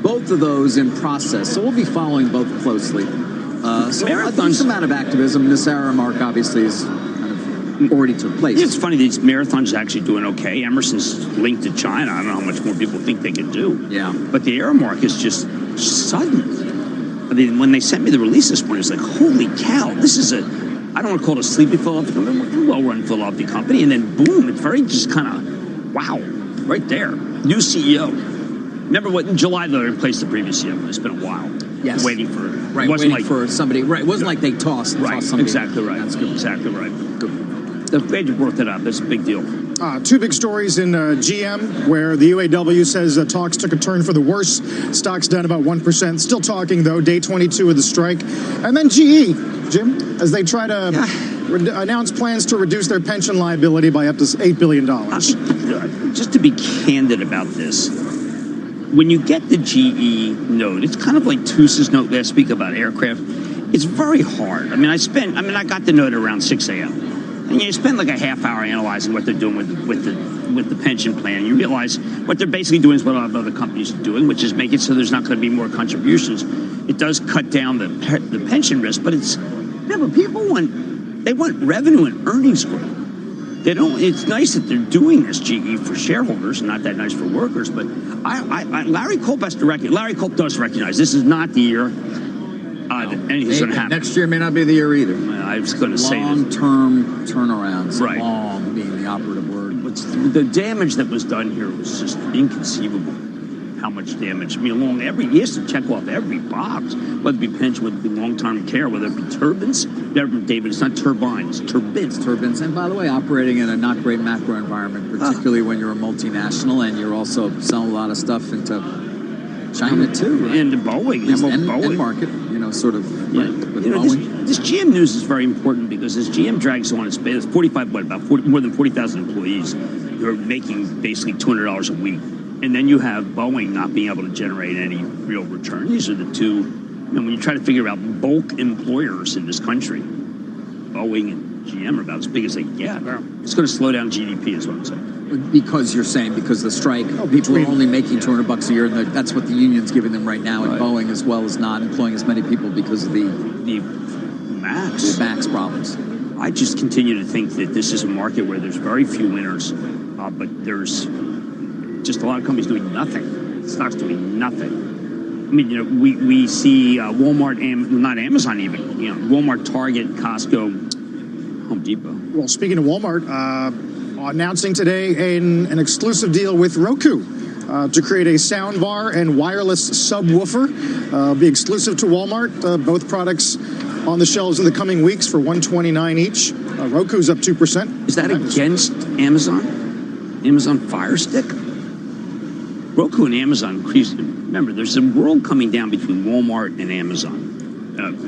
Both of those in process. So we'll be following both closely. So a decent amount of activism. This Aramark obviously is kind of already took place. It's funny, these marathons are actually doing okay. Emerson's linked to China. I don't know how much more people think they can do. Yeah. But the Aramark is just sudden. I mean, when they sent me the release this morning, it's like, holy cow, this is I don't want to call it a sleepy Philadelphia company, a well-run Philadelphia company, and then boom, it's very just kind of, wow, right there. New CEO. Remember what, in July they replaced the previous CEO. It's been a while. Yes. Waiting for it. Right, waiting for somebody. Right, it wasn't like they tossed somebody. Exactly right. That's good. Exactly right. Good. I'm glad you brought that up. That's a big deal. Two big stories in GM, where the UAW says talks took a turn for the worse. Stock's down about 1%. Still talking, though, day 22 of the strike. And then GE, Jim, as they try to announce plans to reduce their pension liability by up to $8 billion. Just to be candid about this, when you get the GE note, it's kind of like Toose's note last week about aircraft. It's very hard. I got the note around 6 a.m. And you spend like a half hour analyzing what they're doing with the pension plan. You realize what they're basically doing is what a lot of other companies are doing, which is make it so there's not going to be more contributions. It does cut down the pension risk, but people want revenue and earnings growth. They don't. It's nice that they're doing this, GE, for shareholders, not that nice for workers. But Larry Culp does recognize this is not the year. Anything's going to happen. Next year may not be the year either. I was going to say long-term turnarounds. Right. Long being the operative word. The damage that was done here was just inconceivable. How much damage? He has to check off every box, whether it be pension, whether it be long-term care, whether it be turbines. David, it's not turbines, it's turbines. Turbines. And by the way, operating in a not great macro environment, particularly when you're a multinational and you're also selling a lot of stuff into China too, right? And Boeing. End market, sort of. Yeah. With Boeing. This GM news is very important because as GM drags on its base, more than 40,000 employees who are making basically $200 a week. And then you have Boeing not being able to generate any real return. These are the two, when you try to figure out bulk employers in this country, Boeing and GM are about as big as they get. It's going to slow down GDP is what I'm saying. Because you're saying because the strike, people are only making $200 a year, and that's what the union's giving them right now, and Boeing as well is not employing as many people because of the MAX problems. I just continue to think that this is a market where there's very few winners, but there's just a lot of companies doing nothing. Stocks doing nothing. We see Walmart, not Amazon even. Walmart, Target, Costco, Home Depot. Well, speaking of Walmart, announcing today an exclusive deal with Roku to create a sound bar and wireless subwoofer. Be exclusive to Walmart. Both products on the shelves in the coming weeks for $129 each. Roku's up 2%. Is that against Amazon? Amazon Fire Stick? Roku and Amazon increased. Remember, there's a world coming down between Walmart and Amazon.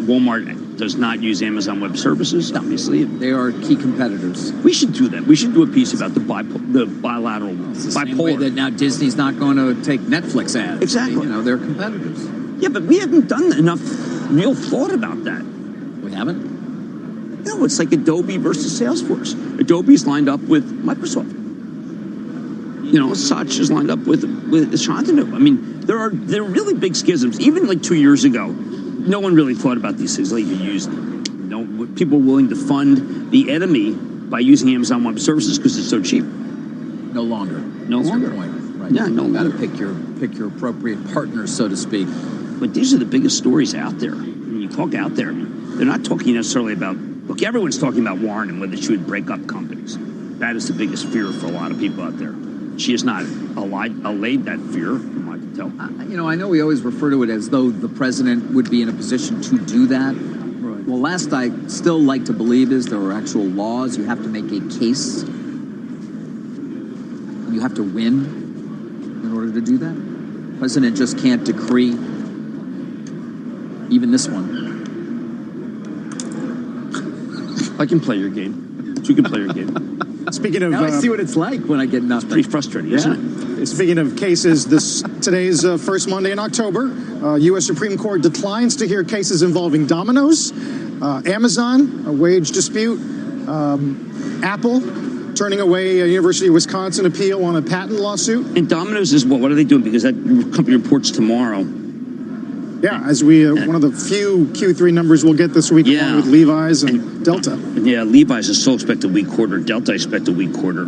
Walmart does not use Amazon Web Services, obviously. They are key competitors. We should do that. We should do a piece about the bilateral, same way that now Disney's not going to take Netflix ads. Exactly. They're competitors. Yeah, but we haven't done enough real thought about that. We haven't? No, it's like Adobe versus Salesforce. Adobe's lined up with Microsoft. Satya is lined up with Shantanu. There are really big schisms. Even like 2 years ago, no one really thought about these things. Like people were willing to fund the enemy by using Amazon Web Services because it's so cheap. No longer. That's your point. Right. Yeah, no longer. Got to pick your appropriate partners, so to speak. But these are the biggest stories out there. When you talk out there, they're not talking necessarily about. Look, everyone's talking about Warren and whether she would break up companies. That is the biggest fear for a lot of people out there. She has not allayed that fear, from what I can tell. I know we always refer to it as though the president would be in a position to do that. Right. Well, last I still like to believe is there are actual laws. You have to make a case. You have to win in order to do that. The president just can't decree even this one. I can play your game. You can play your game. Speaking of, now I see what it's like when I get nothing. It's pretty frustrating, isn't it? Speaking of cases, today's first Monday in October. U.S. Supreme Court declines to hear cases involving Domino's, Amazon, a wage dispute, Apple turning away a University of Wisconsin appeal on a patent lawsuit. And Domino's is what? What are they doing? Because that company reports tomorrow. Yeah, as one of the few Q3 numbers we'll get this week, along with Levi's and Delta. Yeah, Levi's is still expect a weak quarter. Delta expect a weak quarter.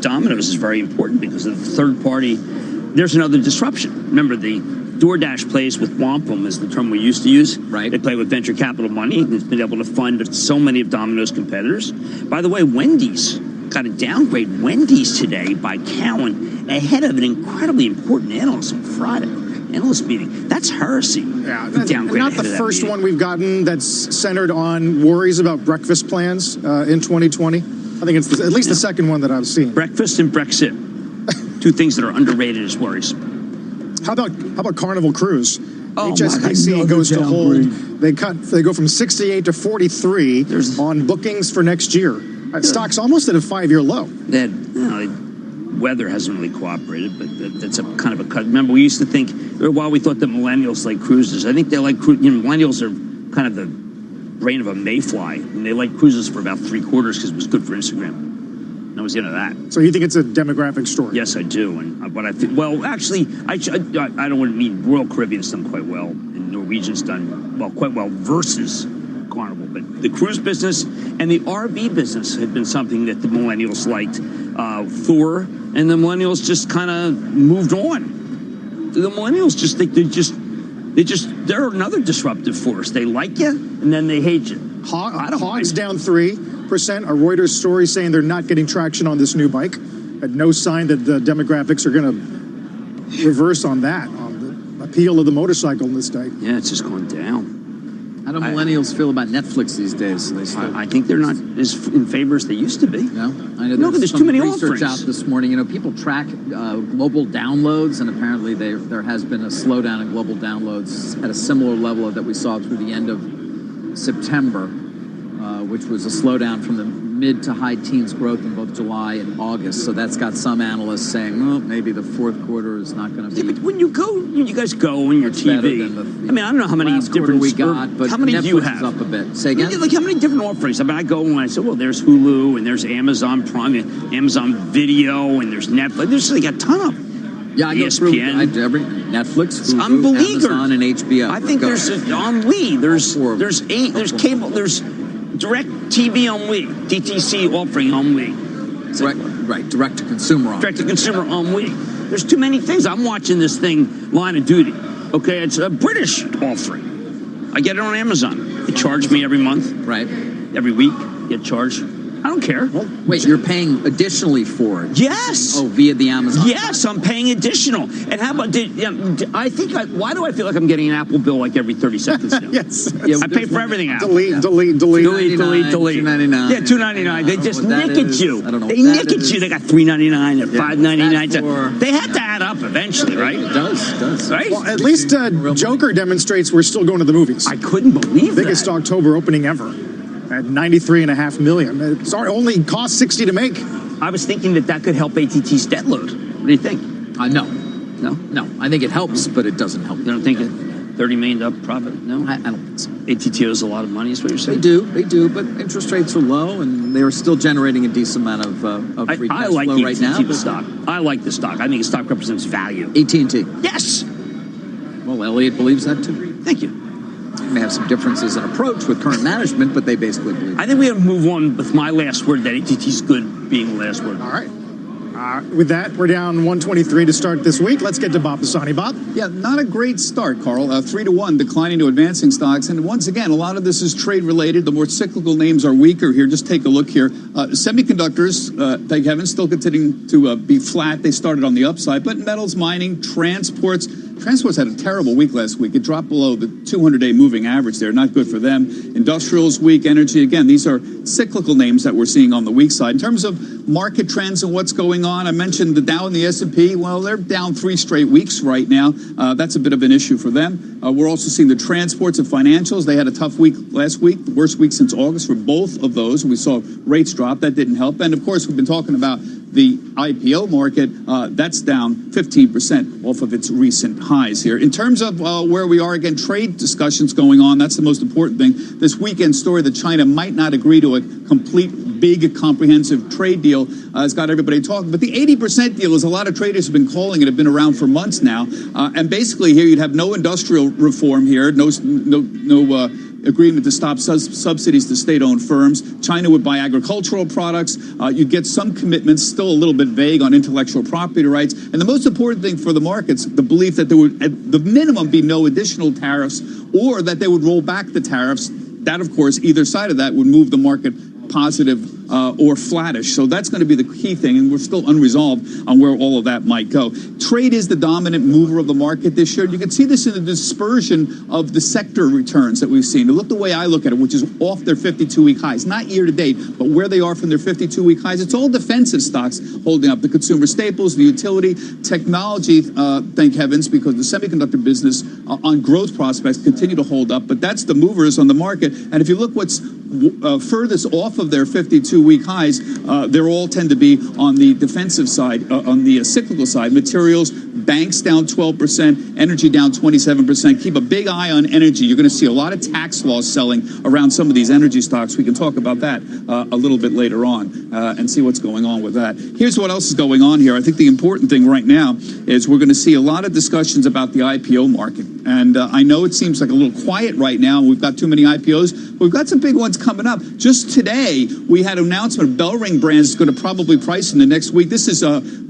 Domino's is very important because of the third party. There's another disruption. Remember, the DoorDash plays with wampum is the term we used to use. Right. They play with venture capital money. And it's been able to fund so many of Domino's competitors. By the way, Wendy's got to downgrade Wendy's today by Cowen ahead of an incredibly important analyst on Friday. Analyst meeting. That's heresy. Yeah, not the first one we've gotten that's centered on worries about breakfast plans in 2020. I think it's at least the second one that I've seen. Breakfast and Brexit. Two things that are underrated as worries. How about Carnival Cruise? Oh, HSBC goes to hold. They go from 68 to 43 on bookings for next year. Stock's almost at a 5-year low. Weather hasn't really cooperated, but that's a kind of a cut. Remember, we used to think, for a while we thought that millennials like cruises. I think they like millennials are kind of the brain of a mayfly, and they like cruises for about 3 quarters because it was good for Instagram. That was the end of that. So you think it's a demographic story? Yes, I do. And what I think, well, actually, I don't want to mean Royal Caribbean's done quite well, and Norwegian's done quite well versus Carnival. But the cruise business and the RV business had been something that the millennials liked. Thor and the millennials just kind of moved on. The millennials just think they're another disruptive force. They like you and then they hate you. Hogs down 3%. A Reuters story saying they're not getting traction on this new bike. Had no sign that the demographics are going to reverse on that, on the appeal of the motorcycle in this day. Yeah, it's just going down. How do millennials feel about Netflix these days? I think they're not as in favor as they used to be. No? I know there's too many research offerings out this morning. People track global downloads, and apparently there has been a slowdown in global downloads at a similar level that we saw through the end of September, which was a slowdown from the mid to high teens growth in both July and August. So that's got some I maybe the fourth quarter is not going to be. Yeah, but when you guys go on your TV, I don't know how many different we got, but how many Netflix do you have? Is up a bit. Say again? Like how many different offerings? I go and I say, well, there's Hulu and there's Amazon Prime, and Amazon Video, and there's Netflix. There's like a ton of. Yeah, I ESPN, every Netflix, it's Hulu, unbelievable. Amazon, and HBO. I think there's on Wii. There's cable. There's direct TV on Wii. DTC offering on Wii. Direct to consumer on. Direct to consumer on Wii. There's too many things. I'm watching this thing, Line of Duty. Okay, it's a British offering. I get it on Amazon. They charge me every month. Right. Every week, get charged. I don't care. Wait, you're paying additionally for it? Yes. Oh, via the Amazon. Yes, I'm paying additional. And how about? Why do I feel like I'm getting an Apple bill like every 30 seconds now? Yes. I pay for everything. Apple. Delete. $2.99. Yeah, $2.99. They just nick at you. I don't know. They nick at you. They got $3.99 or $5.99. They have to add up eventually, right? It does. Right. Well, at least Joker demonstrates we're still going to the movies. I couldn't believe biggest October opening ever. At $93.5 million. It's only cost $60 to make. I was thinking that could help ATT's debt load. What do you think? No. I think it helps, but it doesn't help. You don't think $30 million up profit? No, I don't think so. ATT owes a lot of money. Is what you're saying? They do, but interest rates are low, and they're still generating a decent amount of free cash flow right now. I like the stock. I like the stock. I think the stock represents value. AT&T. Yes. Well, Elliott believes that too. Thank you. May have some differences in approach with current management, but they basically believe. I think we have to move on with my last word, that ATT's good being the last word. All right. With that, we're down 123 to start this week. Let's get to Bob Pisani. Bob? Yeah, not a great start, Carl. 3-1 declining to advancing stocks. And once again, a lot of this is trade related. The more cyclical names are weaker here. Just take a look here. Semiconductors, thank heaven, still continuing to be flat. They started on the upside. But metals, mining, transports had a terrible week last week. It dropped below the 200-day moving average there. Not good for them. Industrials weak, energy. Again, these are cyclical names that we're seeing on the weak side. In terms of market trends and what's going on, I mentioned the Dow and the S&P. Well, they're down 3 straight weeks right now. That's a bit of an issue for them. We're also seeing the transports and financials. They had a tough week last week, the worst week since August for both of those. We saw rates drop. That didn't help. And, of course, we've been talking about the IPO market. That's down 15% off of its recent highs here. In terms of where we are, again, trade discussions going on. That's the most important thing. This weekend story that China might not agree to a complete, big, comprehensive trade deal has got everybody talking. But the 80% deal, as a lot of traders have been calling it, have been around for months now. And basically here you'd have no industrial reform here, no agreement to stop subsidies to state-owned firms. China would buy agricultural products. You'd get some commitments, still a little bit vague on intellectual property rights. And the most important thing for the markets, the belief that there would, at the minimum, be no additional tariffs, or that they would roll back the tariffs. That, of course, either side of that would move the market positive or flattish. So that's going to be the key thing, and we're still unresolved on where all of that might go. Trade is the dominant mover of the market this year. You can see this in the dispersion of the sector returns that we've seen. Look the way I look at it, which is off their 52-week highs, not year to date, but where they are from their 52-week highs. It's all defensive stocks holding up. The consumer staples, the utility, technology, thank heavens, because the semiconductor business on growth prospects continue to hold up. But that's the movers on the market. And if you look what's furthest off of their 52-week highs, they all tend to be on the defensive side, on the cyclical side. Materials, banks down 12%, energy down 27%. Keep a big eye on energy. You're going to see a lot of tax laws selling around some of these energy stocks. We can talk about that a little bit later on and see what's going on with that. Here's what else is going on here. I think the important thing right now is we're going to see a lot of discussions about the IPO market. And I know it seems like a little quiet right now. We've got too many IPOs. We've got some big ones coming up. Just today, we had an announcement of Bellring Brands is going to probably price in the next week. This is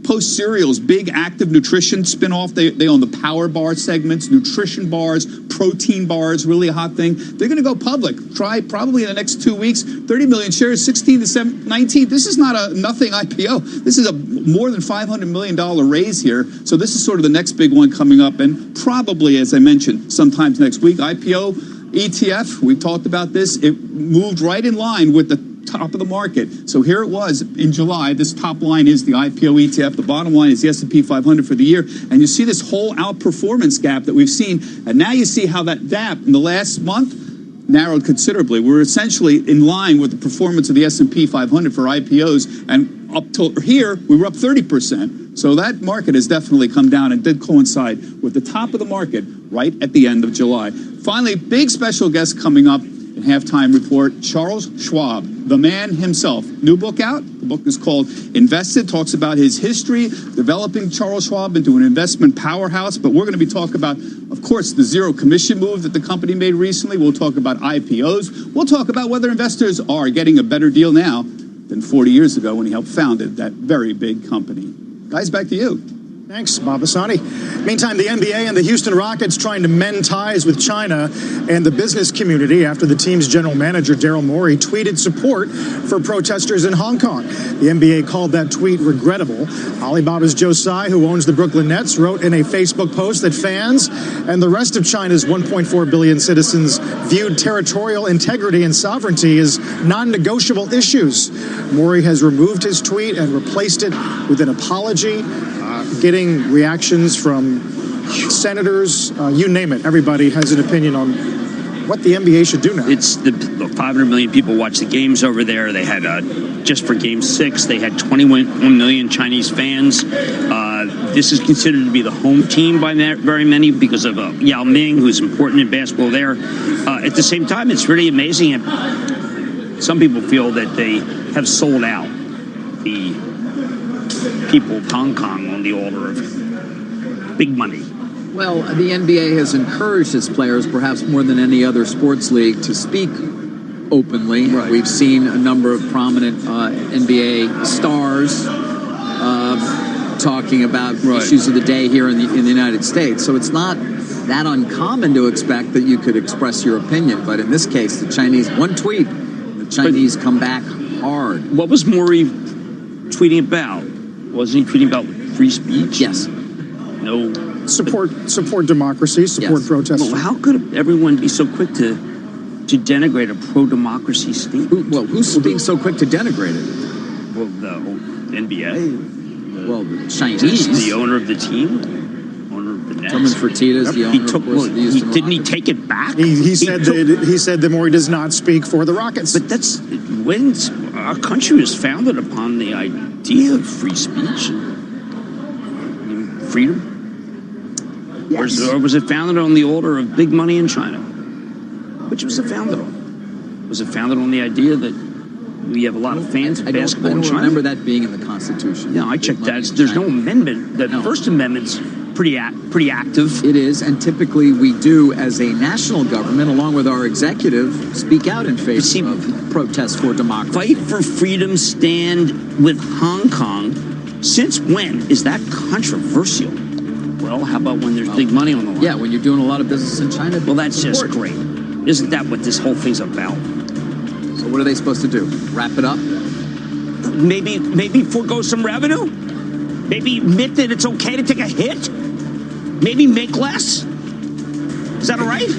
Post Cereal's big active nutrition spinoff. They own the power bar segments, nutrition bars, protein bars, really a hot thing. They're going to go public. Try probably in the next 2 weeks. 30 million shares, 16 to 19. This is not a nothing IPO. This is a more than $500 million raise here. So this is sort of the next big one coming up, and probably, as I mentioned, sometimes next week. IPO ETF, we talked about this. It moved right in line with the top of the market. So here it was in July. This top line is the IPO ETF. The bottom line is the S&P 500 for the year. And you see this whole outperformance gap that we've seen. And now you see how that gap in the last month narrowed considerably. We're essentially in line with the performance of the S&P 500 for IPOs. And up till here, we were up 30%. So that market has definitely come down and did coincide with the top of the market right at the end of July. Finally, big special guest coming up in Halftime Report, Charles Schwab, the man himself. New book out. The book is called Invested, talks about his history, developing Charles Schwab into an investment powerhouse. But we're going to be talking about, of course, the zero commission move that the company made recently. We'll talk about IPOs. We'll talk about whether investors are getting a better deal now than 40 years ago when he helped found that very big company. Guys, back to you. Thanks, Bob Hassani. Meantime, the NBA and the Houston Rockets trying to mend ties with China and the business community after the team's general manager, Daryl Morey, tweeted support for protesters in Hong Kong. The NBA called that tweet regrettable. Alibaba's Joe Tsai, who owns the Brooklyn Nets, wrote in a Facebook post that fans and the rest of China's 1.4 billion citizens viewed territorial integrity and sovereignty as non-negotiable issues. Morey has removed his tweet and replaced it with an apology. Getting reactions from senators, you name it. Everybody has an opinion on what the NBA should do now. It's the 500 million people watch the games over there. They had, just for Game 6, they had 21 million Chinese fans. This is considered to be the home team by very many because of Yao Ming, who's important in basketball there. At the same time, it's really amazing. Some people feel that they have sold out the people of Hong Kong on the altar of big money. Well, the NBA has encouraged its players, perhaps more than any other sports league, to speak openly. Right. We've seen a number of prominent NBA stars talking about issues of the day here in the United States. So it's not that uncommon to expect that you could express your opinion. But in this case, the Chinese, one tweet, the Chinese come back hard. What was Morey tweeting about? Wasn't he tweeting about free speech? Yes. No. Support democracy, support protesters. Well, how could everyone be so quick to denigrate a pro-democracy state? Who's being so quick to denigrate it? Well, the NBA. Well, the Chinese. The owner of the team. Owner of the Nets. Herman Fertitta's the owner of the Houston Didn't he take it back? He said that Morey does not speak for the Rockets. But that's when our country was founded upon the idea of free speech and freedom. Yes. Or was it founded on the order of big money in China? Which was it founded on? Was it founded on the idea that we have a lot of fans of basketball in China? I don't remember that being in the Constitution. No, I checked that. There's no amendment. The First Amendment's pretty active. It is, and typically we do, as a national government, along with our executive, speak out in favor of protests for democracy. Fight for freedom, stand with Hong Kong. Since when is that controversial? Well, how about when there's big money on the line? Yeah, when you're doing a lot of business in China. Well, that's just great. Isn't that what this whole thing's about? So what are they supposed to do? Wrap it up? maybe forego some revenue? Maybe admit that it's okay to take a hit? Maybe make less? Is that all right?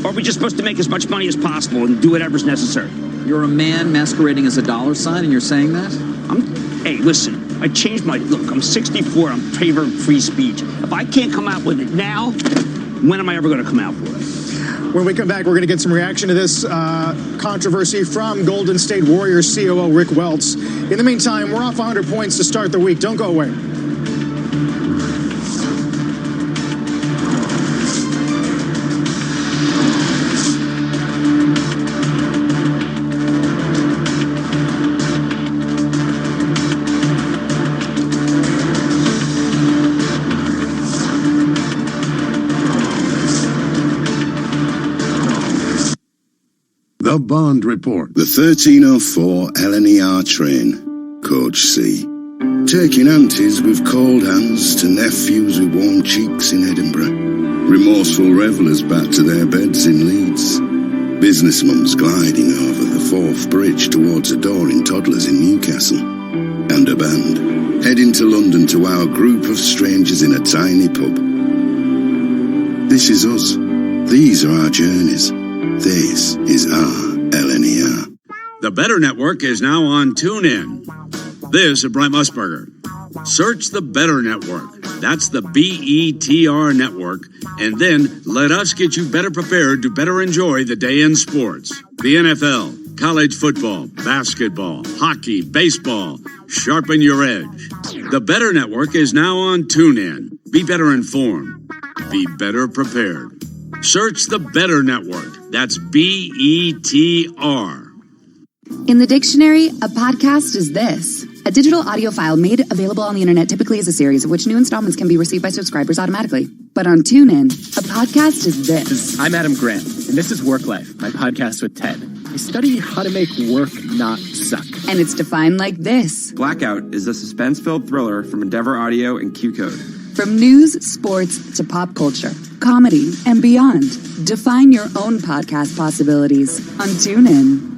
Or are we just supposed to make as much money as possible and do whatever's necessary? You're a man masquerading as a dollar sign, and you're saying that? Hey, listen. I changed my look. I'm 64. I'm in favor of free speech. If I can't come out with it now, when am I ever going to come out with it? When we come back, we're going to get some reaction to this controversy from Golden State Warriors COO Rick Welts. In the meantime, we're off 100 points to start the week. Don't go away. The Bond Report. The 1304 LNER train, Coach C. Taking aunties with cold hands to nephews with warm cheeks in Edinburgh. Remorseful revellers back to their beds in Leeds. Business mums gliding over the Forth Bridge towards a door in Toddlers in Newcastle. And a band heading to London to our group of strangers in a tiny pub. This is us. These are our journeys. This is our LNER. The Better Network is now on TuneIn. This is Brent Musburger. Search the Better Network. That's the BETR network. And then let us get you better prepared to better enjoy the day in sports. The NFL, college football, basketball, hockey, baseball. Sharpen your edge. The Better Network is now on TuneIn. Be better informed. Be better prepared. Search the Better Network. That's BETR. In the dictionary, a podcast is this: a digital audio file made available on the internet, typically as a series, of which new installments can be received by subscribers automatically. But on TuneIn, a podcast is this. I'm Adam Grant, and this is Work Life, my podcast with Ted. I study how to make work not suck. And it's defined like this. Blackout is a suspense-filled thriller from Endeavor Audio and Q-Code. From news, sports, to pop culture, comedy, and beyond. Define your own podcast possibilities on TuneIn.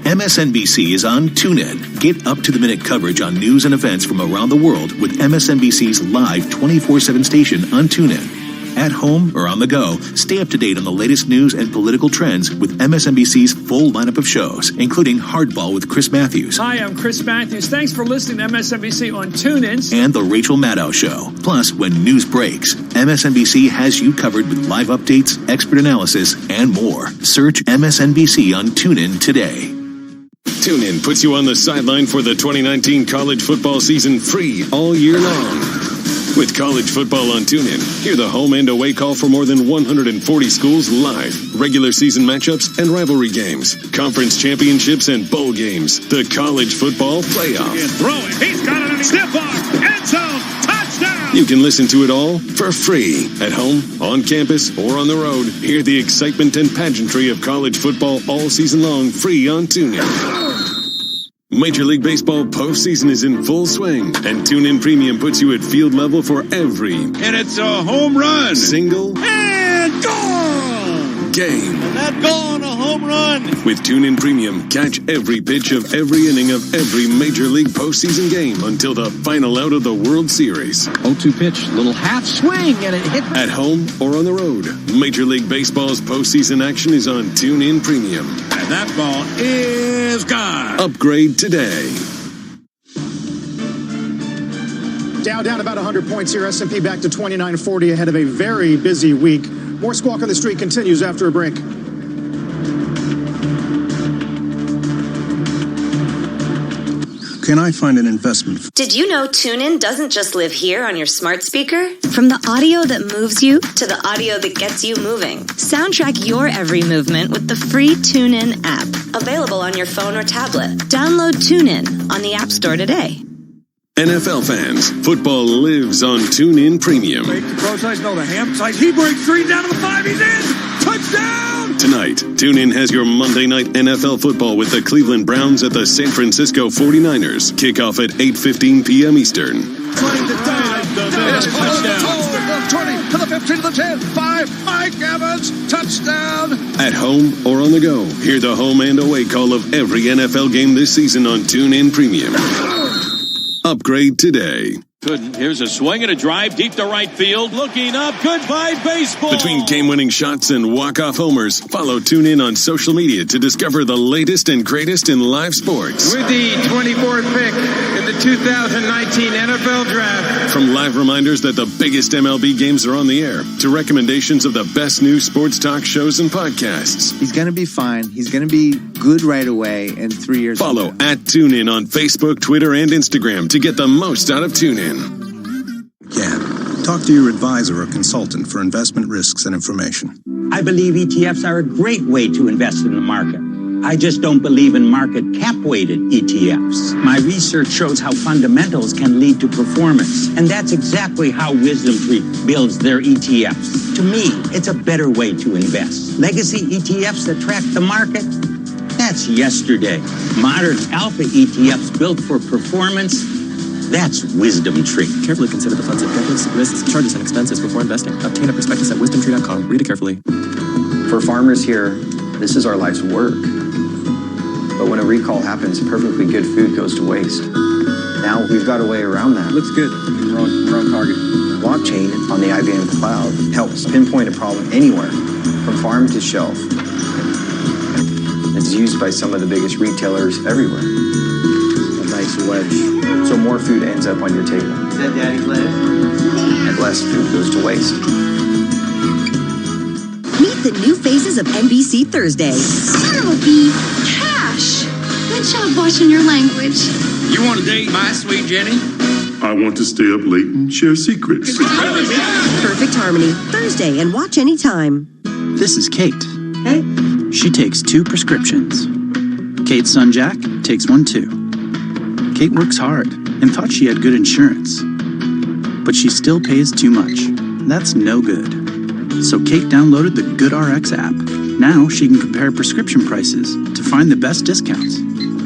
MSNBC is on TuneIn. Get up-to-the-minute coverage on news and events from around the world with MSNBC's live 24/7 station on TuneIn. At home or on the go, stay up to date on the latest news and political trends with MSNBC's full lineup of shows, including Hardball with Chris Matthews. Hi, I'm Chris Matthews. Thanks for listening to MSNBC on TuneIn. And The Rachel Maddow Show. Plus, when news breaks, MSNBC has you covered with live updates, expert analysis, and more. Search MSNBC on TuneIn today. TuneIn puts you on the sideline for the 2019 college football season free all year long. With college football on TuneIn, hear the home and away call for more than 140 schools live. Regular season matchups and rivalry games. Conference championships and bowl games. The college football playoff. Throw it. He's got it in the stiff arm. End zone. Touchdown. You can listen to it all for free. At home, on campus, or on the road. Hear the excitement and pageantry of college football all season long free on TuneIn. Major League Baseball postseason is in full swing, and TuneIn Premium puts you at field level for every. And it's a home run. Single. And gone. Game. And that gone, a home run. With TuneIn Premium, catch every pitch of every inning of every Major League postseason game until the final out of the World Series. 0-2 pitch, little half swing, and it hit. At home or on the road, Major League Baseball's postseason action is on TuneIn Premium. And that ball is gone. Upgrade today. Dow down about 100 points here. S&P back to 2940 ahead of a very busy week. More Squawk on the Street continues after a break. Can I find an investment? Did you know TuneIn doesn't just live here on your smart speaker? From the audio that moves you to the audio that gets you moving. Soundtrack your every movement with the free TuneIn app. Available on your phone or tablet. Download TuneIn on the App Store today. NFL fans, football lives on TuneIn Premium. Wait, the pro size, no, the ham size. He breaks three down to the 5. He's in. Touchdown! Tonight, TuneIn has your Monday night NFL football with the Cleveland Browns at the San Francisco 49ers. Kickoff at 8:15 p.m. Eastern. 20 to 10. Touchdown. to the 15 to the 10. 5, Mike Evans, touchdown. At home or on the go, hear the home and away call of every NFL game this season on TuneIn Premium. Upgrade today. Couldn't. Here's a swing and a drive deep to right field. Looking up. Goodbye, baseball. Between game-winning shots and walk-off homers, follow TuneIn on social media to discover the latest and greatest in live sports. With the 24th pick in the 2019 NFL Draft. From live reminders that the biggest MLB games are on the air, to recommendations of the best new sports talk shows and podcasts. He's going to be fine. He's going to be good right away in 3 years. Follow at TuneIn on Facebook, Twitter, and Instagram to get the most out of TuneIn. Yeah. Talk to your advisor or consultant for investment risks and information. I believe ETFs are a great way to invest in the market. I just don't believe in market cap-weighted ETFs. My research shows how fundamentals can lead to performance, and that's exactly how WisdomTree builds their ETFs. To me, it's a better way to invest. Legacy ETFs that track the market? That's yesterday. Modern alpha ETFs built for performance? That's WisdomTree. Carefully consider the fund's objectives, risks, charges, and expenses before investing. Obtain a prospectus at wisdomtree.com. Read it carefully. For farmers here, this is our life's work. But when a recall happens, perfectly good food goes to waste. Now we've got a way around that. Looks good. We're on target. Blockchain on the IBM cloud helps pinpoint a problem anywhere, from farm to shelf. It's used by some of the biggest retailers everywhere. A nice wedge. So more food ends up on your table. Is that Daddy's lettuce? And less food goes to waste. Meet the new faces of NBC Thursday. That'll be cash. Good job watching your language. You want to date my sweet Jenny? I want to stay up late and share secrets. Perfect Harmony, Thursday, and watch anytime. This is Kate. Hey. She takes 2 prescriptions. Kate's son Jack takes 1 too. Kate works hard and thought she had good insurance, but she still pays too much. That's no good. So Kate downloaded the GoodRx app. Now she can compare prescription prices to find the best discounts.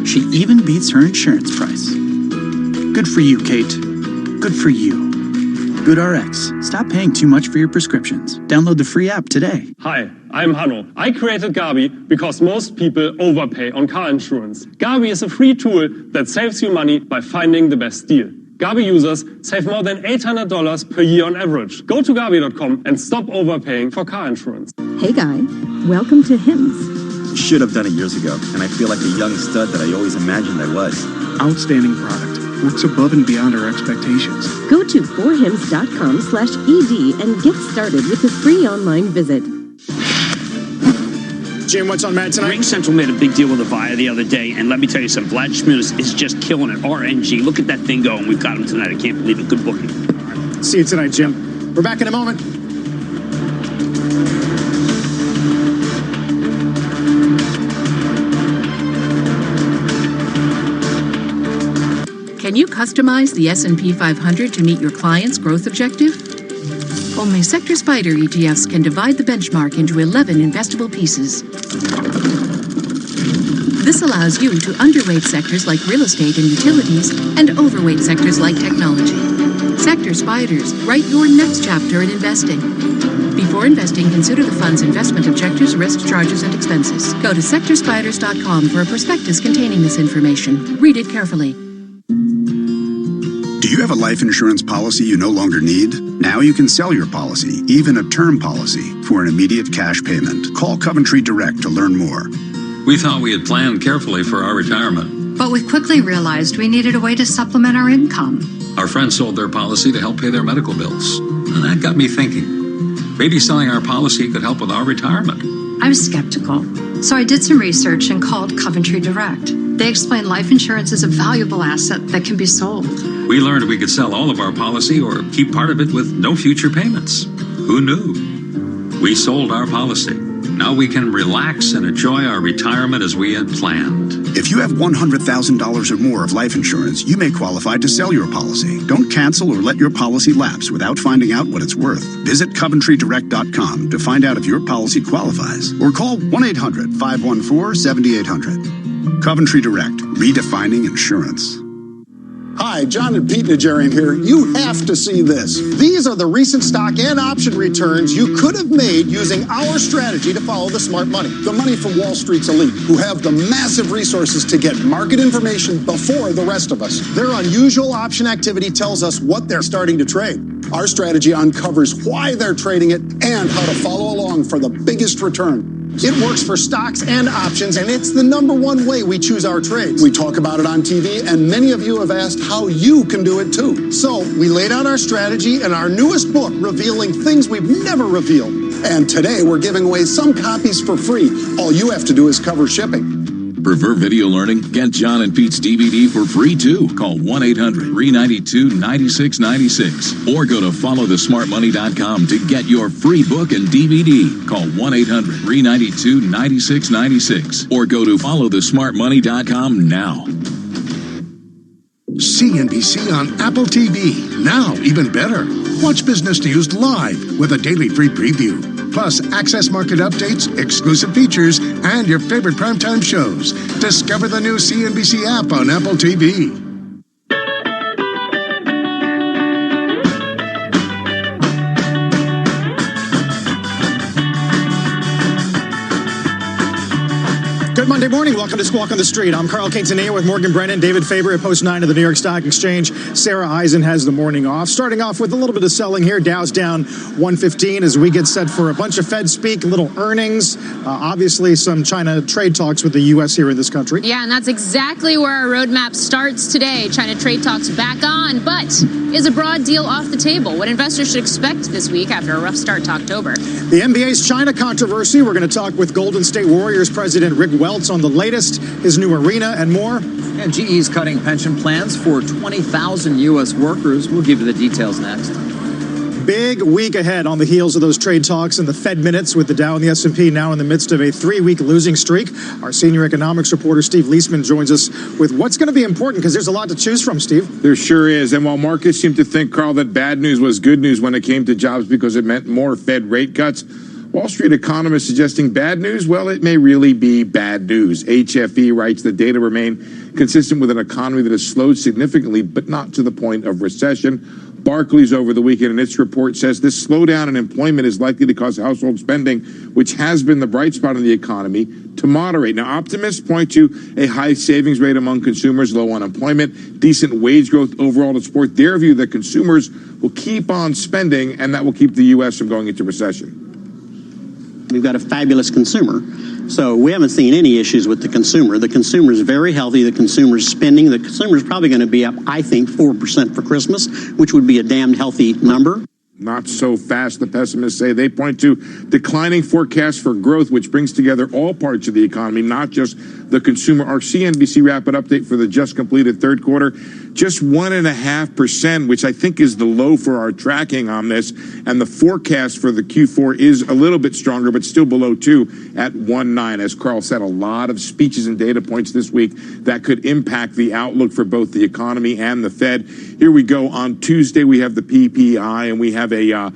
She even beats her insurance price. Good for you, Kate. Good for you. GoodRx. Stop paying too much for your prescriptions. Download the free app today. Hi, I'm Hanno. I created Gabi because most people overpay on car insurance. Gabi is a free tool that saves you money by finding the best deal. Gabi users save more than $800 per year on average. Go to Gabi.com and stop overpaying for car insurance. Hey, guy. Welcome to HIMS. Should have done it years ago, and I feel like the young stud that I always imagined I was. Outstanding product. Works above and beyond our expectations. Go to forhims.com/ED and get started with the free online visit. Jim, what's on Matt tonight? Ring Central made a big deal with Avaya the other day, and let me tell you something. Vlad Schmidt is just killing it. RNG. Look at that thing going. We've got him tonight. I can't believe it. Good booking. See you tonight, Jim. We're back in a moment. Can you customize the S&P 500 to meet your client's growth objective? Only Sector Spider ETFs can divide the benchmark into 11 investable pieces. This allows you to underweight sectors like real estate and utilities and overweight sectors like technology. Sector Spiders, write your next chapter in investing. Before investing, consider the fund's investment objectives, risks, charges, and expenses. Go to sectorspiders.com for a prospectus containing this information. Read it carefully. Do you have a life insurance policy you no longer need? Now you can sell your policy, even a term policy, for an immediate cash payment. Call Coventry Direct to learn more. We thought we had planned carefully for our retirement. But we quickly realized we needed a way to supplement our income. Our friends sold their policy to help pay their medical bills. And that got me thinking. Maybe selling our policy could help with our retirement. I was skeptical, so I did some research and called Coventry Direct. They explained life insurance is a valuable asset that can be sold. We learned we could sell all of our policy or keep part of it with no future payments. Who knew? We sold our policy. Now we can relax and enjoy our retirement as we had planned. If you have $100,000 or more of life insurance, you may qualify to sell your policy. Don't cancel or let your policy lapse without finding out what it's worth. Visit CoventryDirect.com to find out if your policy qualifies, or call 1-800-514-7800. Coventry Direct, redefining insurance. Hi, John and Pete Najarian here. You have to see this. These are the recent stock and option returns you could have made using our strategy to follow the smart money. The money from Wall Street's elite, who have the massive resources to get market information before the rest of us. Their unusual option activity tells us what they're starting to trade. Our strategy uncovers why they're trading it and how to follow along for the biggest return. It works for stocks and options, and it's the #1 way we choose our trades. We talk about it on TV, and many of you have asked how you can do it too. So we laid out our strategy in our newest book, revealing things we've never revealed. And today we're giving away some copies for free. All you have to do is cover shipping. Prefer video learning? Get John and Pete's DVD for free too. Call 1-800-392-9696 or go to followthesmartmoney.com to get your free book and DVD. Call 1-800-392-9696 or go to followthesmartmoney.com now. CNBC on Apple TV. Now, even better. Watch Business News live with a daily free preview. Plus, access market updates, exclusive features, and your favorite primetime shows. Discover the new CNBC app on Apple TV. Good Monday morning. Welcome to Squawk on the Street. I'm Carl Quintanilla with Morgan Brennan, David Faber at Post 9 of the New York Stock Exchange. Sarah Eisen has the morning off. Starting off with a little bit of selling here. Dow's down 115 as we get set for a bunch of Fed speak, little earnings. Obviously, some China trade talks with the U.S. here in this country. Yeah, and that's exactly where our roadmap starts today. China trade talks back on, but is a broad deal off the table? What investors should expect this week after a rough start to October? The NBA's China controversy. We're going to talk with Golden State Warriors president Rick Welts on the latest, his new arena, and more. And GE's cutting pension plans for 20,000 U.S. workers. We'll give you the details next. Big week ahead on the heels of those trade talks and the Fed minutes with the Dow and the S&P now in the midst of a 3-week losing streak. Our senior economics reporter, Steve Leisman, joins us with what's going to be important because there's a lot to choose from, Steve. There sure is. And while markets seem to think, Carl, that bad news was good news when it came to jobs because it meant more Fed rate cuts, Wall Street economists suggesting bad news? Well, it may really be bad news. HFE writes the data remain consistent with an economy that has slowed significantly, but not to the point of recession. Barclays over the weekend in its report says this slowdown in employment is likely to cause household spending, which has been the bright spot in the economy, to moderate. Now, optimists point to a high savings rate among consumers, low unemployment, decent wage growth overall to support their view that consumers will keep on spending, and that will keep the U.S. from going into recession. We've got a fabulous consumer. So we haven't seen any issues with the consumer. The consumer is very healthy. The consumer's spending. The consumer is probably going to be up, I think, 4% for Christmas, which would be a damned healthy number. Not so fast, the pessimists say. They point to declining forecasts for growth, which brings together all parts of the economy, not just the consumer. Our CNBC Rapid Update for the just completed third quarter, just 1.5%, which I think is the low for our tracking on this. And the forecast for the Q4 is a little bit stronger, but still below 2 at 1.9. As Carl said, a lot of speeches and data points this week that could impact the outlook for both the economy and the Fed. Here we go. On Tuesday, we have the PPI, and we have a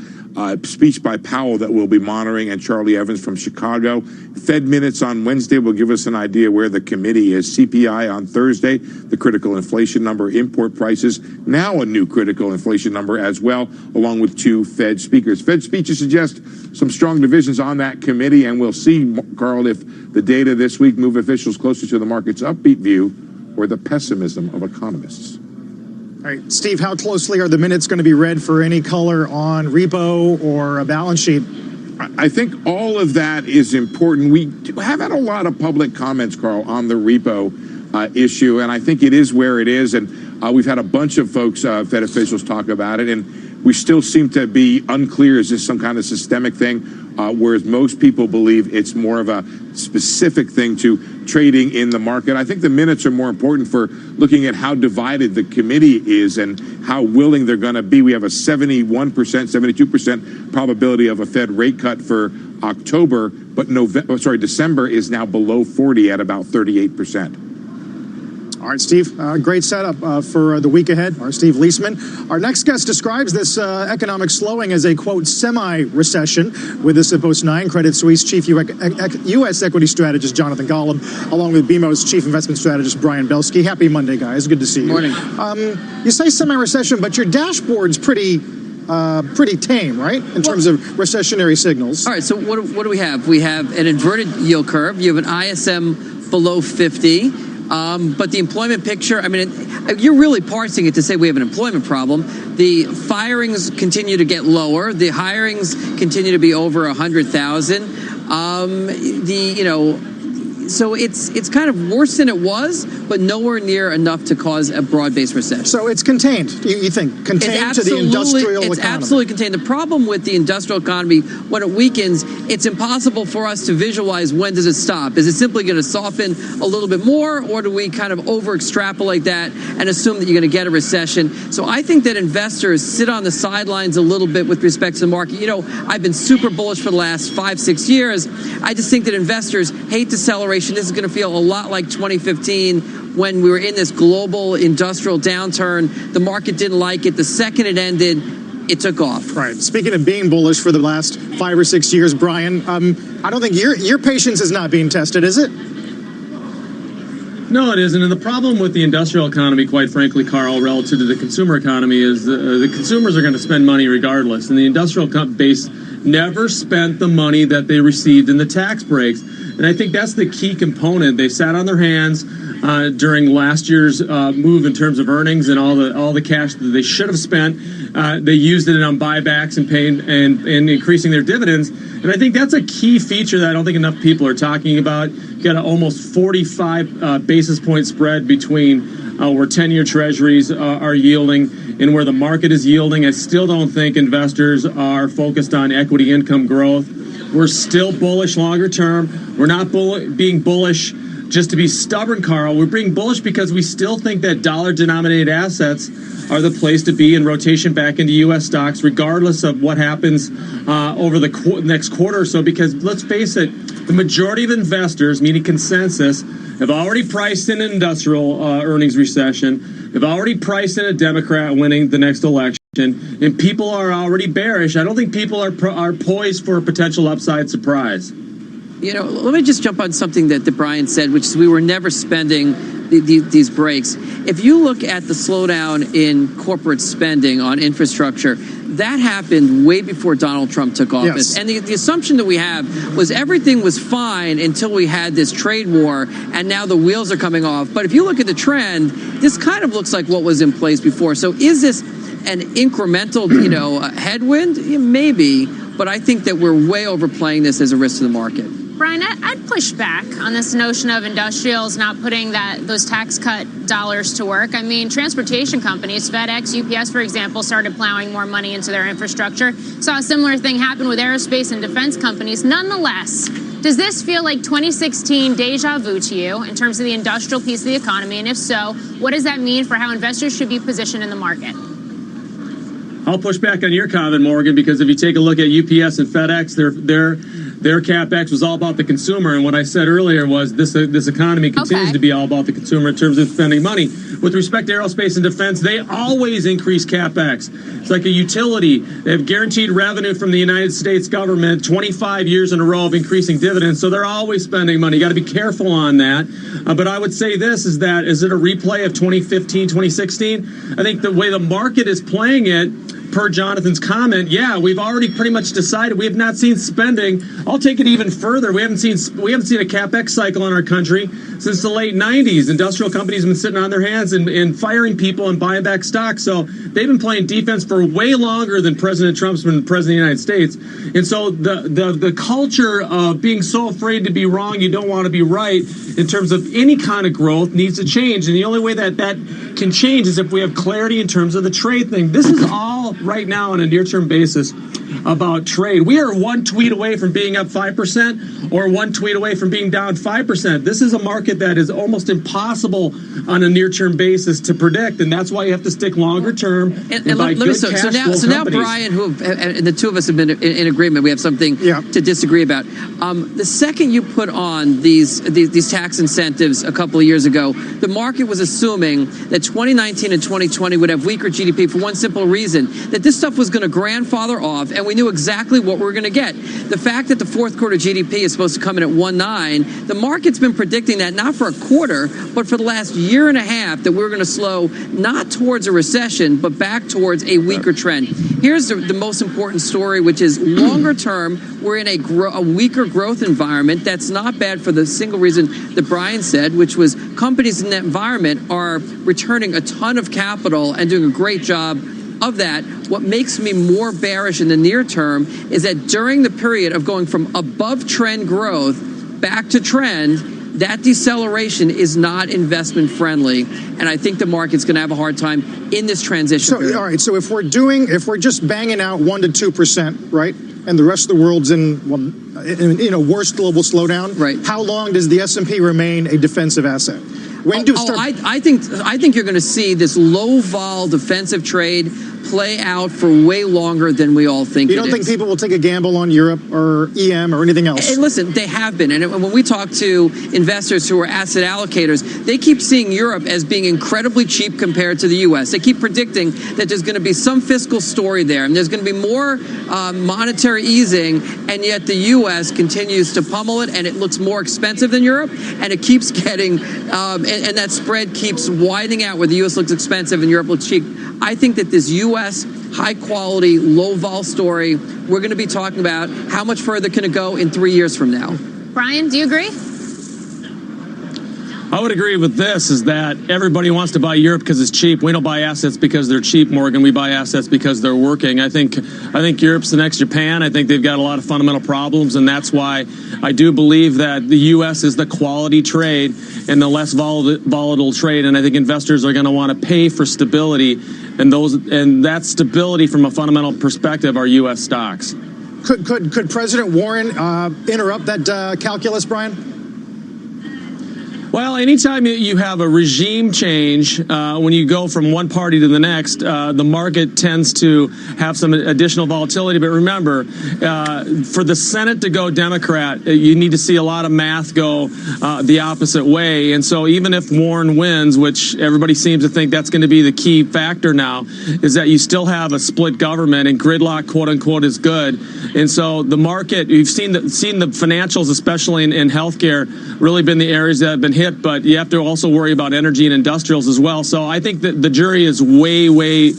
speech by Powell that we'll be monitoring, and Charlie Evans from Chicago. Fed minutes on Wednesday will give us an idea where the committee is. CPI on Thursday, the critical inflation number, import prices, now a new critical inflation number as well, along with 2 Fed speakers. Fed speeches suggest some strong divisions on that committee, and we'll see, Carl, if the data this week move officials closer to the market's upbeat view or the pessimism of economists. All right, Steve, how closely are the minutes going to be read for any color on repo or a balance sheet? I think all of that is important. We have had a lot of public comments, Carl, on the repo issue, and I think it is where it is. And we've had a bunch of folks, Fed officials, talk about it, and we still seem to be unclear. Is this some kind of systemic thing? Whereas most people believe it's more of a specific thing to trading in the market. I think the minutes are more important for looking at how divided the committee is and how willing they're going to be. We have a 71%, 72% probability of a Fed rate cut for October, but December is now below 40 at about 38%. All right, Steve, great setup for the week ahead. Our Steve Leisman. Our next guest describes this economic slowing as a, quote, semi-recession with us at Post 9, Credit Suisse Chief U.S. Equity Strategist Jonathan Golub, along with BMO's Chief Investment Strategist Brian Belsky. Happy Monday, guys. Good to see you. Morning. You say semi-recession, but your dashboard's pretty tame, right? In terms of recessionary signals. All right, so what do we have? We have an inverted yield curve. You have an ISM below 50. But the employment picture, I mean, you're really parsing it to say we have an employment problem. The firings continue to get lower. The hirings continue to be over 100,000. So it's kind of worse than it was, but nowhere near enough to cause a broad-based recession. So it's contained, you think? Contained to the industrial economy? It's absolutely contained. The problem with the industrial economy, when it weakens, it's impossible for us to visualize when does it stop. Is it simply going to soften a little bit more, or do we kind of over-extrapolate that and assume that you're going to get a recession? So I think that investors sit on the sidelines a little bit with respect to the market. You know, I've been super bullish for the last 5-6 years. I just think that investors hate deceleration. This is going to feel a lot like 2015 when we were in this global industrial downturn. The market didn't like it. The second it ended, it took off. Right. Speaking of being bullish for the last 5 or 6 years, Brian, I don't think your patience is not being tested, is it? No, it isn't. And the problem with the industrial economy, quite frankly, Carl, relative to the consumer economy is the consumers are going to spend money regardless. And the industrial base never spent the money that they received in the tax breaks. And I think that's the key component. They sat on their hands during last year's move in terms of earnings and all the cash that they should have spent. They used it on buybacks and paying and increasing their dividends. And I think that's a key feature that I don't think enough people are talking about. You got an almost 45 basis point spread between where 10-year treasuries are yielding and where the market is yielding. I still don't think investors are focused on equity income growth. We're still bullish longer term. We're not being bullish just to be stubborn, Carl. We're being bullish because we still think that dollar-denominated assets are the place to be in rotation back into U.S. stocks, regardless of what happens over the next quarter or so. Because let's face it, the majority of investors, meaning consensus, have already priced in an industrial earnings recession. They've already priced in a Democrat winning the next election. And people are already bearish. I don't think people are poised for a potential upside surprise. You know, let me just jump on something that Brian said, which is we were never spending these breaks. If you look at the slowdown in corporate spending on infrastructure, that happened way before Donald Trump took office. Yes. And the assumption that we have was everything was fine until we had this trade war, and now the wheels are coming off. But if you look at the trend, this kind of looks like what was in place before. So is this an incremental, headwind? Maybe, but I think that we're way overplaying this as a risk to the market. Brian, I'd push back on this notion of industrials not putting those tax cut dollars to work. I mean, transportation companies, FedEx, UPS, for example, started plowing more money into their infrastructure. Saw a similar thing happen with aerospace and defense companies. Nonetheless, does this feel like 2016 deja vu to you in terms of the industrial piece of the economy? And if so, what does that mean for how investors should be positioned in the market? I'll push back on your comment, Morgan, because if you take a look at UPS and FedEx, their CapEx was all about the consumer. And what I said earlier was this economy continues to be all about the consumer in terms of spending money. With respect to aerospace and defense, they always increase CapEx. It's like a utility. They have guaranteed revenue from the United States government, 25 years in a row of increasing dividends. So they're always spending money. You got to be careful on that. But I would say this is it a replay of 2015, 2016? I think the way the market is playing it, per Jonathan's comment, we've already pretty much decided we have not seen spending. I'll take it even further. We haven't seen a CapEx cycle in our country since the late 90s. Industrial companies have been sitting on their hands and firing people and buying back stock. So they've been playing defense for way longer than President Trump's been president of the United States. And so the culture of being so afraid to be wrong, you don't want to be right in terms of any kind of growth needs to change. And the only way that can change is if we have clarity in terms of the trade thing. This is all right now on a near-term basis about trade. We are one tweet away from being up 5% or one tweet away from being down 5%. This is a market that is almost impossible on a near-term basis to predict, and that's why you have to stick longer term and buy good cash flow companies. So now, Brian, and the two of us have been in agreement. We have something to disagree about. The second you put on these tax incentives a couple of years ago, the market was assuming that 2019 and 2020 would have weaker GDP for one simple reason, that this stuff was going to grandfather off, and we knew exactly what we were going to get. The fact that the fourth quarter GDP is supposed to come in at 1.9, the market's been predicting that not for a quarter, but for the last year and a half, that we're going to slow not towards a recession, but back towards a weaker trend. Here's the most important story, which is longer term, we're in a weaker growth environment. That's not bad for the single reason that Brian said, which was companies in that environment are returning a ton of capital and doing a great job of that. What makes me more bearish in the near term is that during the period of going from above trend growth back to trend, that deceleration is not investment friendly, and I think the market's going to have a hard time in this transition period. All right, so if we're just banging out 1 to 2%, right, and the rest of the world's in worst global slowdown, right? How long does the S&P remain a defensive asset? I think you're going to see this low vol defensive trade play out for way longer than we all think. You don't think people will take a gamble on Europe or EM or anything else? And listen, they have been. And when we talk to investors who are asset allocators, they keep seeing Europe as being incredibly cheap compared to the U.S. They keep predicting that there's going to be some fiscal story there, and there's going to be more monetary easing, and yet the U.S. continues to pummel it, and it looks more expensive than Europe, and it keeps getting, and that spread keeps widening out where the U.S. looks expensive and Europe looks cheap. I think that this U.S. high-quality, low-vol story, we're going to be talking about how much further can it go in 3 years from now. Brian, do you agree? I would agree with this, is that everybody wants to buy Europe because it's cheap. We don't buy assets because they're cheap, Morgan. We buy assets because they're working. I think Europe's the next Japan. I think they've got a lot of fundamental problems, and that's why I do believe that the U.S. is the quality trade and the less volatile trade, and I think investors are going to want to pay for stability, and that stability from a fundamental perspective are U.S. stocks. Could President Warren interrupt that calculus, Brian? Well, anytime you have a regime change, when you go from one party to the next, the market tends to have some additional volatility. But remember, for the Senate to go Democrat, you need to see a lot of math go the opposite way. And so even if Warren wins, which everybody seems to think that's going to be the key factor now, is that you still have a split government, and gridlock, quote unquote, is good. And so the market, you've seen the financials, especially in healthcare, really been the areas that have been hit, but you have to also worry about energy and industrials as well. So I think that the jury is way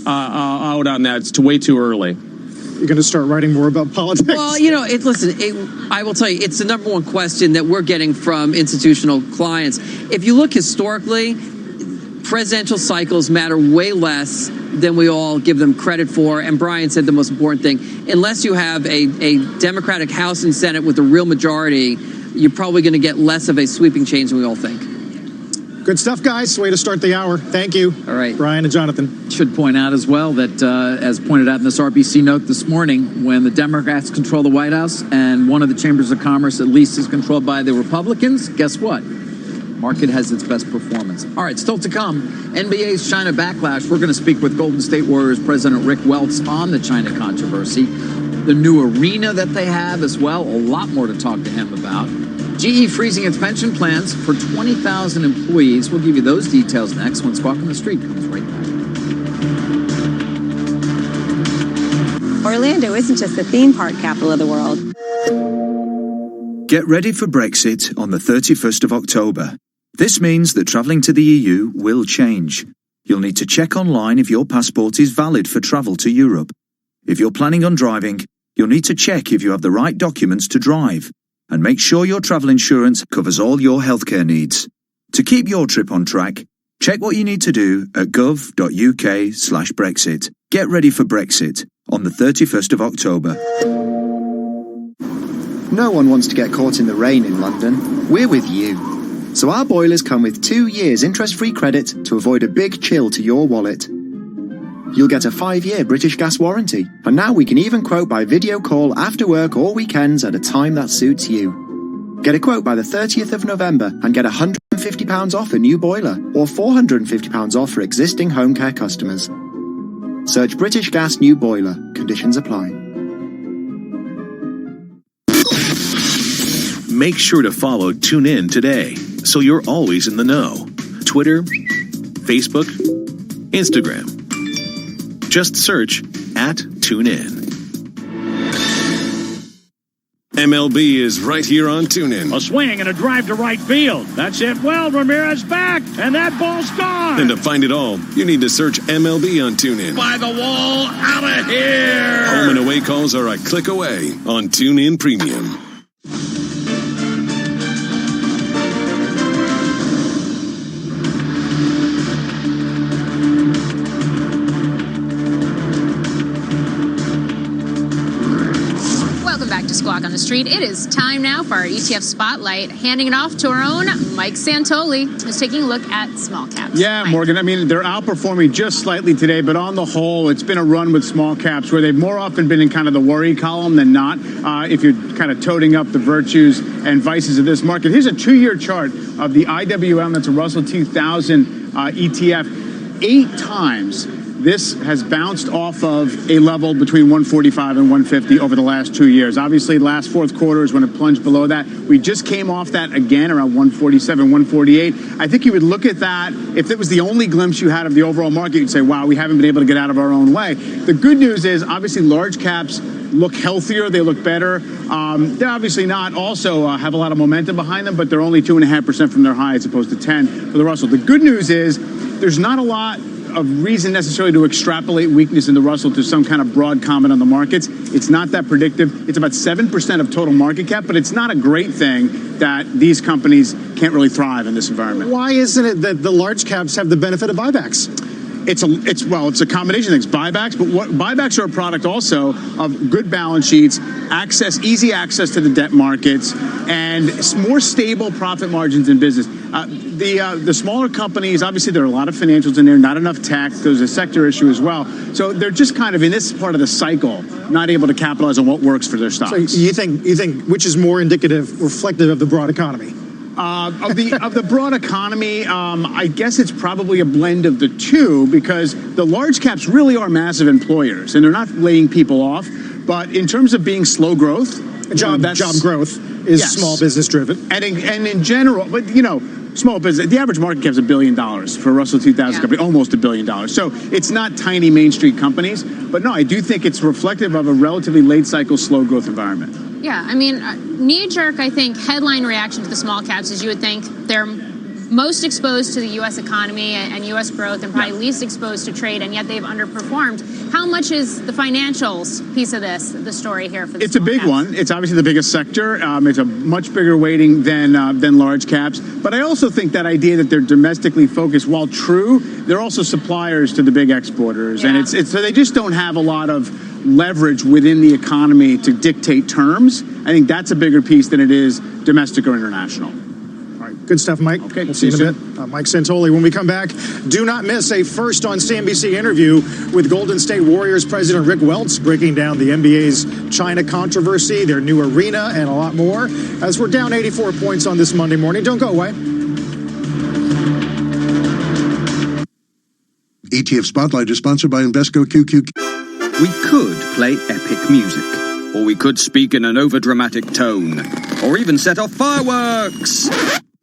out on that. It's way too early. You're going to start writing more about politics? Well, I will tell you, it's the number one question that we're getting from institutional clients. If you look historically, presidential cycles matter way less than we all give them credit for. And Brian said the most important thing, unless you have a Democratic House and Senate with a real majority, you're probably going to get less of a sweeping change than we all think. Good stuff, guys. Way to start the hour. Thank you. All right. Brian and Jonathan. Should point out as well that, as pointed out in this RBC note this morning, when the Democrats control the White House and one of the chambers of commerce at least is controlled by the Republicans, guess what? Market has its best performance. All right, still to come, NBA's China backlash. We're going to speak with Golden State Warriors President Rick Welts on the China controversy, the new arena that they have as well. A lot more to talk to him about. GE freezing its pension plans for 20,000 employees. We'll give you those details next when Squawk on the Street comes right back. Orlando isn't just the theme park capital of the world. Get ready for Brexit on the 31st of October. This means that travelling to the EU will change. You'll need to check online if your passport is valid for travel to Europe. If you're planning on driving, you'll need to check if you have the right documents to drive. And make sure your travel insurance covers all your healthcare needs. To keep your trip on track, check what you need to do at gov.uk/Brexit. Get ready for Brexit on the 31st of October. No one wants to get caught in the rain in London. We're with you. So our boilers come with 2 years interest-free credit to avoid a big chill to your wallet. you'll get a 5-year British Gas warranty. And now we can even quote by video call after work or weekends at a time that suits you. Get a quote by the 30th of November and get £150 off a new boiler or £450 off for existing home care customers. Search British Gas New Boiler. Conditions apply. Make sure to follow TuneIn today so you're always in the know. Twitter, Facebook, Instagram. Just search @TuneIn. MLB is right here on TuneIn. A swing and a drive to right field. That's it. Well, Ramirez back, and that ball's gone. And to find it all, you need to search MLB on TuneIn. By the wall, out of here. Home and away calls are a click away on TuneIn Premium. Squawk on the Street. It is time now for our ETF Spotlight, handing it off to our own Mike Santoli, who's taking a look at small caps. Yeah, Mike. Morgan, I mean, they're outperforming just slightly today, but on the whole, it's been a run with small caps where they've more often been in kind of the worry column than not, if you're kind of toting up the virtues and vices of this market. Here's a 2-year chart of the IWM, that's a Russell 2000 ETF. 8 times this has bounced off of a level between 145 and 150 over the last 2 years. Obviously, last fourth quarter is when it plunged below that. We just came off that again around 147, 148. I think you would look at that, if it was the only glimpse you had of the overall market, you'd say, wow, we haven't been able to get out of our own way. The good news is, obviously, large caps look healthier, they look better. They're obviously not also have a lot of momentum behind them, but they're only 2.5% from their high as opposed to 10 for the Russell. The good news is there's not a lot of reason necessarily to extrapolate weakness in the Russell to some kind of broad comment on the markets. It's not that predictive. It's about 7% of total market cap, but it's not a great thing that these companies can't really thrive in this environment. Why isn't it that the large caps have the benefit of buybacks? It's a combination of things. Buybacks, but buybacks are a product also of good balance sheets, easy access to the debt markets, and more stable profit margins in business. The smaller companies, obviously there are a lot of financials in there, not enough tech. There's a sector issue as well. So they're just kind of in this part of the cycle, not able to capitalize on what works for their stocks. So you think which is more reflective of the broad economy? Of the broad economy, I guess it's probably a blend of the two, because the large caps really are massive employers and they're not laying people off. But in terms of being slow growth, job growth is small business driven, and in general, but small business, the average market cap is $1 billion for a Russell 2000 company, almost $1 billion. So it's not tiny Main Street companies, but no, I do think it's reflective of a relatively late cycle, slow growth environment. Yeah, I mean, knee-jerk, I think, headline reaction to the small caps is you would think they're most exposed to the U.S. economy and U.S. growth and probably least exposed to trade, and yet they've underperformed. How much is the financials piece of the story here for the It's a big caps? one. It's obviously the biggest sector. It's a much bigger weighting than large caps. But I also think that idea that they're domestically focused, while true, they're also suppliers to the big exporters. And it's so they just don't have a lot of leverage within the economy to dictate terms. I think that's a bigger piece than it is domestic or international. All right, good stuff, Mike. Okay, we'll see you in a bit. Mike Santoli. When we come back, do not miss a first on CNBC interview with Golden State Warriors president Rick Welts, breaking down the NBA's China controversy, their new arena, and a lot more. As we're down 84 points on this Monday morning. Don't go away. ETF Spotlight is sponsored by Invesco QQQ. We could play epic music, or we could speak in an overdramatic tone, or even set off fireworks.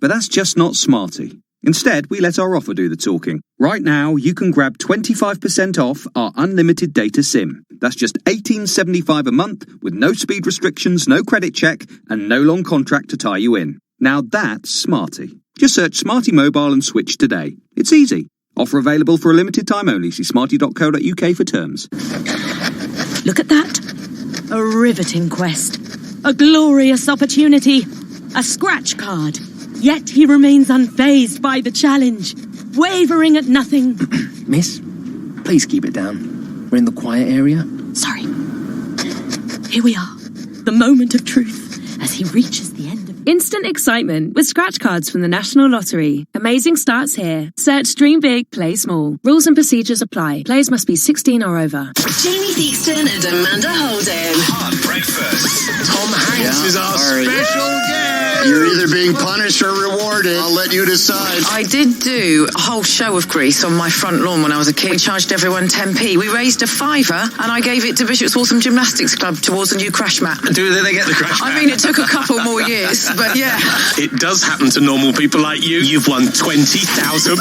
But that's just not smarty. Instead, we let our offer do the talking. Right now, you can grab 25% off our unlimited data SIM. That's just $18.75 a month with no speed restrictions, no credit check, and no long contract to tie you in. Now that's smarty. Just search Smarty Mobile and switch today. It's easy. Offer available for a limited time only. See smarty.co.uk for terms. Look at that. A riveting quest. A glorious opportunity. A scratch card. Yet he remains unfazed by the challenge, wavering at nothing. Miss, please keep it down. We're in the quiet area. Sorry. Here we are. The moment of truth as he reaches the end of Instant excitement with scratch cards from the National Lottery. Amazing starts here. Search Dream Big, Play Small. Rules and procedures apply. Players must be 16 or over. Jamie Theakston and Amanda Holden. On breakfast. Tom Hanks is our special guest. You're either being punished or rewarded. I'll let you decide. I did do a whole show of grease on my front lawn when I was a kid. We charged everyone 10p. We raised a fiver and I gave it to Bishop's Waltham Gymnastics Club towards a new crash mat. Do they get the crash mat? I mean, it took a couple more years, but yeah. It does happen to normal people like you. You've won £20,000.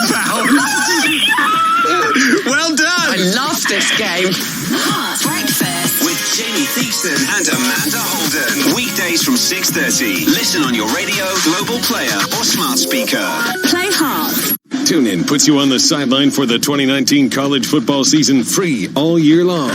Well done. I love this game. Breakfast With Jamie Theakston and Amanda Holden. Weekdays from 6:30. Listen on your radio, global player, or smart speaker. Play Hard. TuneIn puts you on the sideline for the 2019 college football season free all year long.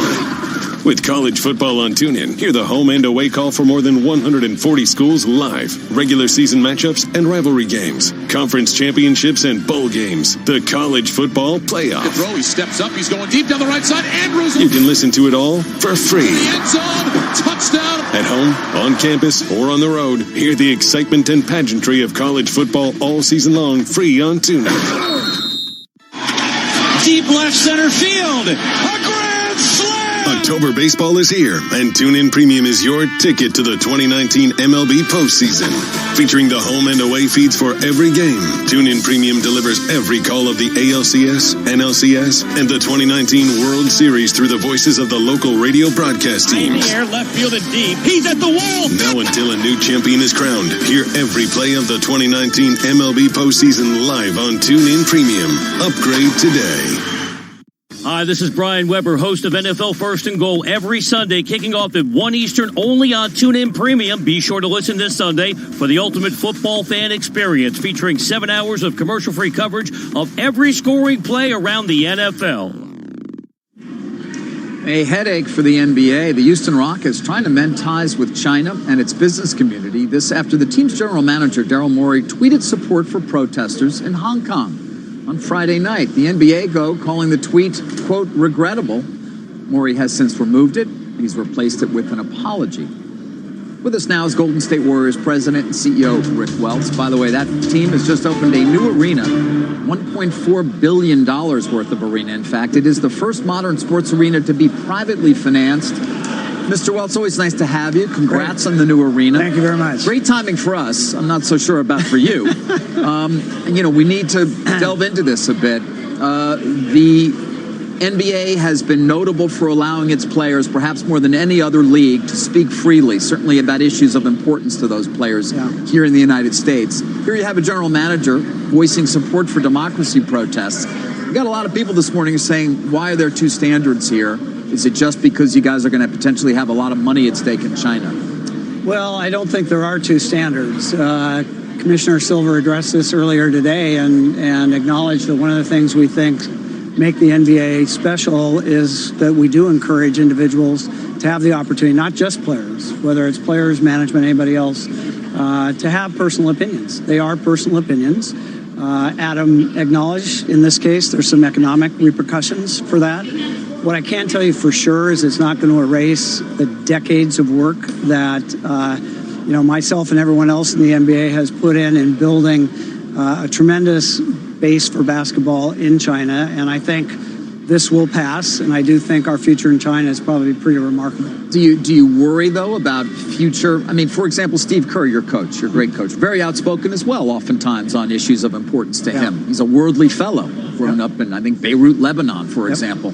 With college football on TuneIn, hear the home and away call for more than 140 schools live, regular season matchups and rivalry games, conference championships and bowl games, the college football playoff. Throw, he steps up, he's going deep down the right side. Andrews. You can listen to it all for free. The end zone, touchdown. At home, on campus, or on the road, hear the excitement and pageantry of college football all season long free on TuneIn. Deep left center field. A grand slam. October baseball is here, and TuneIn Premium is your ticket to the 2019 MLB postseason. Featuring the home and away feeds for every game, TuneIn Premium delivers every call of the ALCS, NLCS, and the 2019 World Series through the voices of the local radio broadcast In teams. the air, left field and deep. He's at the wall. Now until a new champion is crowned, hear every play of the 2019 MLB postseason live on TuneIn Premium. Upgrade today. Hi, this is Brian Weber, host of NFL First and Goal every Sunday, kicking off at 1 Eastern only on TuneIn Premium. Be sure to listen this Sunday for the ultimate football fan experience, featuring 7 hours of commercial-free coverage of every scoring play around the NFL. A headache for the NBA. The Houston Rockets trying to mend ties with China and its business community. This after the team's general manager, Daryl Morey, tweeted support for protesters in Hong Kong. On Friday night, the NBA calling the tweet, quote, regrettable. Morey has since removed it. He's replaced it with an apology. With us now is Golden State Warriors president and CEO Rick Welts. By the way, that team has just opened a new arena, $1.4 billion worth of arena. In fact, it is the first modern sports arena to be privately financed. Mr. Welts, always nice to have you. Congrats on the new arena. Thank you very much. Great timing for us. I'm not so sure about for you. We need to delve into this a bit. The NBA has been notable for allowing its players, perhaps more than any other league, to speak freely, certainly about issues of importance to those players here in the United States. Here you have a general manager voicing support for democracy protests. You got a lot of people this morning saying, why are there two standards here? Is it just because you guys are going to potentially have a lot of money at stake in China? Well, I don't think there are two standards. Commissioner Silver addressed this earlier today and acknowledged that one of the things we think make the NBA special is that we do encourage individuals to have the opportunity, not just players, whether it's players, management, anybody else, to have personal opinions. They are personal opinions. Adam acknowledged in this case there's some economic repercussions for that. What I can tell you for sure is it's not going to erase the decades of work that myself and everyone else in the NBA has put in building a tremendous base for basketball in China, and I think this will pass, and I do think our future in China is probably pretty remarkable. Do you worry, though, about future? I mean, for example, Steve Kerr, your coach, your great coach, very outspoken as well, oftentimes on issues of importance to him. He's a worldly fellow, grown up in, I think, Beirut, Lebanon, for example.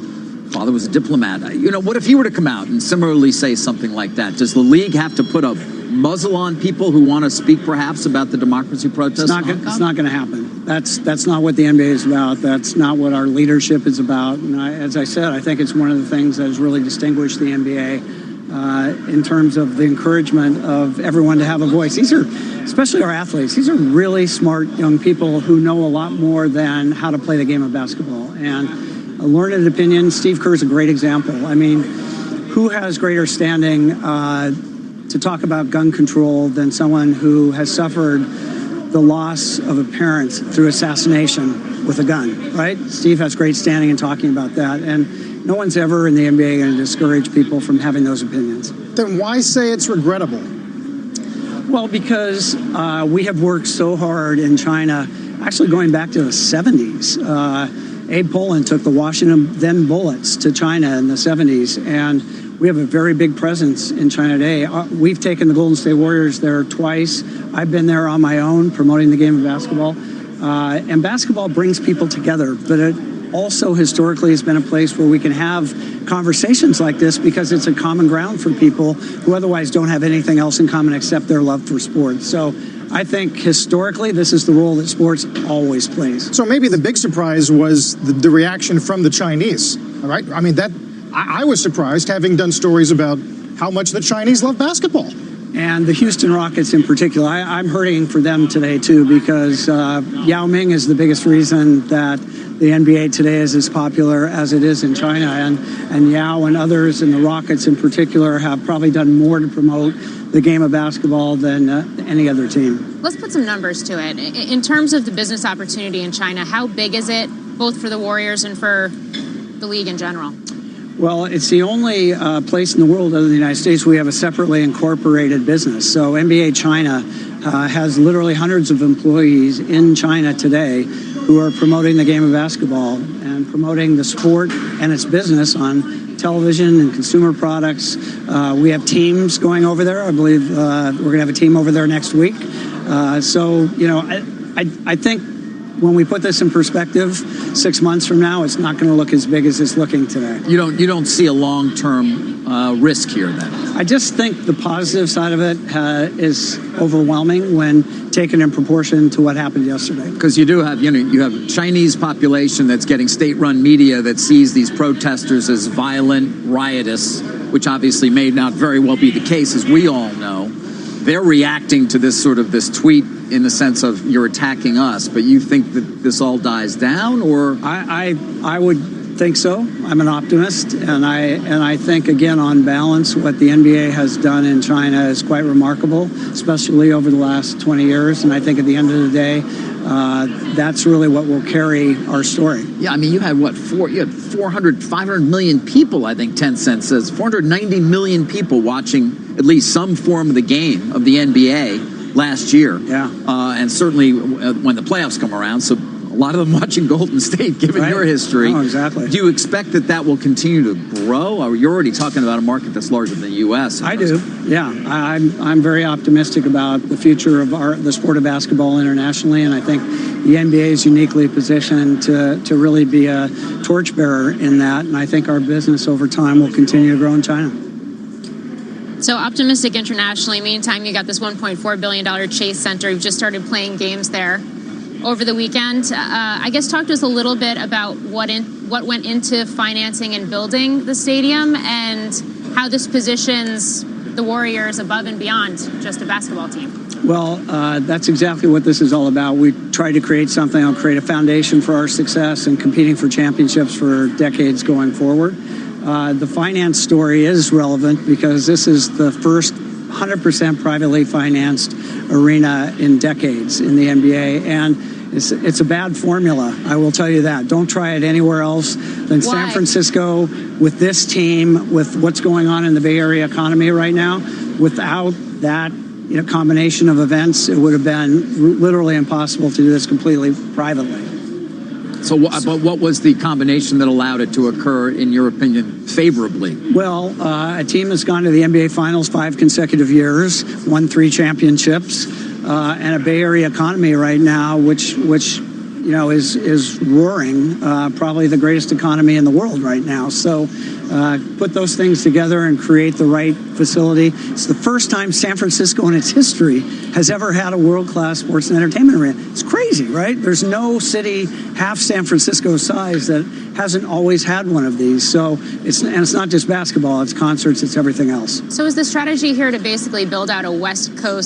Father was a diplomat. What if he were to come out and similarly say something like that? Does the league have to put a muzzle on people who want to speak perhaps about the democracy protests? It's not going to happen. That's not what the NBA is about. That's not what our leadership is about. And as I said, I think it's one of the things that has really distinguished the NBA in terms of the encouragement of everyone to have a voice. These are, especially our athletes, these are really smart young people who know a lot more than how to play the game of basketball. And a learned opinion, Steve Kerr is a great example. I mean, who has greater standing to talk about gun control than someone who has suffered the loss of a parent through assassination with a gun, right? Steve has great standing in talking about that. And no one's ever in the NBA going to discourage people from having those opinions. Then why say it's regrettable? Well, because we have worked so hard in China, actually going back to the 70s. Abe Pollin took the Washington then Bullets to China in the 70s, and we have a very big presence in China today. We've taken the Golden State Warriors there twice. I've been there on my own promoting the game of basketball. And basketball brings people together, but it also historically has been a place where we can have conversations like this because it's a common ground for people who otherwise don't have anything else in common except their love for sports. So I think historically this is the role that sports always plays. So maybe the big surprise was the reaction from the Chinese, all right? I mean, I was surprised, having done stories about how much the Chinese love basketball. And the Houston Rockets in particular, I'm hurting for them today too, because Yao Ming is the biggest reason that the NBA today is as popular as it is in China. And Yao and others, and the Rockets in particular, have probably done more to promote the game of basketball than any other team. Let's put some numbers to it. In terms of the business opportunity in China, how big is it, both for the Warriors and for the league in general? Well, it's the only place in the world other than the United States we have a separately incorporated business. So NBA China has literally hundreds of employees in China today who are promoting the game of basketball and promoting the sport and its business on television and consumer products. We have teams going over there. I believe we're going to have a team over there next week. So, you know, I think when we put this in perspective, 6 months from now, it's not going to look as big as it's looking today. You don't see a long-term risk here, then? I just think the positive side of it is overwhelming when taken in proportion to what happened yesterday. Because you have a Chinese population that's getting state-run media that sees these protesters as violent, riotous, which obviously may not very well be the case, as we all know. They're reacting to this tweet in the sense of you're attacking us, but you think that this all dies down, or? I would think so. I'm an optimist, and I think, again, on balance, what the NBA has done in China is quite remarkable, especially over the last 20 years. And I think at the end of the day, that's really what will carry our story. Yeah, I mean, you had 500 million people, I think Tencent says, 490 million people watching at least some form of the game of the NBA last year. Yeah. And certainly when the playoffs come around, so a lot of them watching Golden State, given your history. Oh, exactly. Do you expect that will continue to grow? Or you're already talking about a market that's larger than the U.S. I do, yeah. I'm very optimistic about the future of the sport of basketball internationally, and I think the NBA is uniquely positioned to really be a torchbearer in that, and I think our business over time will continue to grow in China. So optimistic internationally. Meantime, you got this $1.4 billion Chase Center. You've just started playing games there over the weekend. I guess talk to us a little bit about what went into financing and building the stadium and how this positions the Warriors above and beyond just a basketball team. Well, that's exactly what this is all about. We tried to create something that'll create a foundation for our success and competing for championships for decades going forward. The finance story is relevant because this is the first 100% privately financed arena in decades in the NBA, and it's a bad formula, I will tell you that. Don't try it anywhere else than San Francisco with this team, with what's going on in the Bay Area economy right now. Without that combination of events, it would have been literally impossible to do this completely privately. So, but what was the combination that allowed it to occur, in your opinion, favorably? Well, a team that's gone to the NBA Finals 5 consecutive years, won 3 championships, and a Bay Area economy right now, which is roaring, probably the greatest economy in the world right now. So, put those things together and create the right facility. It's the first time San Francisco in its history has ever had a world-class sports and entertainment arena. It's crazy, right? There's no city half San Francisco's size that hasn't always had one of these. So it's not just basketball, it's concerts, it's everything else. So is the strategy here to basically build out a West Coast